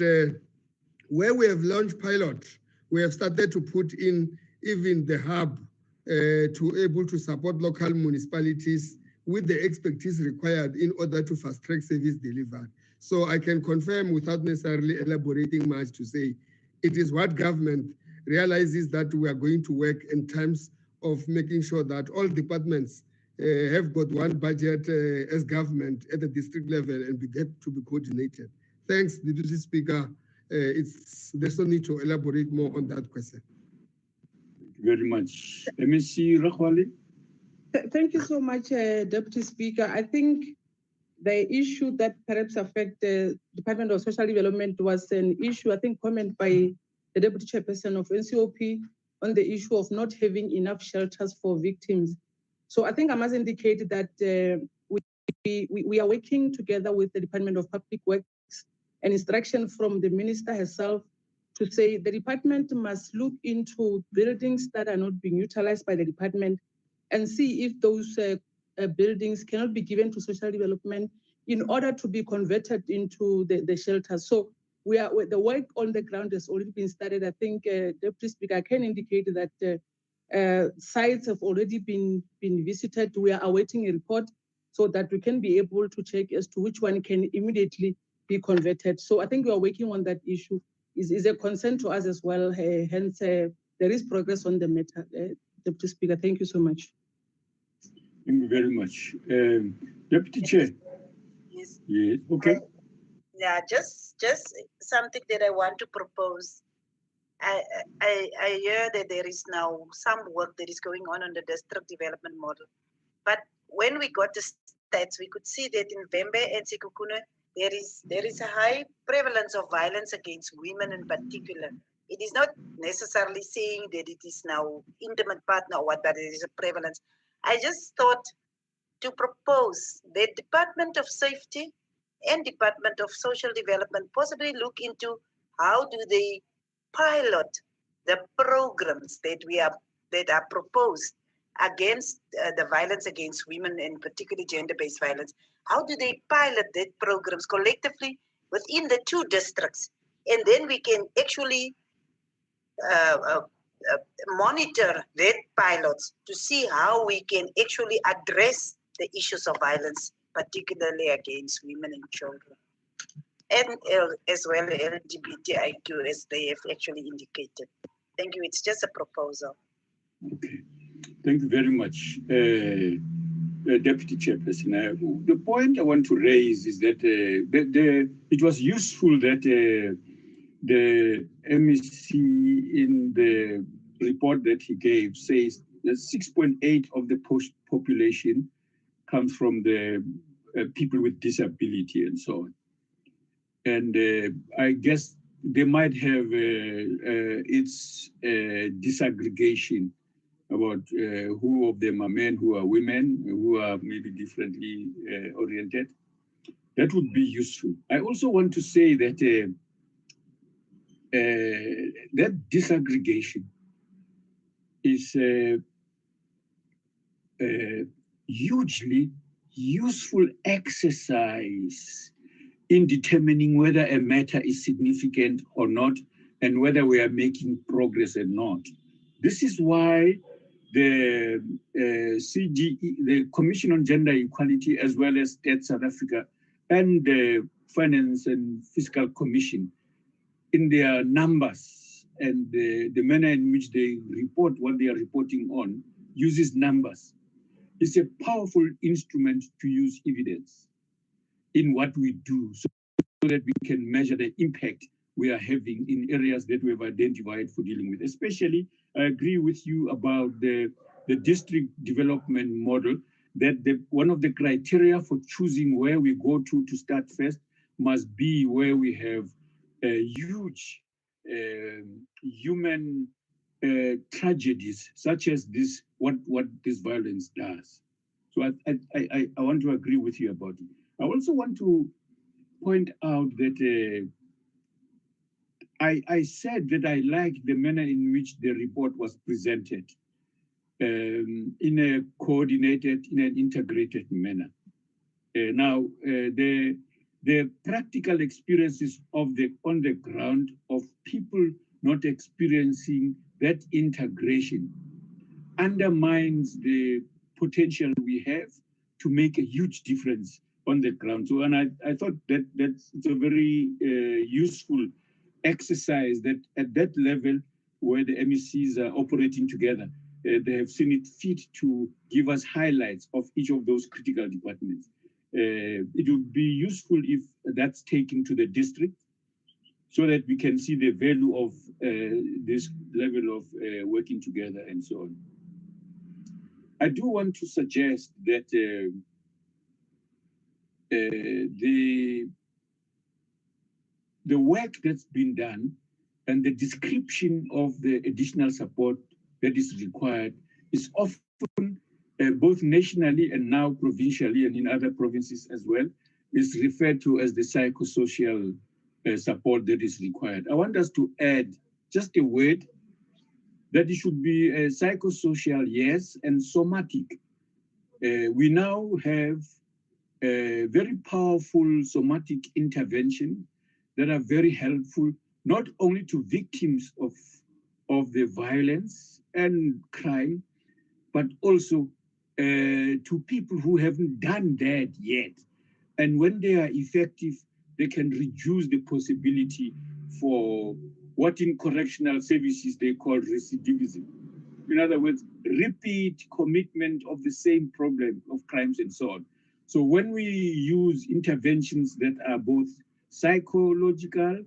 where we have launched pilot, we have started to put in even the hub to able to support local municipalities with the expertise required in order to fast-track service delivery. So I can confirm without necessarily elaborating much to say, it is what government realizes that we are going to work in terms of making sure that all departments have got one budget as government at the district level and get to be coordinated. Thanks, Deputy Speaker. There's no need to elaborate more on that question. Thank you very much. MEC Rakhwali. Thank you so much, Deputy Speaker. I think the issue that perhaps affect the Department of Social Development was an issue, I think, comment by the Deputy Chairperson of NCOP on the issue of not having enough shelters for victims. So I think I must indicate that we are working together with the Department of Public Works and instruction from the Minister herself to say the department must look into buildings that are not being utilized by the department and see if those buildings cannot be given to social development in order to be converted into the shelters. So the work on the ground has already been started. I think, Deputy Speaker, I can indicate that sites have already been visited. We are awaiting a report so that we can be able to check as to which one can immediately be converted. So I think we are working on that issue. Is a concern to us as well. Hence, there is progress on the matter. Deputy Speaker, thank you so much. Thank you very much. Deputy Chair. Yes. Yes. Okay. Yeah, just something that I want to propose. I hear that there is now some work that is going on the district development model. But when we got the stats, we could see that in Vembe and Sekhukhune, there is a high prevalence of violence against women in particular. It is not necessarily saying that it is now intimate partner or what, but it is a prevalence. I just thought to propose that Department of Safety and Department of Social Development possibly look into how do they pilot the programs that are proposed against the violence against women and particularly gender-based violence. How do they pilot that programs collectively within the 2 districts? And then we can actually monitor that pilots to see how we can actually address the issues of violence, particularly against women and children. And as well LGBTIQ, as they have actually indicated. Thank you. It's just a proposal. Okay. Thank you very much, Deputy Chairperson. The point I want to raise is that it was useful that the MEC in the report that he gave says that 6.8 of the population comes from the people with disability and so on. And I guess they might have its disaggregation about who of them are men, who are women, who are maybe differently oriented. That would be useful. I also want to say that that disaggregation is hugely useful exercise in determining whether a matter is significant or not, and whether we are making progress or not. This is why the CGE, the Commission on Gender Equality, as well as State South Africa, and the Finance and Fiscal Commission, in their numbers and the manner in which they report what they are reporting on, uses numbers. It's a powerful instrument to use evidence in what we do so that we can measure the impact we are having in areas that we have identified for dealing with. Especially, I agree with you about the district development model, that one of the criteria for choosing where we go to start first must be where we have huge human tragedies, such as this, what this violence does. So I want to agree with you about it. I also want to point out that I said that I like the manner in which the report was presented in a coordinated, in an integrated manner. Now, the practical experiences of on the ground of people not experiencing that integration undermines the potential we have to make a huge difference on the ground. So, and I thought that it's a very useful exercise that at that level where the MECs are operating together, they have seen it fit to give us highlights of each of those critical departments. It would be useful if that's taken to the district so that we can see the value of this level of working together and so on. I do want to suggest that the work that's been done and the description of the additional support that is required is often both nationally and now provincially and in other provinces as well, is referred to as the psychosocial support that is required. I want us to add just a word that it should be psychosocial, yes, and somatic. We now have very powerful somatic intervention that are very helpful, not only to victims of the violence and crime, but also to people who haven't done that yet. And when they are effective, they can reduce the possibility for what in correctional services they call recidivism. In other words, repeat commitment of the same problem of crimes and so on. So when we use interventions that are both psychological,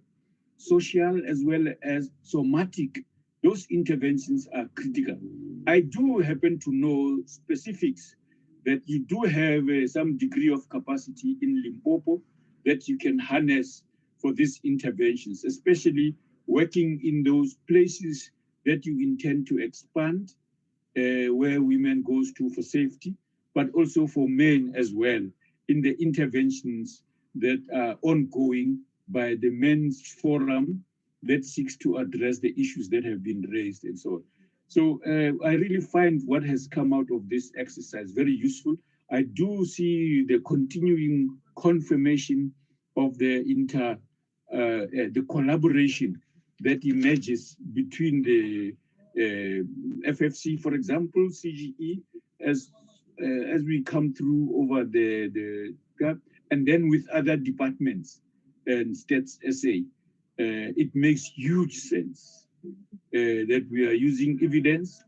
social, as well as somatic, those interventions are critical. I do happen to know specifics that you do have some degree of capacity in Limpopo that you can harness for these interventions, especially working in those places that you intend to expand, where women goes to for safety, but also for men as well, in the interventions that are ongoing by the Men's Forum that seeks to address the issues that have been raised and so on. So I really find what has come out of this exercise very useful. I do see the continuing confirmation of the collaboration that emerges between the FFC, for example, CGE, as we come through over the gap, and then with other departments and states SA. It makes huge sense that we are using evidence,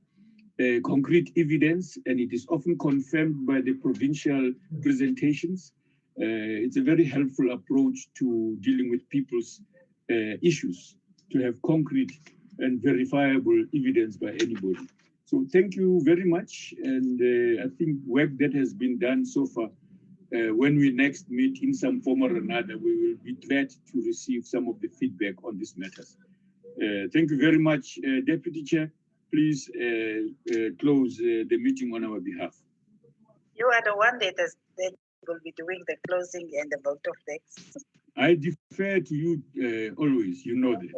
concrete evidence, and it is often confirmed by the provincial presentations. It's a very helpful approach to dealing with people's issues, to have concrete and verifiable evidence by anybody. So thank you very much. And I think work that has been done so far, when we next meet in some form or another, we will be glad to receive some of the feedback on these matters. Thank you very much, Deputy Chair. Please close the meeting on our behalf. You are the one that will be doing the closing and the vote of text. I defer to you always, you know that.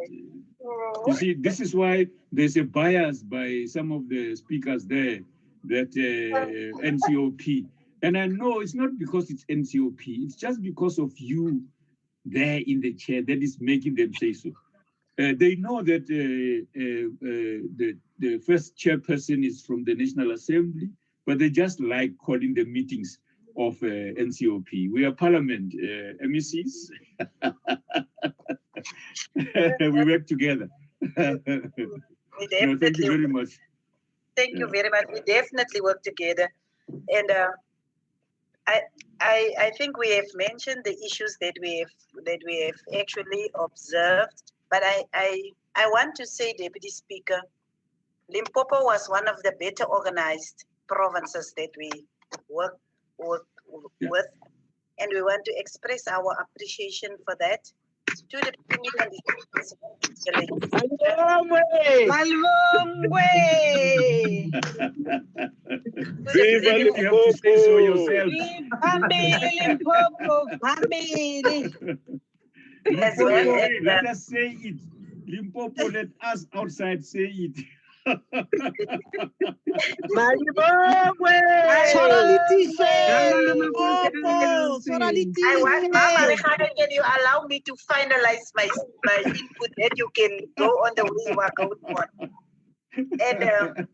You see, this is why there's a bias by some of the speakers there that NCOP. And I know it's not because it's NCOP, it's just because of you there in the chair that is making them say so. They know that the first chairperson is from the National Assembly, but they just like calling the meetings of NCOP. We are Parliament MECs. We work together. No, thank you very much. Thank you very much. We definitely work together. And I think we have mentioned the issues that we have actually observed. But I want to say, Deputy Speaker, Limpopo was one of the better organized provinces that we work with, and we want to express our appreciation for that to the community. Viva You have to say so yourself. Phambili Limpopo, phambili. As well Limpopo, as let us say it. Limpopo, let us outside say it. Malibongwe. Soralitishe, Limpopo, I want, Mama soralitishe. Rehana, can you allow me to finalize my input that you can go on the way you are going on? And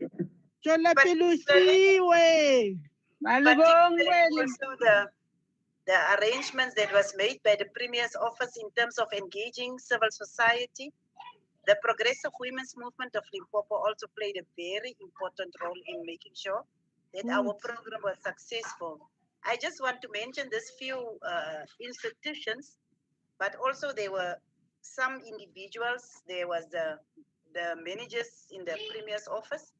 Chola particularly Malibongwe. also the arrangements that was made by the Premier's office in terms of engaging civil society. The Progressive Women's Movement of Limpopo also played a very important role in making sure that our program was successful. I just want to mention these few institutions, but also there were some individuals. There was the managers in the Premier's office,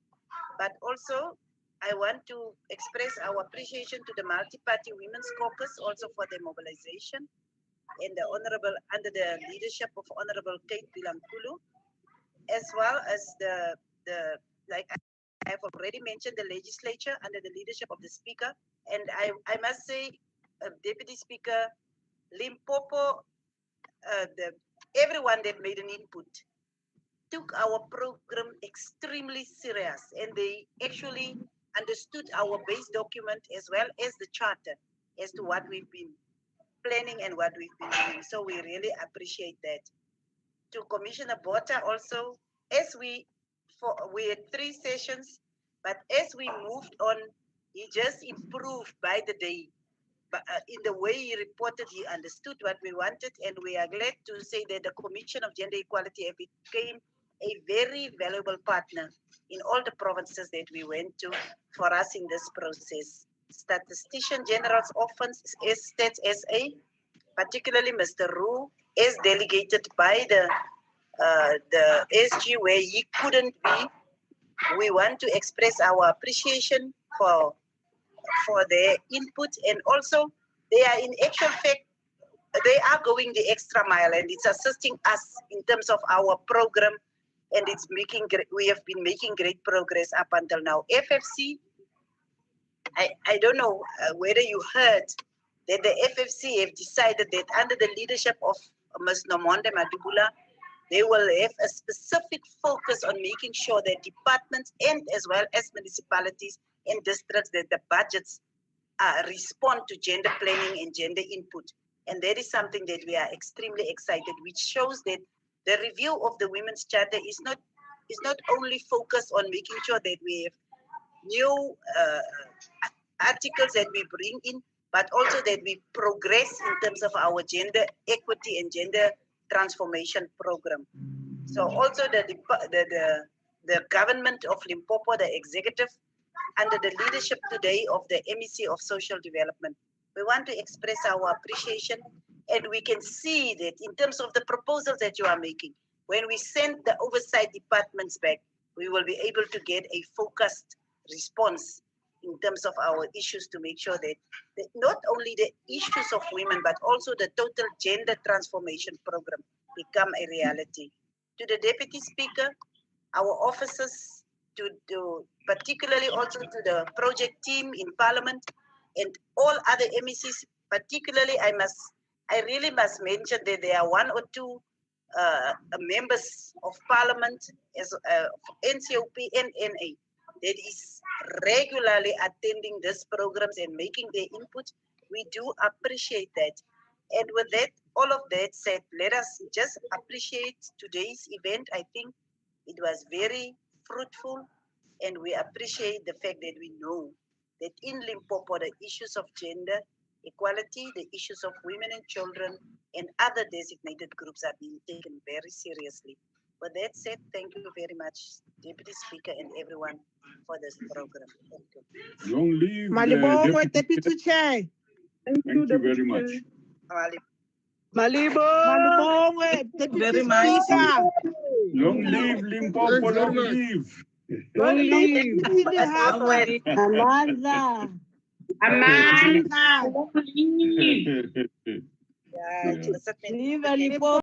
but also I want to express our appreciation to the Multi-Party Women's Caucus also for their mobilization, and the Honorable, under the leadership of Honorable Kate Bilankulu, as well as the like I have already mentioned, the legislature under the leadership of the Speaker. And I must say, Deputy Speaker, Limpopo, everyone that made an input took our program extremely serious, and they actually understood our base document as well as the charter as to what we've been planning and what we've been doing. So we really appreciate that. To Commissioner Botha also, as we had 3 sessions, but as we moved on, he just improved by the day. But in the way he reported, he understood what we wanted, and we are glad to say that the Commission of Gender Equality became a very valuable partner in all the provinces that we went to for us in this process. Statistician General's Office, Stats SA, particularly Mr. Roo, is delegated by the SG where he couldn't be. We want to express our appreciation for their input, and also they are in actual fact, they are going the extra mile, and it's assisting us in terms of our program, and it's making we have been making great progress up until now. FFC, I don't know whether you heard that the FFC have decided that under the leadership of Ms. Nomonde Madubula, they will have a specific focus on making sure that departments and as well as municipalities and districts, that the budgets respond to gender planning and gender input. And that is something that we are extremely excited, which shows that the review of the Women's Charter is not only focused on making sure that we have new articles that we bring in, but also that we progress in terms of our gender equity and gender transformation program. So also the government of Limpopo, the executive, under the leadership today of the MEC of Social Development, we want to express our appreciation, and we can see that in terms of the proposals that you are making, when we send the oversight departments back, we will be able to get a focused response in terms of our issues to make sure that not only the issues of women, but also the total gender transformation program become a reality. To the Deputy Speaker, our officers, to particularly also to the project team in Parliament and all other MECs, particularly I really must mention that there are 1 or 2 members of Parliament as NCOP and NA that is regularly attending these programs and making their input. We do appreciate that. And with that, all of that said, let us just appreciate today's event. I think it was very fruitful, and we appreciate the fact that we know that in Limpopo, the issues of gender equality, the issues of women and children, and other designated groups are being taken very seriously. With that said, thank you very much, Deputy Speaker and everyone, for this program. Thank you. Long live Malibongwe, Deputy Chair. Thank you very much. Malibongwe, Deputy Speaker. Long live Limpopo, long live. Long live. Amanda. Amanda. Yeah, Viva Limpopo.